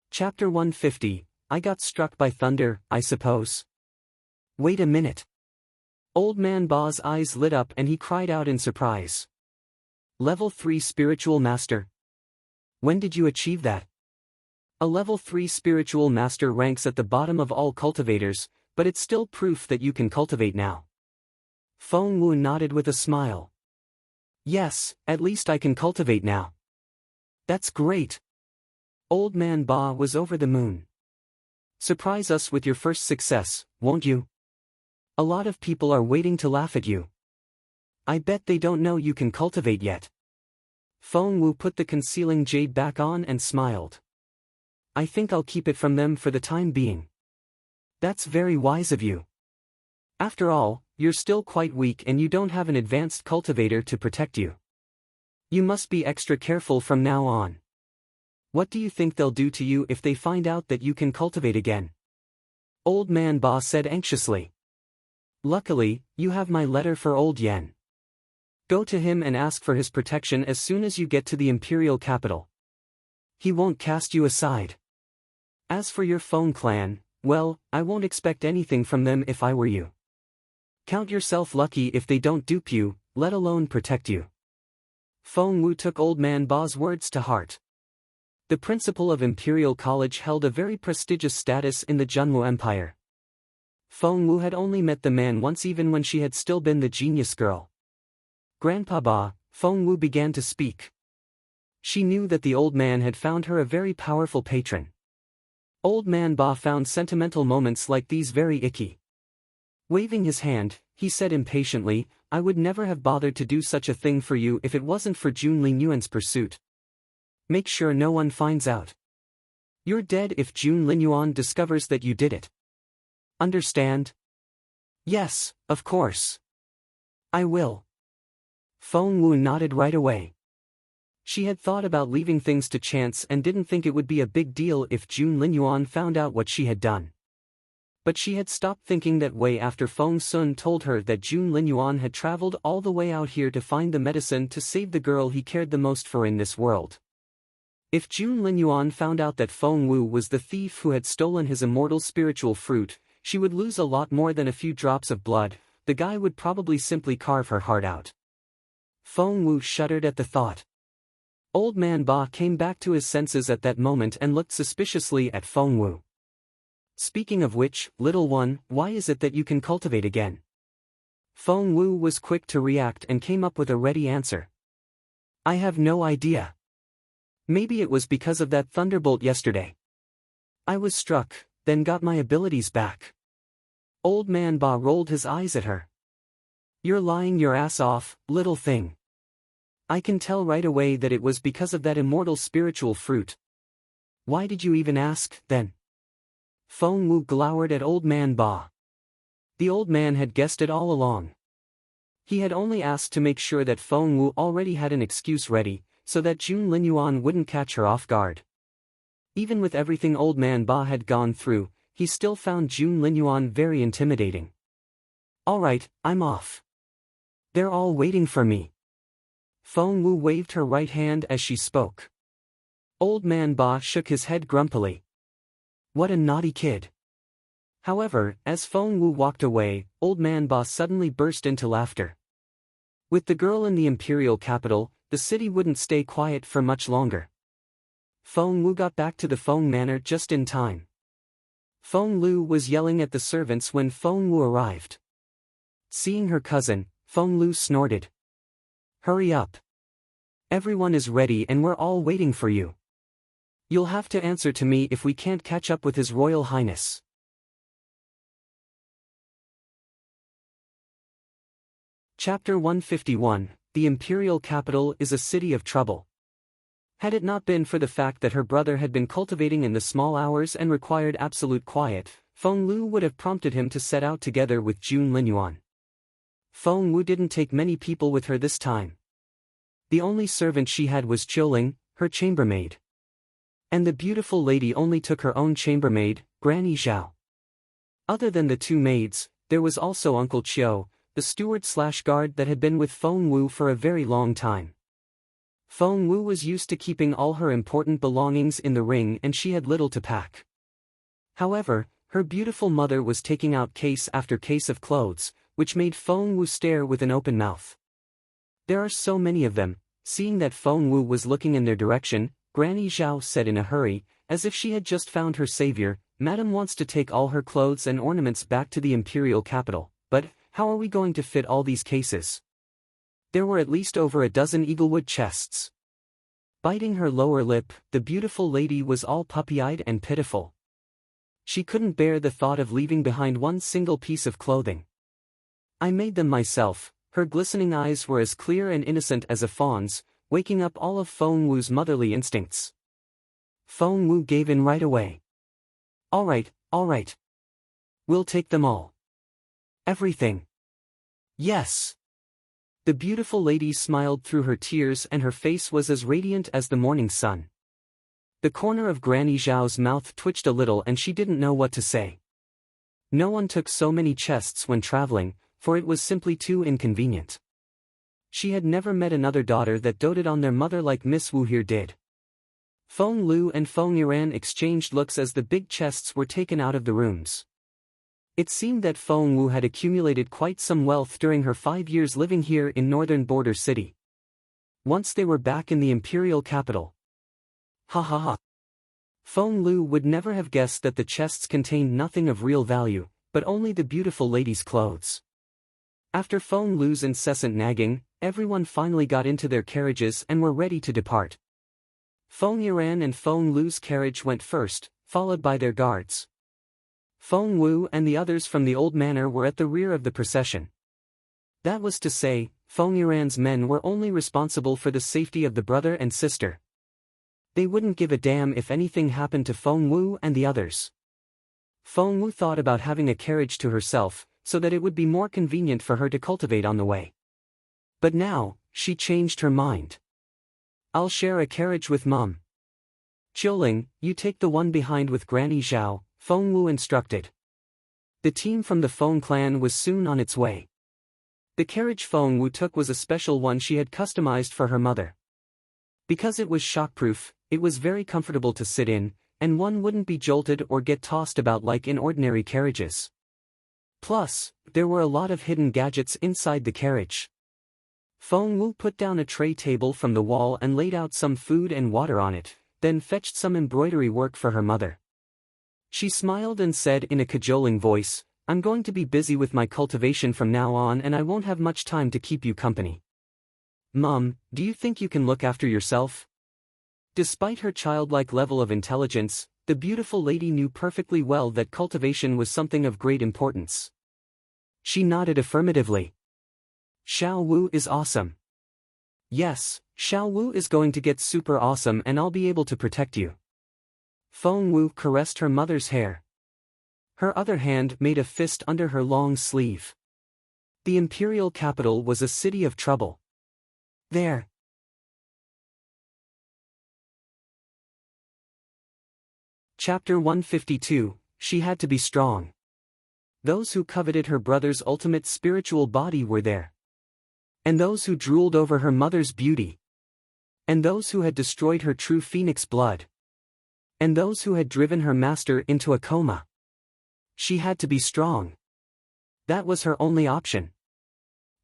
Chapter 150, I got struck by thunder, I suppose. Wait a minute. Old Man Ba's eyes lit up and he cried out in surprise. Level 3 Spiritual Master. When did you achieve that? A Level 3 Spiritual Master ranks at the bottom of all cultivators, but it's still proof that you can cultivate now. Feng Wu nodded with a smile. Yes, at least I can cultivate now. That's great. Old Man Ba was over the moon. Surprise us with your first success, won't you? A lot of people are waiting to laugh at you. I bet they don't know you can cultivate yet. Feng Wu put the concealing jade back on and smiled. I think I'll keep it from them for the time being. That's very wise of you. After all, you're still quite weak and you don't have an advanced cultivator to protect you. You must be extra careful from now on. What do you think they'll do to you if they find out that you can cultivate again? Old Man Ba said anxiously. Luckily, you have my letter for Old Yen. Go to him and ask for his protection as soon as you get to the Imperial capital. He won't cast you aside. As for your Feng clan, well, I won't expect anything from them if I were you. Count yourself lucky if they don't dupe you, let alone protect you. Feng Wu took Old Man Ba's words to heart. The principal of Imperial College held a very prestigious status in the Junwu Empire. Feng Wu had only met the man once even when she had still been the genius girl. Grandpa Ba, Feng Wu began to speak. She knew that the old man had found her a very powerful patron. Old Man Ba found sentimental moments like these very icky. Waving his hand, he said impatiently, I would never have bothered to do such a thing for you if it wasn't for Jun Linyuan's pursuit. Make sure no one finds out. You're dead if Jun Linyuan discovers that you did it. Understand? Yes, of course. I will. Feng Wu nodded right away. She had thought about leaving things to chance and didn't think it would be a big deal if Jun Linyuan found out what she had done. But she had stopped thinking that way after Feng Sun told her that Jun Linyuan had traveled all the way out here to find the medicine to save the girl he cared the most for in this world. If Jun Linyuan found out that Feng Wu was the thief who had stolen his immortal spiritual fruit, she would lose a lot more than a few drops of blood. The guy would probably simply carve her heart out. Feng Wu shuddered at the thought. Old Man Ba came back to his senses at that moment and looked suspiciously at Feng Wu. Speaking of which, little one, why is it that you can cultivate again? Feng Wu was quick to react and came up with a ready answer. I have no idea. Maybe it was because of that thunderbolt yesterday. I was struck, then got my abilities back. Old Man Ba rolled his eyes at her. You're lying your ass off, little thing. I can tell right away that it was because of that immortal spiritual fruit. Why did you even ask, then? Feng Wu glowered at Old Man Ba. The old man had guessed it all along. He had only asked to make sure that Feng Wu already had an excuse ready, so that Jun Linyuan wouldn't catch her off guard. Even with everything Old Man Ba had gone through, he still found Jun Linyuan very intimidating. Alright, I'm off. They're all waiting for me. Feng Wu waved her right hand as she spoke. Old Man Ba shook his head grumpily. What a naughty kid. However, as Feng Wu walked away, Old Man Ba suddenly burst into laughter. With the girl in the Imperial capital, the city wouldn't stay quiet for much longer. Feng Wu got back to the Feng manor just in time. Feng Lu was yelling at the servants when Feng Wu arrived. Seeing her cousin, Feng Lu snorted. Hurry up. Everyone is ready and we're all waiting for you. You'll have to answer to me if we can't catch up with His Royal Highness. Chapter 151, The Imperial Capital is a City of Trouble. Had it not been for the fact that her brother had been cultivating in the small hours and required absolute quiet, Feng Lu would have prompted him to set out together with Jun Linyuan. Feng Wu didn't take many people with her this time. The only servant she had was Qiuling, her chambermaid. And the beautiful lady only took her own chambermaid, Granny Zhao. Other than the two maids, there was also Uncle Qiu, the steward/guard that had been with Feng Wu for a very long time. Feng Wu was used to keeping all her important belongings in the ring and she had little to pack. However, her beautiful mother was taking out case after case of clothes, which made Feng Wu stare with an open mouth. There are so many of them. Seeing that Feng Wu was looking in their direction, Granny Zhao said in a hurry, as if she had just found her savior, Madam wants to take all her clothes and ornaments back to the Imperial capital, but how are we going to fit all these cases? There were at least over a dozen eaglewood chests. Biting her lower lip, the beautiful lady was all puppy-eyed and pitiful. She couldn't bear the thought of leaving behind one single piece of clothing. I made them myself. Her glistening eyes were as clear and innocent as a fawn's, waking up all of Feng Wu's motherly instincts. Feng Wu gave in right away. All right. We'll take them all. Everything. Yes. The beautiful lady smiled through her tears and her face was as radiant as the morning sun. The corner of Granny Zhao's mouth twitched a little and she didn't know what to say. No one took so many chests when traveling, for it was simply too inconvenient. She had never met another daughter that doted on their mother like Miss Wu here did. Feng Lu and Feng Yuan exchanged looks as the big chests were taken out of the rooms. It seemed that Feng Wu had accumulated quite some wealth during her 5 years living here in northern border city. Once they were back in the Imperial capital. Ha ha ha. Feng Lu would never have guessed that the chests contained nothing of real value, but only the beautiful lady's clothes. After Feng Lu's incessant nagging, everyone finally got into their carriages and were ready to depart. Feng Yuan and Feng Lu's carriage went first, followed by their guards. Feng Wu and the others from the old manor were at the rear of the procession. That was to say, Feng Yuan's men were only responsible for the safety of the brother and sister. They wouldn't give a damn if anything happened to Feng Wu and the others. Feng Wu thought about having a carriage to herself, so that it would be more convenient for her to cultivate on the way. But now, she changed her mind. I'll share a carriage with Mum. Qiuling, you take the one behind with Granny Zhao, Feng Wu instructed. The team from the Feng clan was soon on its way. The carriage Feng Wu took was a special one she had customized for her mother. Because it was shockproof, it was very comfortable to sit in, and one wouldn't be jolted or get tossed about like in ordinary carriages. Plus, there were a lot of hidden gadgets inside the carriage. Feng Wu put down a tray table from the wall and laid out some food and water on it, then fetched some embroidery work for her mother. She smiled and said in a cajoling voice, I'm going to be busy with my cultivation from now on and I won't have much time to keep you company. Mum, do you think you can look after yourself? Despite her childlike level of intelligence, the beautiful lady knew perfectly well that cultivation was something of great importance. She nodded affirmatively. Xiao Wu is awesome. Yes, Xiao Wu is going to get super awesome and I'll be able to protect you. Feng Wu caressed her mother's hair. Her other hand made a fist under her long sleeve. The Imperial capital was a city of trouble. There. Chapter 152, She had to be strong. Those who coveted her brother's ultimate spiritual body were there. And those who drooled over her mother's beauty. And those who had destroyed her true phoenix blood. And those who had driven her master into a coma. She had to be strong. That was her only option.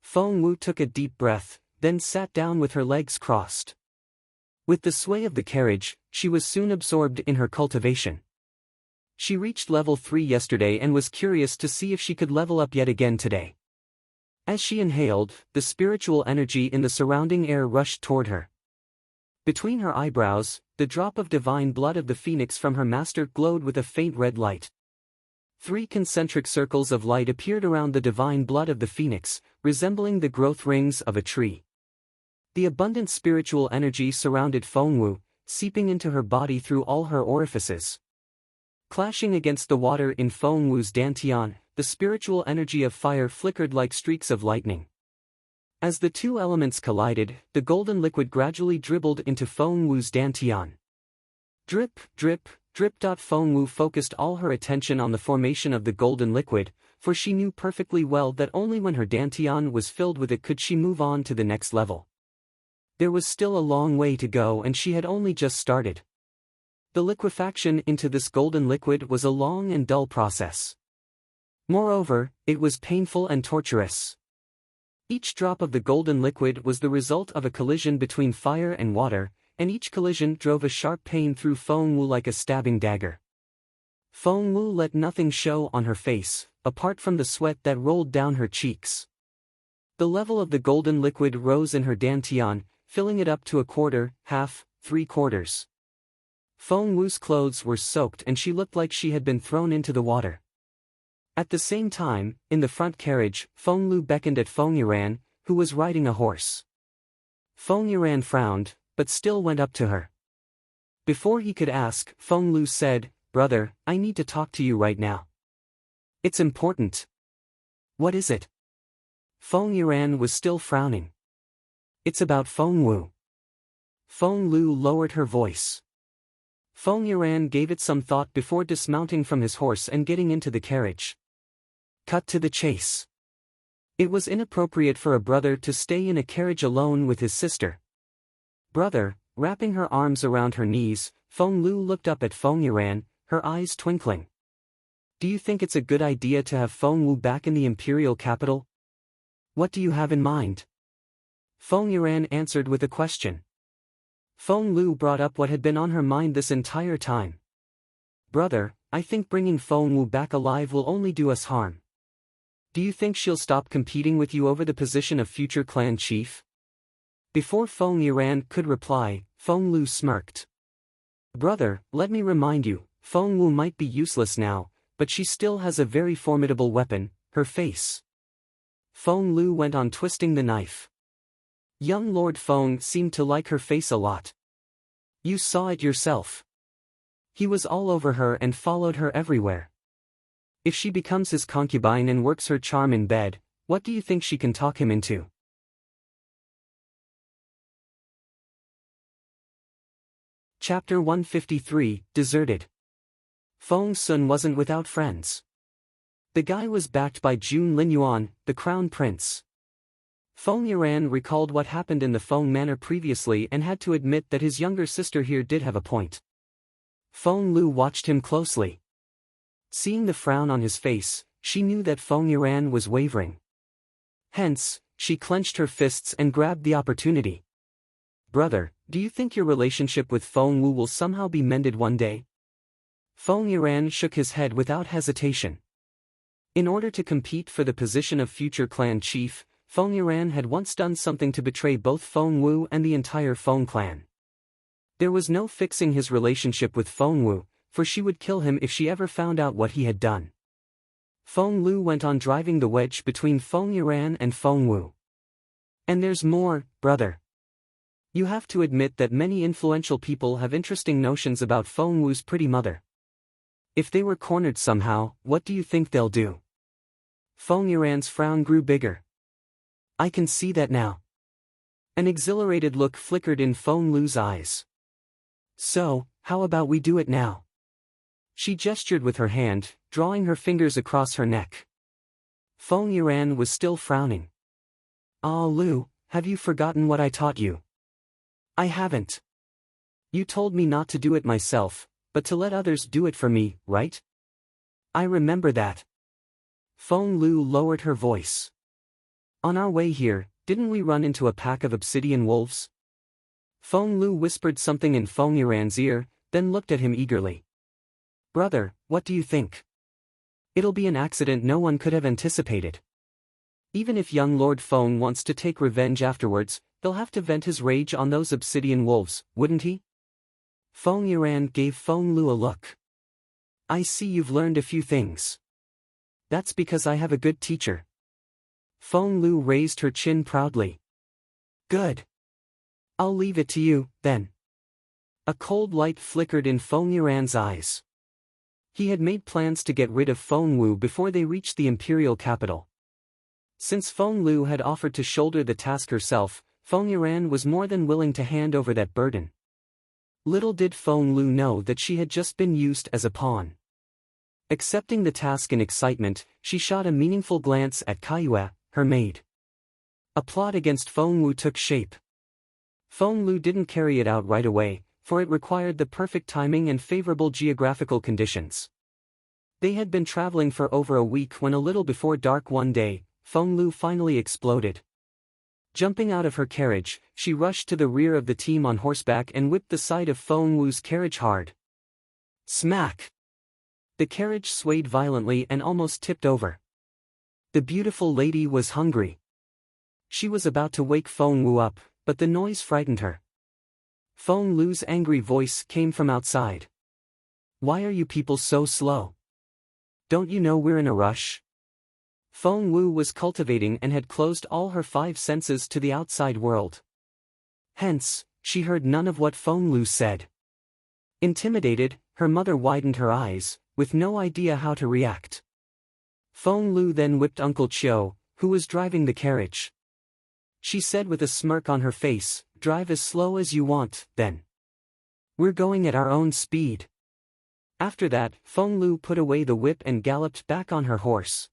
Feng Wu took a deep breath, then sat down with her legs crossed. With the sway of the carriage, she was soon absorbed in her cultivation. She reached level 3 yesterday and was curious to see if she could level up yet again today. As she inhaled, the spiritual energy in the surrounding air rushed toward her. Between her eyebrows, the drop of divine blood of the phoenix from her master glowed with a faint red light. 3 concentric circles of light appeared around the divine blood of the phoenix, resembling the growth rings of a tree. The abundant spiritual energy surrounded Feng Wu, seeping into her body through all her orifices. Clashing against the water in Feng Wu's dantian, the spiritual energy of fire flickered like streaks of lightning. As the two elements collided, the golden liquid gradually dribbled into Feng Wu's dantian. Drip, drip, drip. Feng Wu focused all her attention on the formation of the golden liquid, for she knew perfectly well that only when her dantian was filled with it could she move on to the next level. There was still a long way to go and she had only just started. The liquefaction into this golden liquid was a long and dull process. Moreover, it was painful and torturous. Each drop of the golden liquid was the result of a collision between fire and water, and each collision drove a sharp pain through Feng Wu like a stabbing dagger. Feng Wu let nothing show on her face, apart from the sweat that rolled down her cheeks. The level of the golden liquid rose in her dantian, filling it up to a quarter, half, 3/4. Feng Wu's clothes were soaked and she looked like she had been thrown into the water. At the same time, in the front carriage, Feng Lu beckoned at Feng Yuan, who was riding a horse. Feng Yuan frowned, but still went up to her. Before he could ask, Feng Lu said, "Brother, I need to talk to you right now. It's important." "What is it?" Feng Yuan was still frowning. "It's about Feng Wu." Feng Lu lowered her voice. Feng Yuan gave it some thought before dismounting from his horse and getting into the carriage. Cut to the chase. It was inappropriate for a brother to stay in a carriage alone with his sister. "Brother," wrapping her arms around her knees, Feng Lu looked up at Feng Yuan, her eyes twinkling. "Do you think it's a good idea to have Feng Wu back in the Imperial capital? What do you have in mind?" Feng Yuan answered with a question. Feng Lu brought up what had been on her mind this entire time. "Brother, I think bringing Feng Wu back alive will only do us harm. Do you think she'll stop competing with you over the position of future clan chief?" Before Feng Yuan could reply, Feng Lu smirked. "Brother, let me remind you, Feng Wu might be useless now, but she still has a very formidable weapon, her face." Feng Lu went on twisting the knife. Young Lord Feng seemed to like her face a lot. "You saw it yourself. He was all over her and followed her everywhere. If she becomes his concubine and works her charm in bed, what do you think she can talk him into?" Chapter 153, Deserted. Feng Sun wasn't without friends. The guy was backed by Jun Linyuan, the crown prince. Feng Yuan recalled what happened in the Feng manor previously and had to admit that his younger sister here did have a point. Feng Lu watched him closely. Seeing the frown on his face, she knew that Feng Yuan was wavering. Hence, she clenched her fists and grabbed the opportunity. "Brother, do you think your relationship with Feng Wu will somehow be mended one day?" Feng Yuan shook his head without hesitation. In order to compete for the position of future clan chief, Feng Yuan had once done something to betray both Feng Wu and the entire Feng clan. There was no fixing his relationship with Feng Wu, for she would kill him if she ever found out what he had done. Feng Lu went on driving the wedge between Feng Yuan and Feng Wu. "And there's more, brother. You have to admit that many influential people have interesting notions about Feng Wu's pretty mother. If they were cornered somehow, what do you think they'll do?" Feng Yuan's frown grew bigger. "I can see that now." An exhilarated look flickered in Feng Lu's eyes. "So, how about we do it now?" She gestured with her hand, drawing her fingers across her neck. Feng Yuan was still frowning. "Ah Lu, have you forgotten what I taught you?" "I haven't. You told me not to do it myself, but to let others do it for me, right?" "I remember that." Feng Lu lowered her voice. "On our way here, didn't we run into a pack of obsidian wolves?" Feng Lu whispered something in Feng Yuan's ear, then looked at him eagerly. "Brother, what do you think? It'll be an accident no one could have anticipated. Even if young Lord Feng wants to take revenge afterwards, they'll have to vent his rage on those obsidian wolves, wouldn't he?" Feng Yuan gave Feng Lu a look. "I see you've learned a few things. That's because I have a good teacher." Feng Lu raised her chin proudly. "Good. I'll leave it to you, then." A cold light flickered in Feng Yuan's eyes. He had made plans to get rid of Feng Wu before they reached the Imperial capital. Since Feng Lu had offered to shoulder the task herself, Feng Yuan was more than willing to hand over that burden. Little did Feng Lu know that she had just been used as a pawn. Accepting the task in excitement, she shot a meaningful glance at Kaiyue, her maid. A plot against Feng Wu took shape. Feng Lu didn't carry it out right away, for it required the perfect timing and favorable geographical conditions. They had been traveling for over a week when a little before dark one day, Feng Lu finally exploded. Jumping out of her carriage, she rushed to the rear of the team on horseback and whipped the side of Feng Wu's carriage hard. Smack! The carriage swayed violently and almost tipped over. The beautiful lady was hungry. She was about to wake Feng Wu up, but the noise frightened her. Feng Lu's angry voice came from outside. "Why are you people so slow? Don't you know we're in a rush?" Feng Wu was cultivating and had closed all her 5 senses to the outside world. Hence, she heard none of what Feng Lu said. Intimidated, her mother widened her eyes, with no idea how to react. Feng Lu then whipped Uncle Chiu, who was driving the carriage. She said with a smirk on her face, "Drive as slow as you want, then. We're going at our own speed." After that, Feng Lu put away the whip and galloped back on her horse.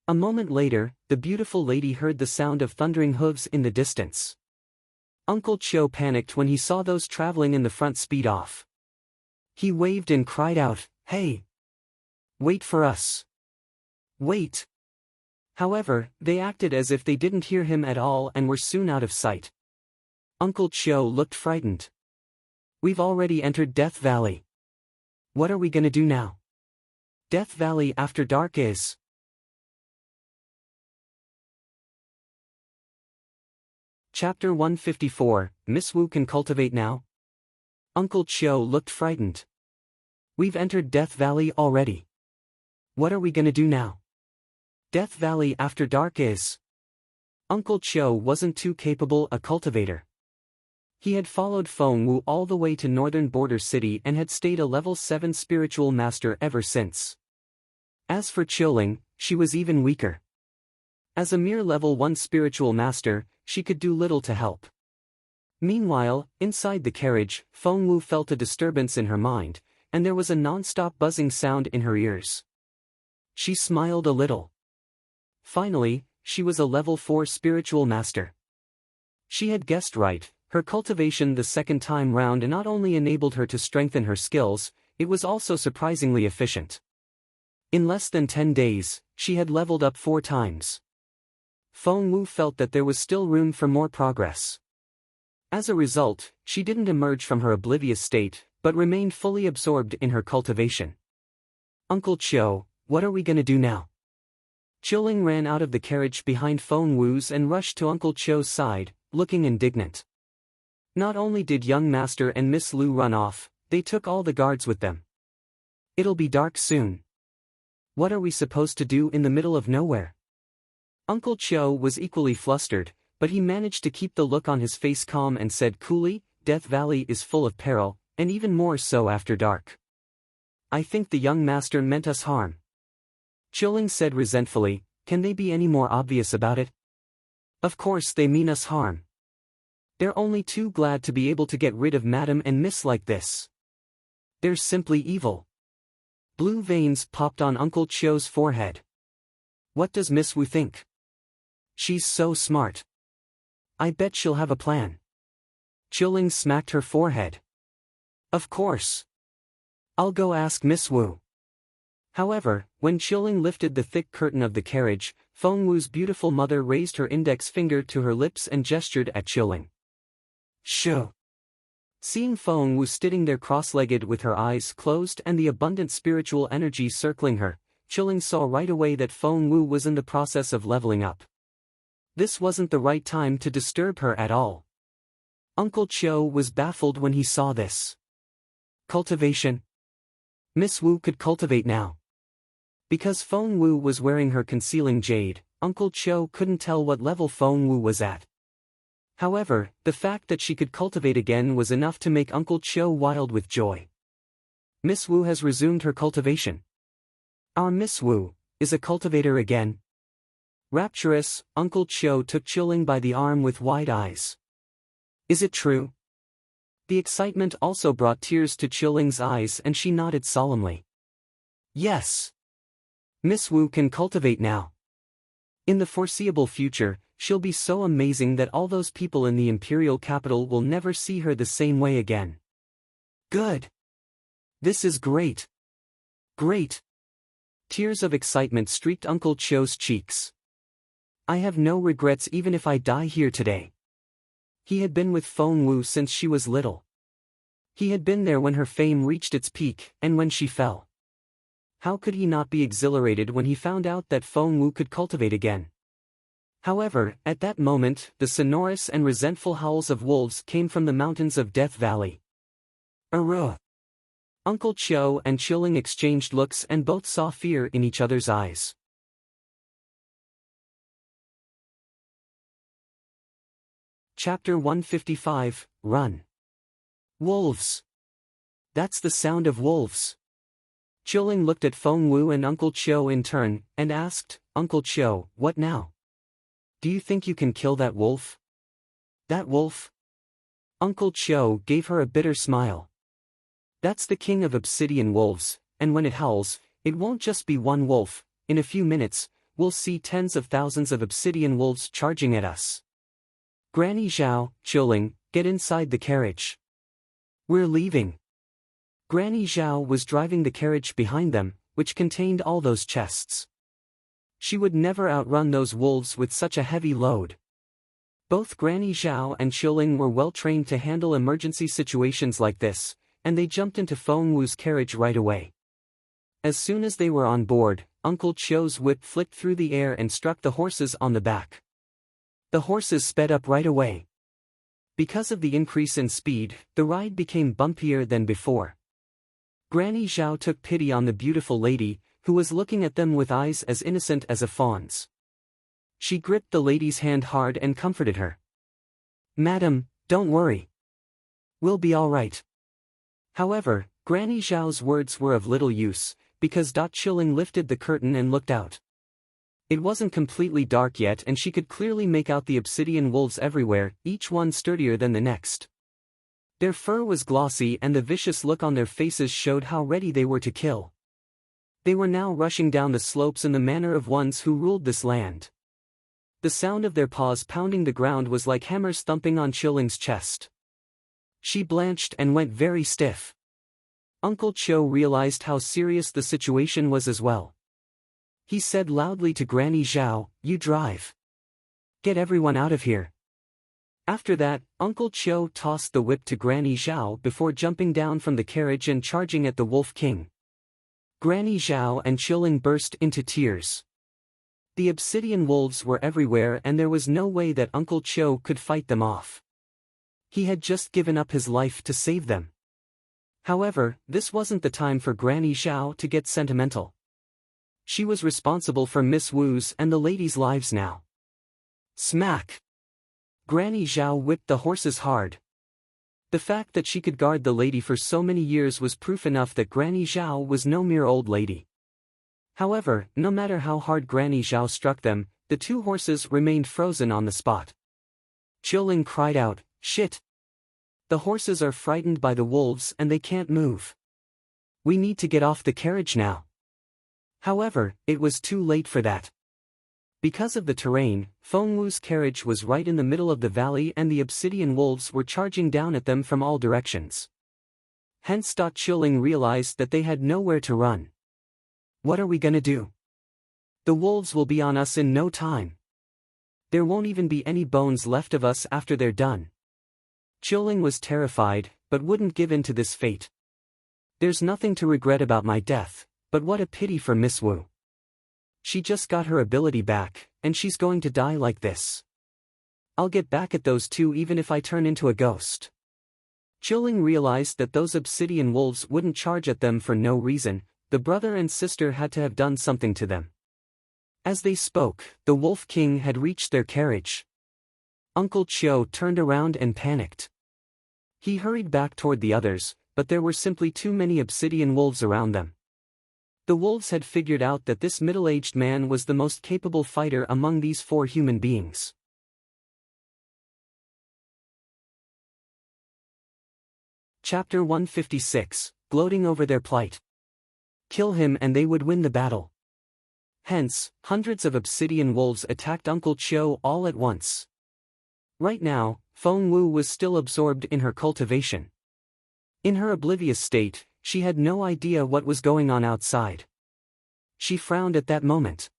A moment later, the beautiful lady heard the sound of thundering hooves in the distance. Uncle Chiu panicked when he saw those traveling in the front speed off. He waved and cried out, "Hey! Wait for us! Wait!" However, they acted as if they didn't hear him at all and were soon out of sight. Uncle Chiu looked frightened. "We've already entered Death Valley. What are we gonna do now? Death Valley after dark is..." Chapter 154, Miss Wu can cultivate now? Uncle Chiu looked frightened. "We've entered Death Valley already. What are we gonna do now? Death Valley after dark is..." Uncle Chiu wasn't too capable a cultivator. He had followed Feng Wu all the way to northern border city and had stayed a level 7 spiritual master ever since. As for Chilling, she was even weaker. As a mere level 1 spiritual master, she could do little to help. Meanwhile, inside the carriage, Feng Wu felt a disturbance in her mind, and there was a non-stop buzzing sound in her ears. She smiled a little. Finally, she was a level 4 spiritual master. She had guessed right, her cultivation the second time round not only enabled her to strengthen her skills, it was also surprisingly efficient. In less than 10 days, she had leveled up 4 times. Feng Wu felt that there was still room for more progress. As a result, she didn't emerge from her oblivious state, but remained fully absorbed in her cultivation. "Uncle Chiu, what are we gonna do now?" Chilling ran out of the carriage behind Feng Wu's and rushed to Uncle Chiu's side, looking indignant. Not only did young Master and Miss Lu run off, they took all the guards with them. "It'll be dark soon. What are we supposed to do in the middle of nowhere?" Uncle Chiu was equally flustered, but he managed to keep the look on his face calm and said coolly, "Death Valley is full of peril, and even more so after dark. I think the young master meant us harm." Chilling said resentfully, "Can they be any more obvious about it? Of course they mean us harm. They're only too glad to be able to get rid of Madam and Miss like this. They're simply evil." Blue veins popped on Uncle Chiu's forehead. "What does Miss Wu think? She's so smart. I bet she'll have a plan." Chilling smacked her forehead. "Of course. I'll go ask Miss Wu." However, when Chilling lifted the thick curtain of the carriage, Feng Wu's beautiful mother raised her index finger to her lips and gestured at Chilling. "Shoo!" Seeing Feng Wu sitting there cross-legged with her eyes closed and the abundant spiritual energy circling her, Chilling saw right away that Feng Wu was in the process of leveling up. This wasn't the right time to disturb her at all. Uncle Chiu was baffled when he saw this. Cultivation? Miss Wu could cultivate now. Because Feng Wu was wearing her concealing jade, Uncle Chiu couldn't tell what level Feng Wu was at. However, the fact that she could cultivate again was enough to make Uncle Chiu wild with joy. Miss Wu has resumed her cultivation. Our Miss Wu is a cultivator again. Rapturous, Uncle Chiu took Chilling by the arm with wide eyes. Is it true? The excitement also brought tears to Chilling's eyes and she nodded solemnly. Yes. Miss Wu can cultivate now. In the foreseeable future, she'll be so amazing that all those people in the Imperial capital will never see her the same way again. Good. This is great. Great. Tears of excitement streaked Uncle Chiu's cheeks. I have no regrets even if I die here today. He had been with Feng Wu since she was little. He had been there when her fame reached its peak and when she fell. How could he not be exhilarated when he found out that Feng Wu could cultivate again? However, at that moment, the sonorous and resentful howls of wolves came from the mountains of Death Valley. Arrgh! Uncle Chiu and Chilling exchanged looks and both saw fear in each other's eyes. Chapter 155, Run. Wolves. That's the sound of wolves. Chilling looked at Feng Wu and Uncle Chiu in turn, and asked, Uncle Chiu, what now? Do you think you can kill that wolf? That wolf? Uncle Chiu gave her a bitter smile. That's the king of obsidian wolves, and when it howls, it won't just be one wolf. In a few minutes, we'll see tens of thousands of obsidian wolves charging at us. Granny Zhao, Chilling, get inside the carriage. We're leaving. Granny Zhao was driving the carriage behind them, which contained all those chests. She would never outrun those wolves with such a heavy load. Both Granny Zhao and Chilling were well trained to handle emergency situations like this, and they jumped into Feng Wu's carriage right away. As soon as they were on board, Uncle Chiu's whip flicked through the air and struck the horses on the back. The horses sped up right away. Because of the increase in speed, the ride became bumpier than before. Granny Zhao took pity on the beautiful lady, who was looking at them with eyes as innocent as a fawn's. She gripped the lady's hand hard and comforted her. Madam, don't worry. We'll be all right. However, Granny Zhao's words were of little use, because Chilling lifted the curtain and looked out. It wasn't completely dark yet and she could clearly make out the obsidian wolves everywhere, each one sturdier than the next. Their fur was glossy and the vicious look on their faces showed how ready they were to kill. They were now rushing down the slopes in the manner of ones who ruled this land. The sound of their paws pounding the ground was like hammers thumping on Chilling's chest. She blanched and went very stiff. Uncle Chiu realized how serious the situation was as well. He said loudly to Granny Zhao, "You drive. Get everyone out of here." After that, Uncle Chiu tossed the whip to Granny Zhao before jumping down from the carriage and charging at the Wolf King. Granny Zhao and Chilling burst into tears. The obsidian wolves were everywhere and there was no way that Uncle Chiu could fight them off. He had just given up his life to save them. However, this wasn't the time for Granny Zhao to get sentimental. She was responsible for Miss Wu's and the ladies' lives now. Smack! Granny Zhao whipped the horses hard. The fact that she could guard the lady for so many years was proof enough that Granny Zhao was no mere old lady. However, no matter how hard Granny Zhao struck them, the two horses remained frozen on the spot. Chilling cried out, "Shit! The horses are frightened by the wolves and they can't move. We need to get off the carriage now." However, it was too late for that. Because of the terrain, Feng Wu's carriage was right in the middle of the valley and the obsidian wolves were charging down at them from all directions. Hence Chilling realized that they had nowhere to run. What are we gonna do? The wolves will be on us in no time. There won't even be any bones left of us after they're done. Chilling was terrified, but wouldn't give in to this fate. There's nothing to regret about my death, but what a pity for Miss Wu. She just got her ability back, and she's going to die like this. I'll get back at those two even if I turn into a ghost. Chilling realized that those obsidian wolves wouldn't charge at them for no reason. The brother and sister had to have done something to them. As they spoke, the Wolf King had reached their carriage. Uncle Chiu turned around and panicked. He hurried back toward the others, but there were simply too many obsidian wolves around them. The wolves had figured out that this middle-aged man was the most capable fighter among these four human beings. Chapter 156, Gloating over their plight. Kill him and they would win the battle. Hence, hundreds of obsidian wolves attacked Uncle Chiu all at once. Right now, Feng Wu was still absorbed in her cultivation. In her oblivious state, she had no idea what was going on outside. She frowned at that moment.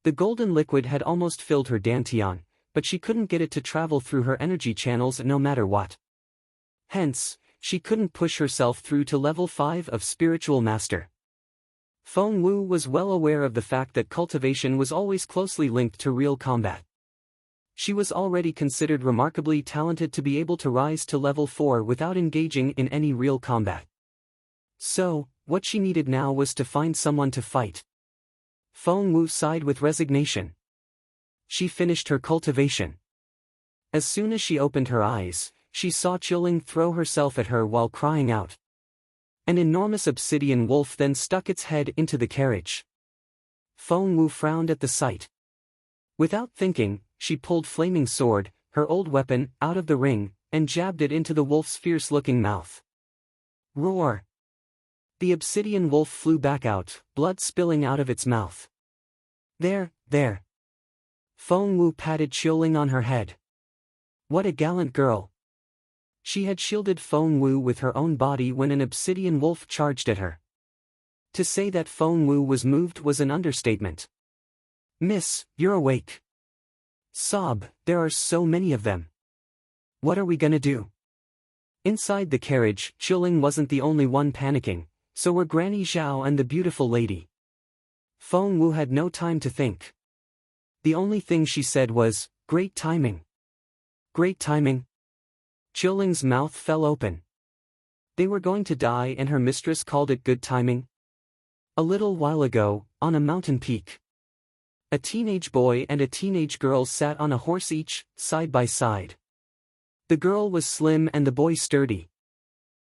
The golden liquid had almost filled her dantian, but she couldn't get it to travel through her energy channels no matter what. Hence, she couldn't push herself through to level 5 of Spiritual Master. Feng Wu was well aware of the fact that cultivation was always closely linked to real combat. She was already considered remarkably talented to be able to rise to level 4 without engaging in any real combat. So, what she needed now was to find someone to fight. Feng Wu sighed with resignation. She finished her cultivation. As soon as she opened her eyes, she saw Chilling throw herself at her while crying out. An enormous obsidian wolf then stuck its head into the carriage. Feng Wu frowned at the sight. Without thinking, she pulled Flaming Sword, her old weapon, out of the ring, and jabbed it into the wolf's fierce-looking mouth. Roar! The obsidian wolf flew back out, blood spilling out of its mouth. There. Feng Wu patted Chilling on her head. What a gallant girl. She had shielded Feng Wu with her own body when an obsidian wolf charged at her. To say that Feng Wu was moved was an understatement. Miss, you're awake. Sob, there are so many of them. What are we gonna do? Inside the carriage, Chilling wasn't the only one panicking, so were Granny Zhao and the beautiful lady. Feng Wu had no time to think. The only thing she said was, "Great timing." Great timing? Chilling's mouth fell open. They were going to die and her mistress called it good timing? A little while ago, on a mountain peak, a teenage boy and a teenage girl sat on a horse each, side by side. The girl was slim and the boy sturdy.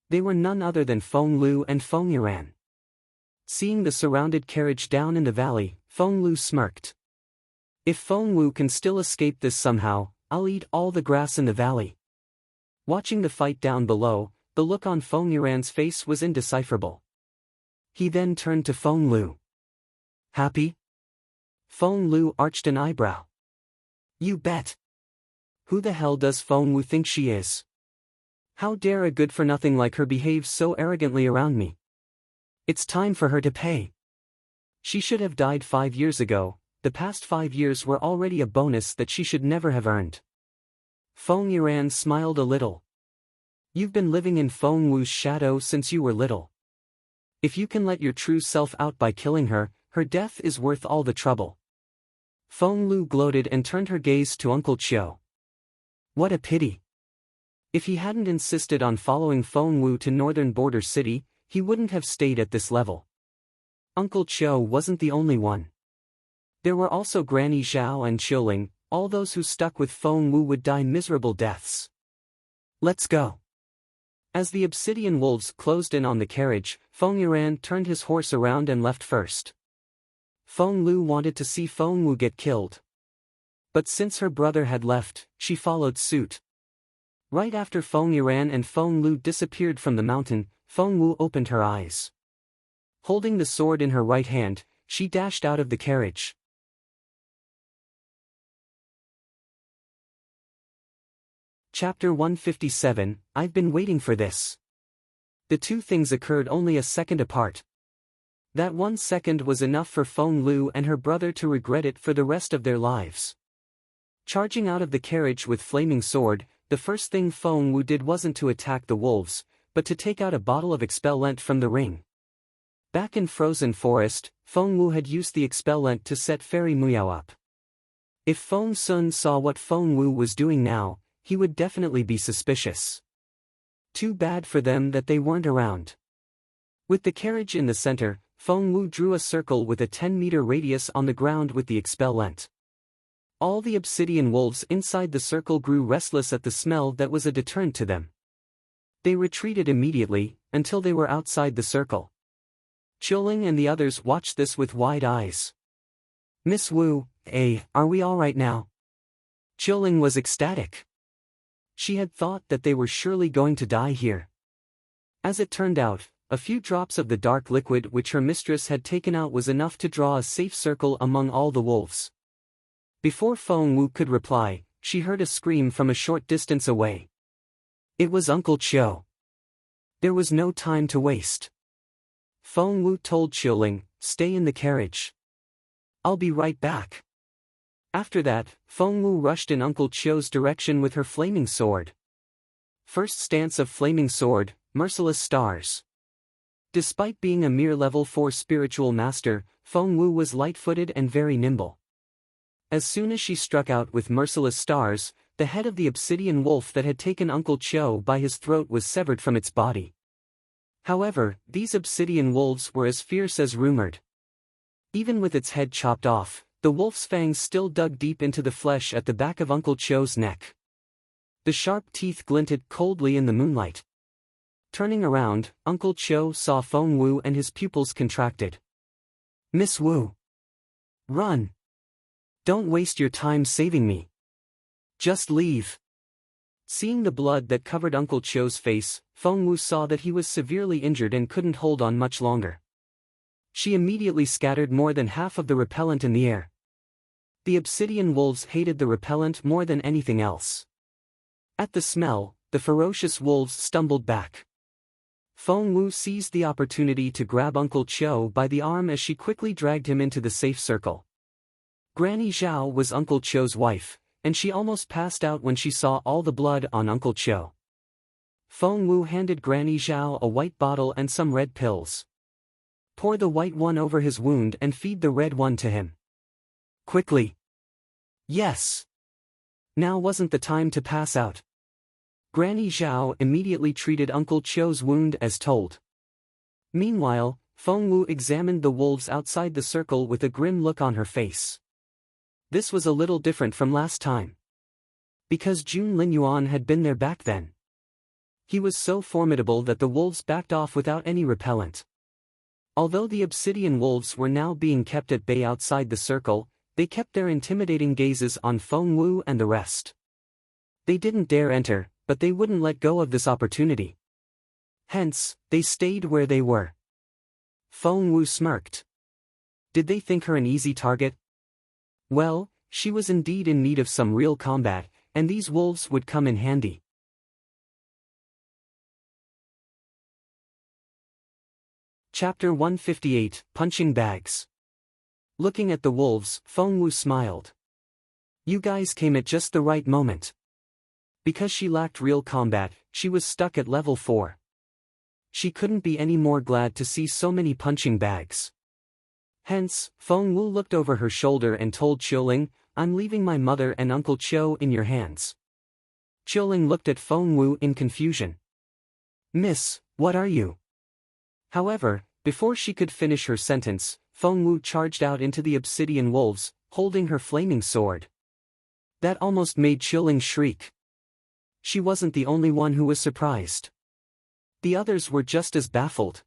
They were none other than Feng Lu and Feng Yuan. Seeing the surrounded carriage down in the valley, Feng Lu smirked. If Feng Wu can still escape this somehow, I'll eat all the grass in the valley. Watching the fight down below, the look on Feng Yuan's face was indecipherable. He then turned to Feng Lu. Happy? Feng Lu arched an eyebrow. You bet. Who the hell does Feng Wu think she is? How dare a good-for-nothing like her behave so arrogantly around me? It's time for her to pay. She should have died 5 years ago. The past 5 years were already a bonus that she should never have earned. Feng Yuan smiled a little. You've been living in Feng Wu's shadow since you were little. If you can let your true self out by killing her, her death is worth all the trouble. Feng Lu gloated and turned her gaze to Uncle Chiu. What a pity. If he hadn't insisted on following Feng Wu to northern border city, he wouldn't have stayed at this level. Uncle Chiu wasn't the only one. There were also Granny Zhao and Chilling. All those who stuck with Feng Wu would die miserable deaths. Let's go. As the obsidian wolves closed in on the carriage, Feng Yuan turned his horse around and left first. Feng Lu wanted to see Feng Wu get killed. But since her brother had left, she followed suit. Right after Feng Yuan and Feng Lu disappeared from the mountain, Feng Wu opened her eyes. Holding the sword in her right hand, she dashed out of the carriage. Chapter 157, I've been waiting for this. The two things occurred only a second apart. That 1 second was enough for Feng Lu and her brother to regret it for the rest of their lives. Charging out of the carriage with flaming sword, the first thing Feng Wu did wasn't to attack the wolves, but to take out a bottle of expellent from the ring. Back in Frozen Forest, Feng Wu had used the expellent to set Fairy Miao up. If Feng Sun saw what Feng Wu was doing now, he would definitely be suspicious. Too bad for them that they weren't around. With the carriage in the center, Feng Wu drew a circle with a 10-meter radius on the ground with the expellent. All the obsidian wolves inside the circle grew restless at the smell that was a deterrent to them. They retreated immediately, until they were outside the circle. Chilling and the others watched this with wide eyes. Miss Wu, are we all right now? Chilling was ecstatic. She had thought that they were surely going to die here. As it turned out, a few drops of the dark liquid which her mistress had taken out was enough to draw a safe circle among all the wolves. Before Feng Wu could reply, she heard a scream from a short distance away. It was Uncle Chiu. There was no time to waste. Feng Wu told Chilling, stay in the carriage. I'll be right back. After that, Feng Wu rushed in Uncle Chiu's direction with her flaming sword. First stance of flaming sword, merciless stars. Despite being a mere level 4 spiritual master, Feng Wu was light-footed and very nimble. As soon as she struck out with merciless stars, the head of the obsidian wolf that had taken Uncle Cho by his throat was severed from its body. However, these obsidian wolves were as fierce as rumored. Even with its head chopped off, the wolf's fangs still dug deep into the flesh at the back of Uncle Cho's neck. The sharp teeth glinted coldly in the moonlight. Turning around, Uncle Cho saw Feng Wu and his pupils contracted. "Miss Wu! Run! Don't waste your time saving me. Just leave." Seeing the blood that covered Uncle Cho's face, Feng Wu saw that he was severely injured and couldn't hold on much longer. She immediately scattered more than half of the repellent in the air. The obsidian wolves hated the repellent more than anything else. At the smell, the ferocious wolves stumbled back. Feng Wu seized the opportunity to grab Uncle Cho by the arm as she quickly dragged him into the safe circle. Granny Zhao was Uncle Cho's wife, and she almost passed out when she saw all the blood on Uncle Cho. Feng Wu handed Granny Zhao a white bottle and some red pills. "Pour the white one over his wound and feed the red one to him. Quickly." "Yes." Now wasn't the time to pass out. Granny Zhao immediately treated Uncle Cho's wound as told. Meanwhile, Feng Wu examined the wolves outside the circle with a grim look on her face. This was a little different from last time. Because Jun Linyuan had been there back then. He was so formidable that the wolves backed off without any repellent. Although the obsidian wolves were now being kept at bay outside the circle, they kept their intimidating gazes on Feng Wu and the rest. They didn't dare enter, but they wouldn't let go of this opportunity. Hence, they stayed where they were. Feng Wu smirked. Did they think her an easy target? Well, she was indeed in need of some real combat, and these wolves would come in handy. Chapter 158, Punching Bags. Looking at the wolves, Feng Wu smiled. "You guys came at just the right moment." Because she lacked real combat, she was stuck at level 4. She couldn't be any more glad to see so many punching bags. Hence, Feng Wu looked over her shoulder and told Qiuling, "I'm leaving my mother and Uncle Cho in your hands." Qiuling looked at Feng Wu in confusion. "Miss, what are you?" However, before she could finish her sentence, Feng Wu charged out into the obsidian wolves, holding her flaming sword. That almost made Qiuling shriek. She wasn't the only one who was surprised. The others were just as baffled.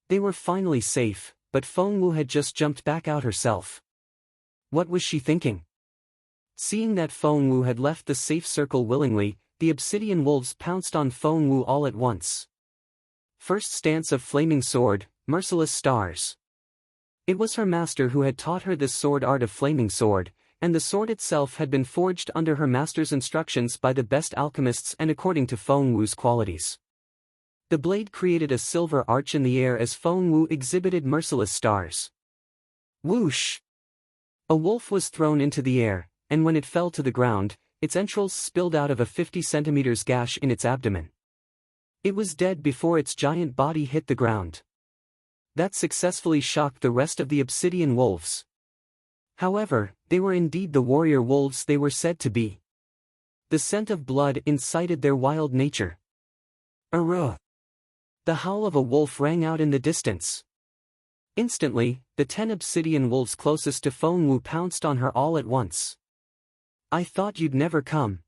They were finally safe, but Feng Wu had just jumped back out herself. What was she thinking? Seeing that Feng Wu had left the safe circle willingly, the obsidian wolves pounced on Feng Wu all at once. First stance of flaming sword, merciless stars. It was her master who had taught her this sword art of flaming sword, and the sword itself had been forged under her master's instructions by the best alchemists and according to Feng Wu's qualities. The blade created a silver arch in the air as Feng Wu exhibited merciless stars. Whoosh! A wolf was thrown into the air, and when it fell to the ground, its entrails spilled out of a 50 centimeters gash in its abdomen. It was dead before its giant body hit the ground. That successfully shocked the rest of the obsidian wolves. However, they were indeed the warrior wolves they were said to be. The scent of blood incited their wild nature. Arrgh! The howl of a wolf rang out in the distance. Instantly, the 10 obsidian wolves closest to Feng Wu pounced on her all at once. "I thought you'd never come."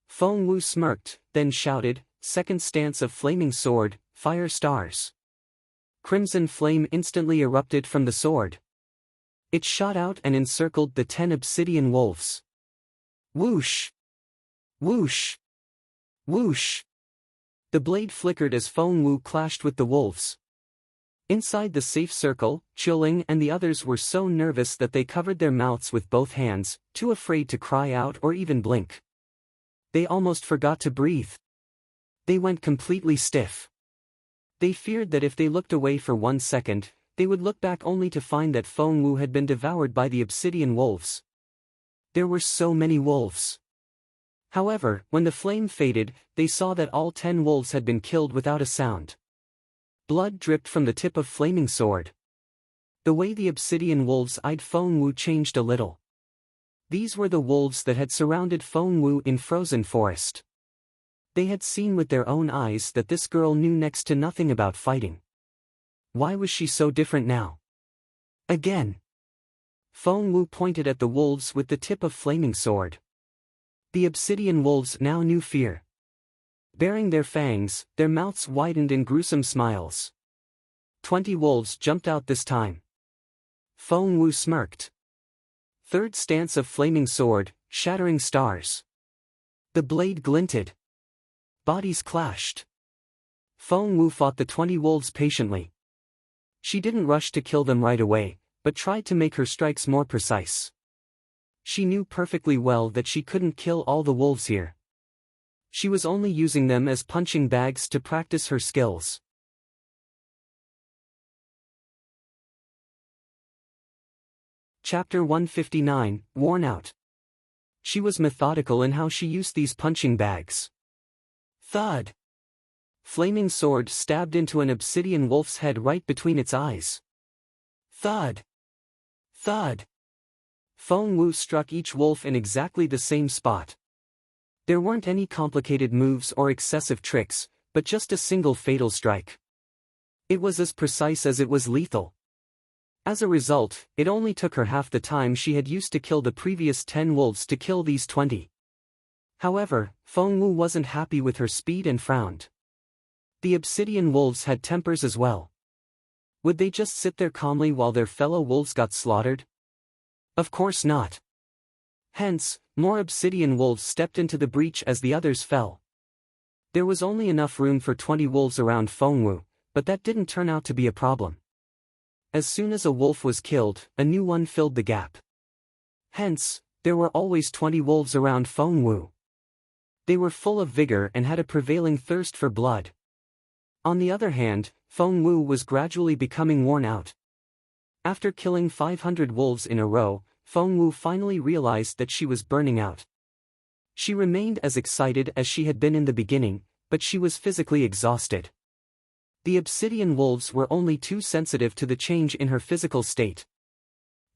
Feng Wu smirked, then shouted, "Second stance of flaming sword, fire stars." Crimson flame instantly erupted from the sword. It shot out and encircled the 10 obsidian wolves. Whoosh! Whoosh! Whoosh! The blade flickered as Feng Wu clashed with the wolves. Inside the safe circle, Qiuling and the others were so nervous that they covered their mouths with both hands, too afraid to cry out or even blink. They almost forgot to breathe. They went completely stiff. They feared that if they looked away for 1 second, they would look back only to find that Feng Wu had been devoured by the obsidian wolves. There were so many wolves. However, when the flame faded, they saw that all 10 wolves had been killed without a sound. Blood dripped from the tip of flaming sword. The way the obsidian wolves eyed Feng Wu changed a little. These were the wolves that had surrounded Feng Wu in Frozen Forest. They had seen with their own eyes that this girl knew next to nothing about fighting. Why was she so different now? Again. Feng Wu pointed at the wolves with the tip of flaming sword. The obsidian wolves now knew fear. Baring their fangs, their mouths widened in gruesome smiles. 20 wolves jumped out this time. Feng Wu smirked. Third stance of flaming sword, shattering stars. The blade glinted. Bodies clashed. Feng Wu fought the 20 wolves patiently. She didn't rush to kill them right away, but tried to make her strikes more precise. She knew perfectly well that she couldn't kill all the wolves here. She was only using them as punching bags to practice her skills. Chapter 159, Worn Out. She was methodical in how she used these punching bags. Thud! Flaming sword stabbed into an obsidian wolf's head right between its eyes. Thud! Thud! Feng Wu struck each wolf in exactly the same spot. There weren't any complicated moves or excessive tricks, but just a single fatal strike. It was as precise as it was lethal. As a result, it only took her half the time she had used to kill the previous 10 wolves to kill these 20. However, Feng Wu wasn't happy with her speed and frowned. The obsidian wolves had tempers as well. Would they just sit there calmly while their fellow wolves got slaughtered? Of course not. Hence, more obsidian wolves stepped into the breach as the others fell. There was only enough room for 20 wolves around Feng Wu, but that didn't turn out to be a problem. As soon as a wolf was killed, a new one filled the gap. Hence, there were always 20 wolves around Feng Wu. They were full of vigor and had a prevailing thirst for blood. On the other hand, Feng Wu was gradually becoming worn out. After killing 500 wolves in a row, Feng Wu finally realized that she was burning out. She remained as excited as she had been in the beginning, but she was physically exhausted. The obsidian wolves were only too sensitive to the change in her physical state.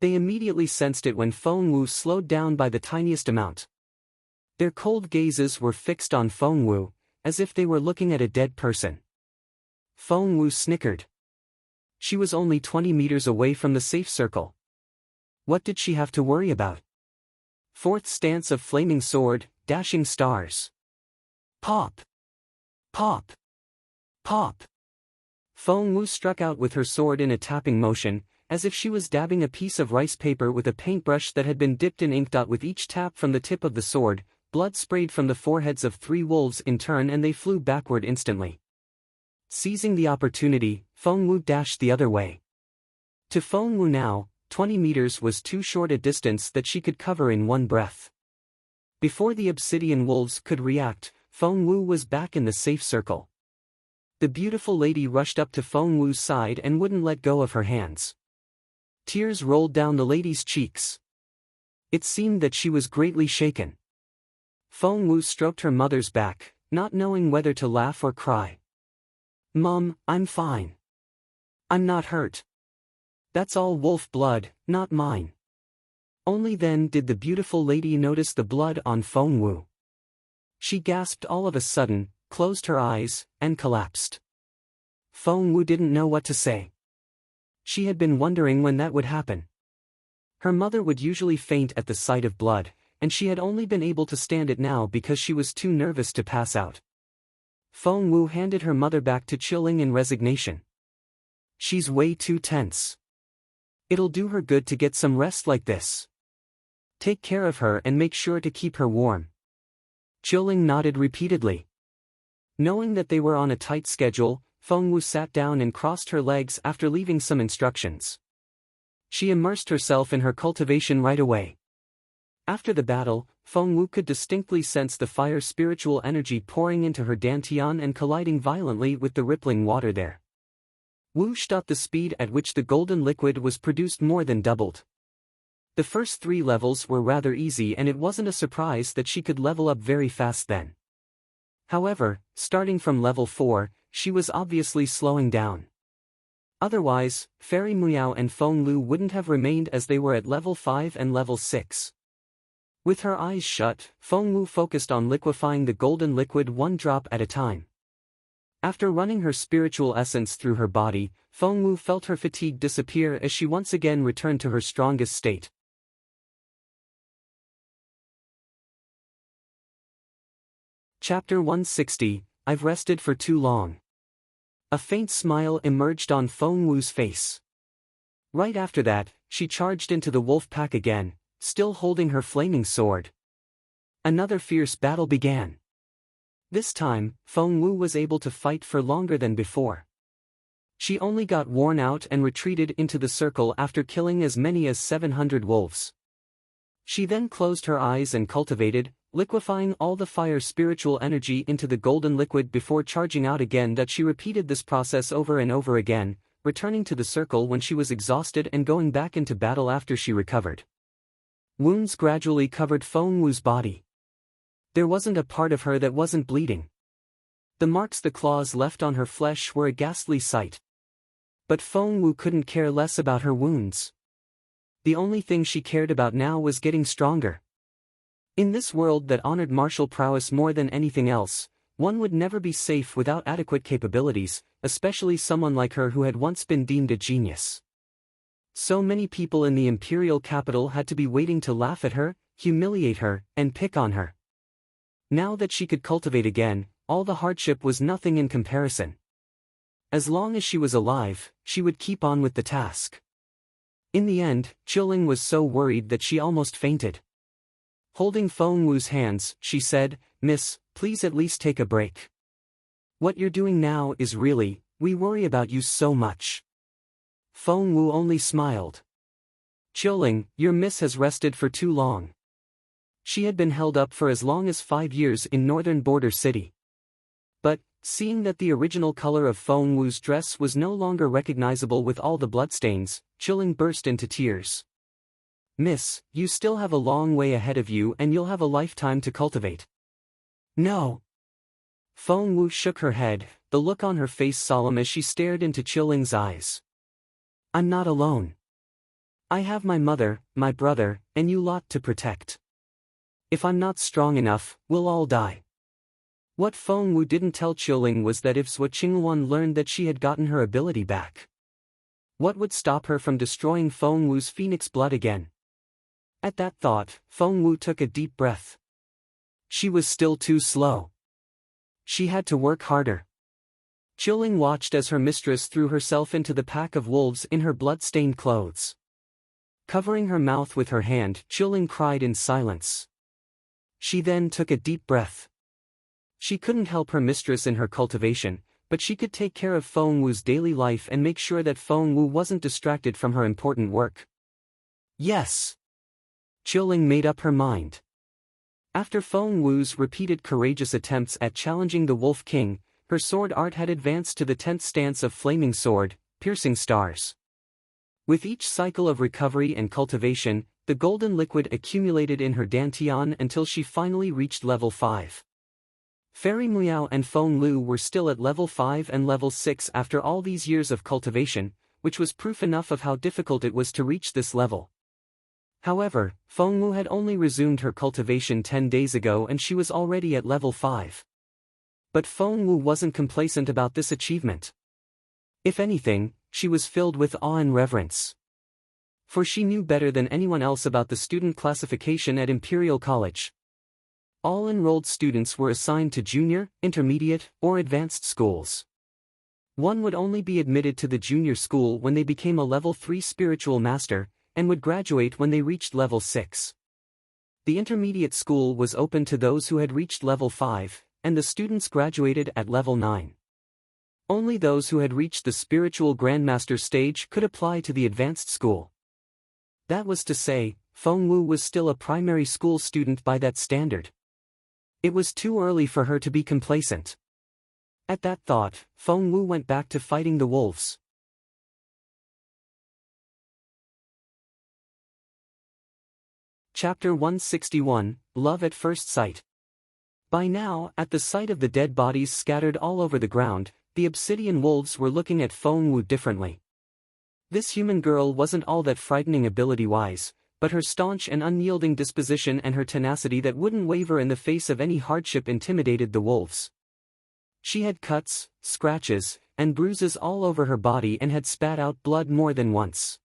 They immediately sensed it when Feng Wu slowed down by the tiniest amount. Their cold gazes were fixed on Feng Wu, as if they were looking at a dead person. Feng Wu snickered. She was only 20 meters away from the safe circle. What did she have to worry about? Fourth stance of flaming sword, dashing stars. Pop! Pop! Pop! Feng Wu struck out with her sword in a tapping motion, as if she was dabbing a piece of rice paper with a paintbrush that had been dipped in ink. With each tap from the tip of the sword, blood sprayed from the foreheads of 3 wolves in turn and they flew backward instantly. Seizing the opportunity, Feng Wu dashed the other way. To Feng Wu now, 20 meters was too short a distance that she could cover in one breath. Before the obsidian wolves could react, Feng Wu was back in the safe circle. The beautiful lady rushed up to Feng Wu's side and wouldn't let go of her hands. Tears rolled down the lady's cheeks. It seemed that she was greatly shaken. Feng Wu stroked her mother's back, not knowing whether to laugh or cry. "Mum, I'm fine. I'm not hurt. That's all wolf blood, not mine." Only then did the beautiful lady notice the blood on Feng Wu. She gasped all of a sudden, closed her eyes, and collapsed. Feng Wu didn't know what to say. She had been wondering when that would happen. Her mother would usually faint at the sight of blood, and she had only been able to stand it now because she was too nervous to pass out. Feng Wu handed her mother back to chilling in resignation. "She's way too tense. It'll do her good to get some rest like this. Take care of her and make sure to keep her warm." Chilling nodded repeatedly. Knowing that they were on a tight schedule, Feng Wu sat down and crossed her legs after leaving some instructions. She immersed herself in her cultivation right away. After the battle, Feng Wu could distinctly sense the fire spiritual energy pouring into her dantian and colliding violently with the rippling water there. Whooshed up, the speed at which the golden liquid was produced more than doubled. The first 3 levels were rather easy and it wasn't a surprise that she could level up very fast then. However, starting from level 4, she was obviously slowing down. Otherwise, Fairy Muiao and Feng Lu wouldn't have remained as they were at level 5 and level 6. With her eyes shut, Feng Lu focused on liquefying the golden liquid one drop at a time. After running her spiritual essence through her body, Feng Lu felt her fatigue disappear as she once again returned to her strongest state. Chapter 160, I've rested for too long. A faint smile emerged on Feng Wu's face. Right after that, she charged into the wolf pack again, still holding her flaming sword. Another fierce battle began. This time, Feng Wu was able to fight for longer than before. She only got worn out and retreated into the circle after killing as many as 700 wolves. She then closed her eyes and cultivated, liquefying all the fire spiritual energy into the golden liquid before charging out again. That she repeated this process over and over again, returning to the circle when she was exhausted and going back into battle after she recovered. Wounds gradually covered Feng Wu's body. There wasn't a part of her that wasn't bleeding. The marks the claws left on her flesh were a ghastly sight. But Feng Wu couldn't care less about her wounds. The only thing she cared about now was getting stronger. In this world that honored martial prowess more than anything else, one would never be safe without adequate capabilities, especially someone like her who had once been deemed a genius. So many people in the Imperial capital had to be waiting to laugh at her, humiliate her, and pick on her. Now that she could cultivate again, all the hardship was nothing in comparison. As long as she was alive, she would keep on with the task. In the end, Qiling was so worried that she almost fainted. Holding Feng Wu's hands, she said, "Miss, please at least take a break. What you're doing now is really, we worry about you so much." Feng Wu only smiled. "Qiling, your miss has rested for too long." She had been held up for as long as 5 years in northern border city. But, seeing that the original color of Feng Wu's dress was no longer recognizable with all the bloodstains, Qiling burst into tears. "Miss, you still have a long way ahead of you and you'll have a lifetime to cultivate." "No." Feng Wu shook her head, the look on her face solemn as she stared into Qiling's eyes. "I'm not alone. I have my mother, my brother, and you lot to protect. If I'm not strong enough, we'll all die." What Feng Wu didn't tell Qiling was that if Zhou Qingyuan learned that she had gotten her ability back, what would stop her from destroying Feng Wu's phoenix blood again? At that thought, Feng Wu took a deep breath. She was still too slow. She had to work harder. Qiling watched as her mistress threw herself into the pack of wolves in her blood-stained clothes. Covering her mouth with her hand, Qiling cried in silence. She then took a deep breath. She couldn't help her mistress in her cultivation, but she could take care of Feng Wu's daily life and make sure that Feng Wu wasn't distracted from her important work. Yes. Qiling made up her mind. After Feng Wu's repeated courageous attempts at challenging the Wolf King, her sword art had advanced to the 10th stance of Flaming Sword, Piercing Stars. With each cycle of recovery and cultivation, the golden liquid accumulated in her dantian until she finally reached level 5. Fairy Muiao and Feng Lu were still at level 5 and level 6 after all these years of cultivation, which was proof enough of how difficult it was to reach this level. However, Feng Lu had only resumed her cultivation 10 days ago and she was already at level 5. But Feng Lu wasn't complacent about this achievement. If anything, she was filled with awe and reverence. For she knew better than anyone else about the student classification at Imperial College. All enrolled students were assigned to junior, intermediate, or advanced schools. One would only be admitted to the junior school when they became a level 3 spiritual master, and would graduate when they reached level 6. The intermediate school was open to those who had reached level 5, and the students graduated at level 9. Only those who had reached the spiritual grandmaster stage could apply to the advanced school. That was to say, Feng Wu was still a primary school student by that standard. It was too early for her to be complacent. At that thought, Feng Wu went back to fighting the wolves. Chapter 161, Love at First Sight. By now, at the sight of the dead bodies scattered all over the ground, the obsidian wolves were looking at Feng Wu differently. This human girl wasn't all that frightening ability-wise, but her staunch and unyielding disposition and her tenacity that wouldn't waver in the face of any hardship intimidated the wolves. She had cuts, scratches, and bruises all over her body and had spat out blood more than once.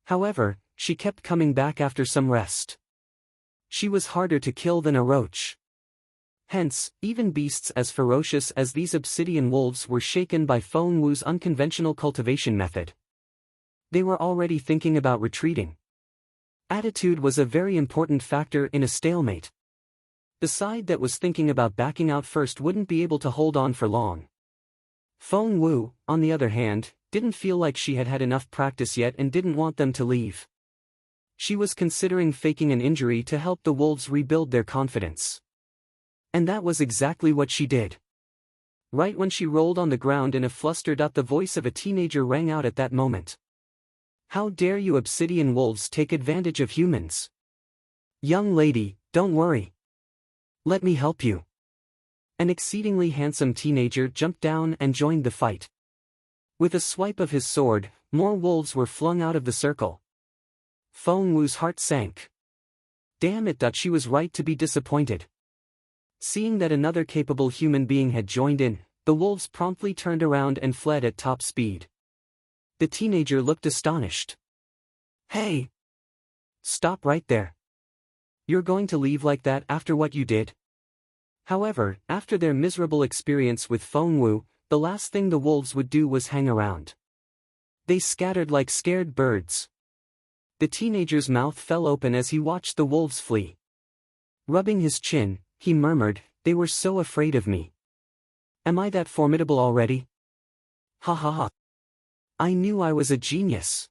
However, she kept coming back after some rest. She was harder to kill than a roach. Hence, even beasts as ferocious as these obsidian wolves were shaken by Feng Wu's unconventional cultivation method. They were already thinking about retreating. Attitude was a very important factor in a stalemate. The side that was thinking about backing out first wouldn't be able to hold on for long. Feng Wu, on the other hand, didn't feel like she had had enough practice yet and didn't want them to leave. She was considering faking an injury to help the wolves rebuild their confidence. And that was exactly what she did. Right when she rolled on the ground in a fluster, the voice of a teenager rang out at that moment. "How dare you obsidian wolves take advantage of humans? Young lady, don't worry. Let me help you." An exceedingly handsome teenager jumped down and joined the fight. With a swipe of his sword, more wolves were flung out of the circle. Feng Wu's heart sank. Damn it, that she was right to be disappointed. Seeing that another capable human being had joined in, the wolves promptly turned around and fled at top speed. The teenager looked astonished. "Hey! Stop right there. You're going to leave like that after what you did?" However, after their miserable experience with Feng Wu, the last thing the wolves would do was hang around. They scattered like scared birds. The teenager's mouth fell open as he watched the wolves flee. Rubbing his chin, he murmured, "They were so afraid of me. Am I that formidable already? Ha ha ha. I knew I was a genius."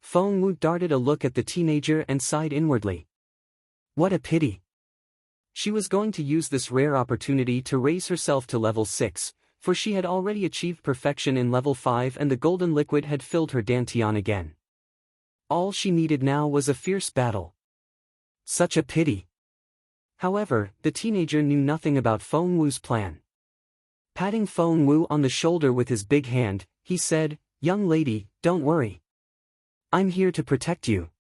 Feng Wu darted a look at the teenager and sighed inwardly. What a pity. She was going to use this rare opportunity to raise herself to level 6, for she had already achieved perfection in level 5 and the golden liquid had filled her dantian again. All she needed now was a fierce battle. Such a pity. However, the teenager knew nothing about Feng Wu's plan. Patting Feng Wu on the shoulder with his big hand, he said, "Young lady, don't worry. I'm here to protect you."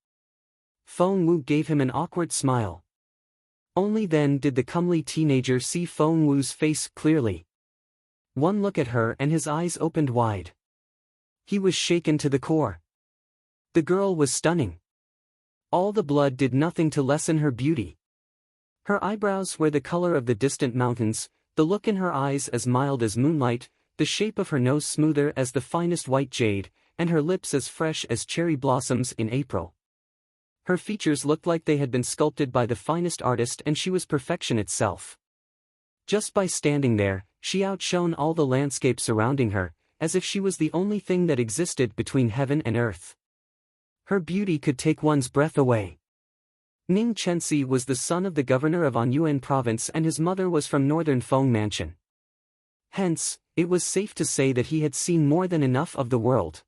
Feng Wu gave him an awkward smile. Only then did the comely teenager see Feng Wu's face clearly. One look at her and his eyes opened wide. He was shaken to the core. The girl was stunning. All the blood did nothing to lessen her beauty. Her eyebrows were the color of the distant mountains, the look in her eyes as mild as moonlight, the shape of her nose smoother as the finest white jade, and her lips as fresh as cherry blossoms in April. Her features looked like they had been sculpted by the finest artist, and she was perfection itself. Just by standing there, she outshone all the landscape surrounding her, as if she was the only thing that existed between heaven and earth. Her beauty could take one's breath away. Ning Chenxi was the son of the governor of Linyuan province and his mother was from northern Feng mansion. Hence, it was safe to say that he had seen more than enough of the world.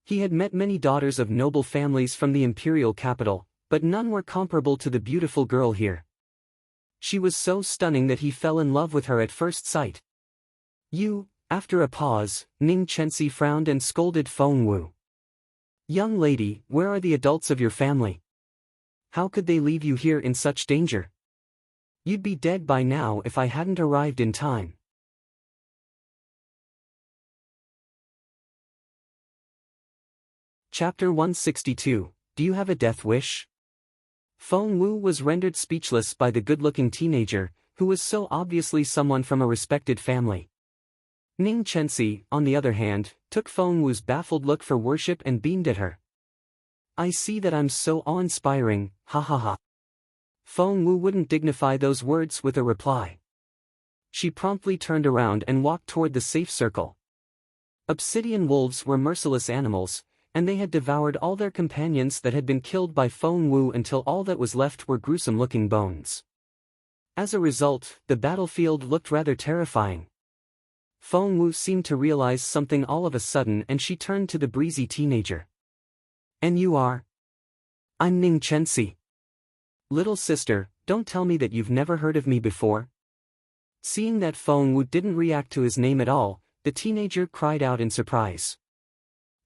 He had met many daughters of noble families from the Imperial capital, but none were comparable to the beautiful girl here. She was so stunning that he fell in love with her at first sight. After a pause, Ning Chenxi frowned and scolded Feng Wu. "Young lady, where are the adults of your family? How could they leave you here in such danger? You'd be dead by now if I hadn't arrived in time." Chapter 162, Do You Have a Death Wish? Feng Wu was rendered speechless by the good-looking teenager, who was so obviously someone from a respected family. Ning Chenxi, on the other hand, took Feng Wu's baffled look for worship and beamed at her. "I see that I'm so awe-inspiring, ha ha ha." Feng Wu wouldn't dignify those words with a reply. She promptly turned around and walked toward the safe circle. Obsidian wolves were merciless animals, and they had devoured all their companions that had been killed by Feng Wu until all that was left were gruesome-looking bones. As a result, the battlefield looked rather terrifying. Feng Wu seemed to realize something all of a sudden and she turned to the breezy teenager. "And you are?" "I'm Ning Chenxi." "Little sister, don't tell me that you've never heard of me before." Seeing that Feng Wu didn't react to his name at all, the teenager cried out in surprise.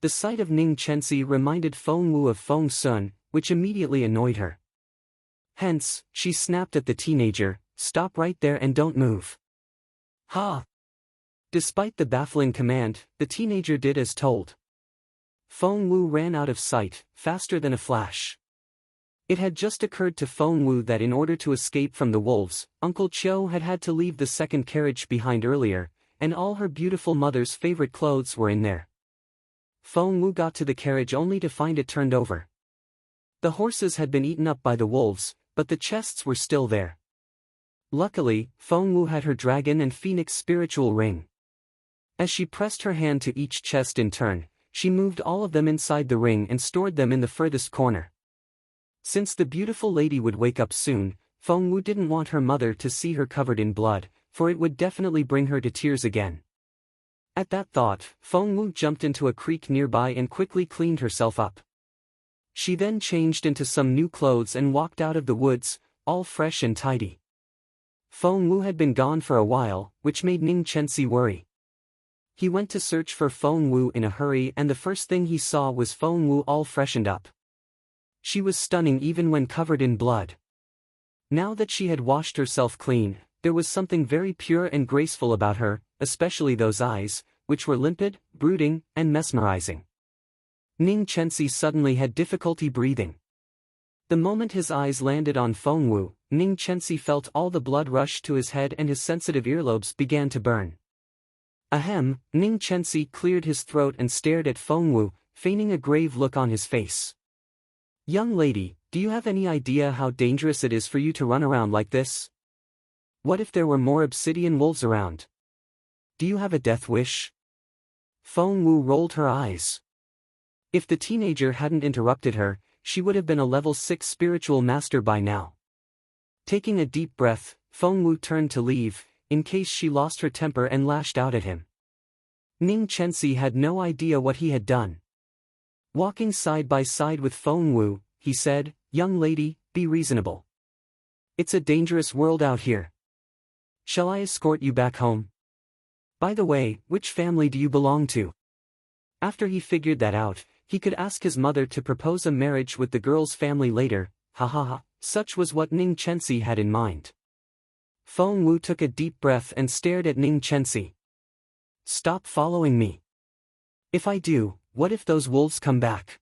The sight of Ning Chenxi reminded Feng Wu of Feng Sun, which immediately annoyed her. Hence, she snapped at the teenager, "Stop right there and don't move." Ha! Despite the baffling command, the teenager did as told. Feng Wu ran out of sight, faster than a flash. It had just occurred to Feng Wu that in order to escape from the wolves, Uncle Chiu had had to leave the second carriage behind earlier, and all her beautiful mother's favorite clothes were in there. Feng Wu got to the carriage only to find it turned over. The horses had been eaten up by the wolves, but the chests were still there. Luckily, Feng Wu had her dragon and phoenix spiritual ring. As she pressed her hand to each chest in turn, she moved all of them inside the ring and stored them in the furthest corner. Since the beautiful lady would wake up soon, Feng Wu didn't want her mother to see her covered in blood, for it would definitely bring her to tears again. At that thought, Feng Wu jumped into a creek nearby and quickly cleaned herself up. She then changed into some new clothes and walked out of the woods, all fresh and tidy. Feng Wu had been gone for a while, which made Ning Chenxi worry. He went to search for Feng Wu in a hurry, and the first thing he saw was Feng Wu all freshened up. She was stunning even when covered in blood. Now that she had washed herself clean, there was something very pure and graceful about her, especially those eyes, which were limpid, brooding, and mesmerizing. Ning Chenxi suddenly had difficulty breathing. The moment his eyes landed on Feng Wu, Ning Chenxi felt all the blood rush to his head and his sensitive earlobes began to burn. Ahem, Ning Chenxi cleared his throat and stared at Feng Wu, feigning a grave look on his face. "Young lady, do you have any idea how dangerous it is for you to run around like this? What if there were more obsidian wolves around? Do you have a death wish?" Feng Wu rolled her eyes. If the teenager hadn't interrupted her, she would have been a level 6 spiritual master by now. Taking a deep breath, Feng Wu turned to leave, in case she lost her temper, and lashed out at him. Ning Chenxi had no idea what he had done. Walking side by side with Feng Wu, he said, "Young lady, be reasonable. It's a dangerous world out here. Shall I escort you back home? By the way, which family do you belong to?" After he figured that out, he could ask his mother to propose a marriage with the girl's family later. Ha ha ha, such was what Ning Chenxi had in mind. Feng Wu took a deep breath and stared at Ning Chenxi. "Stop following me. If I do, what if those wolves come back?"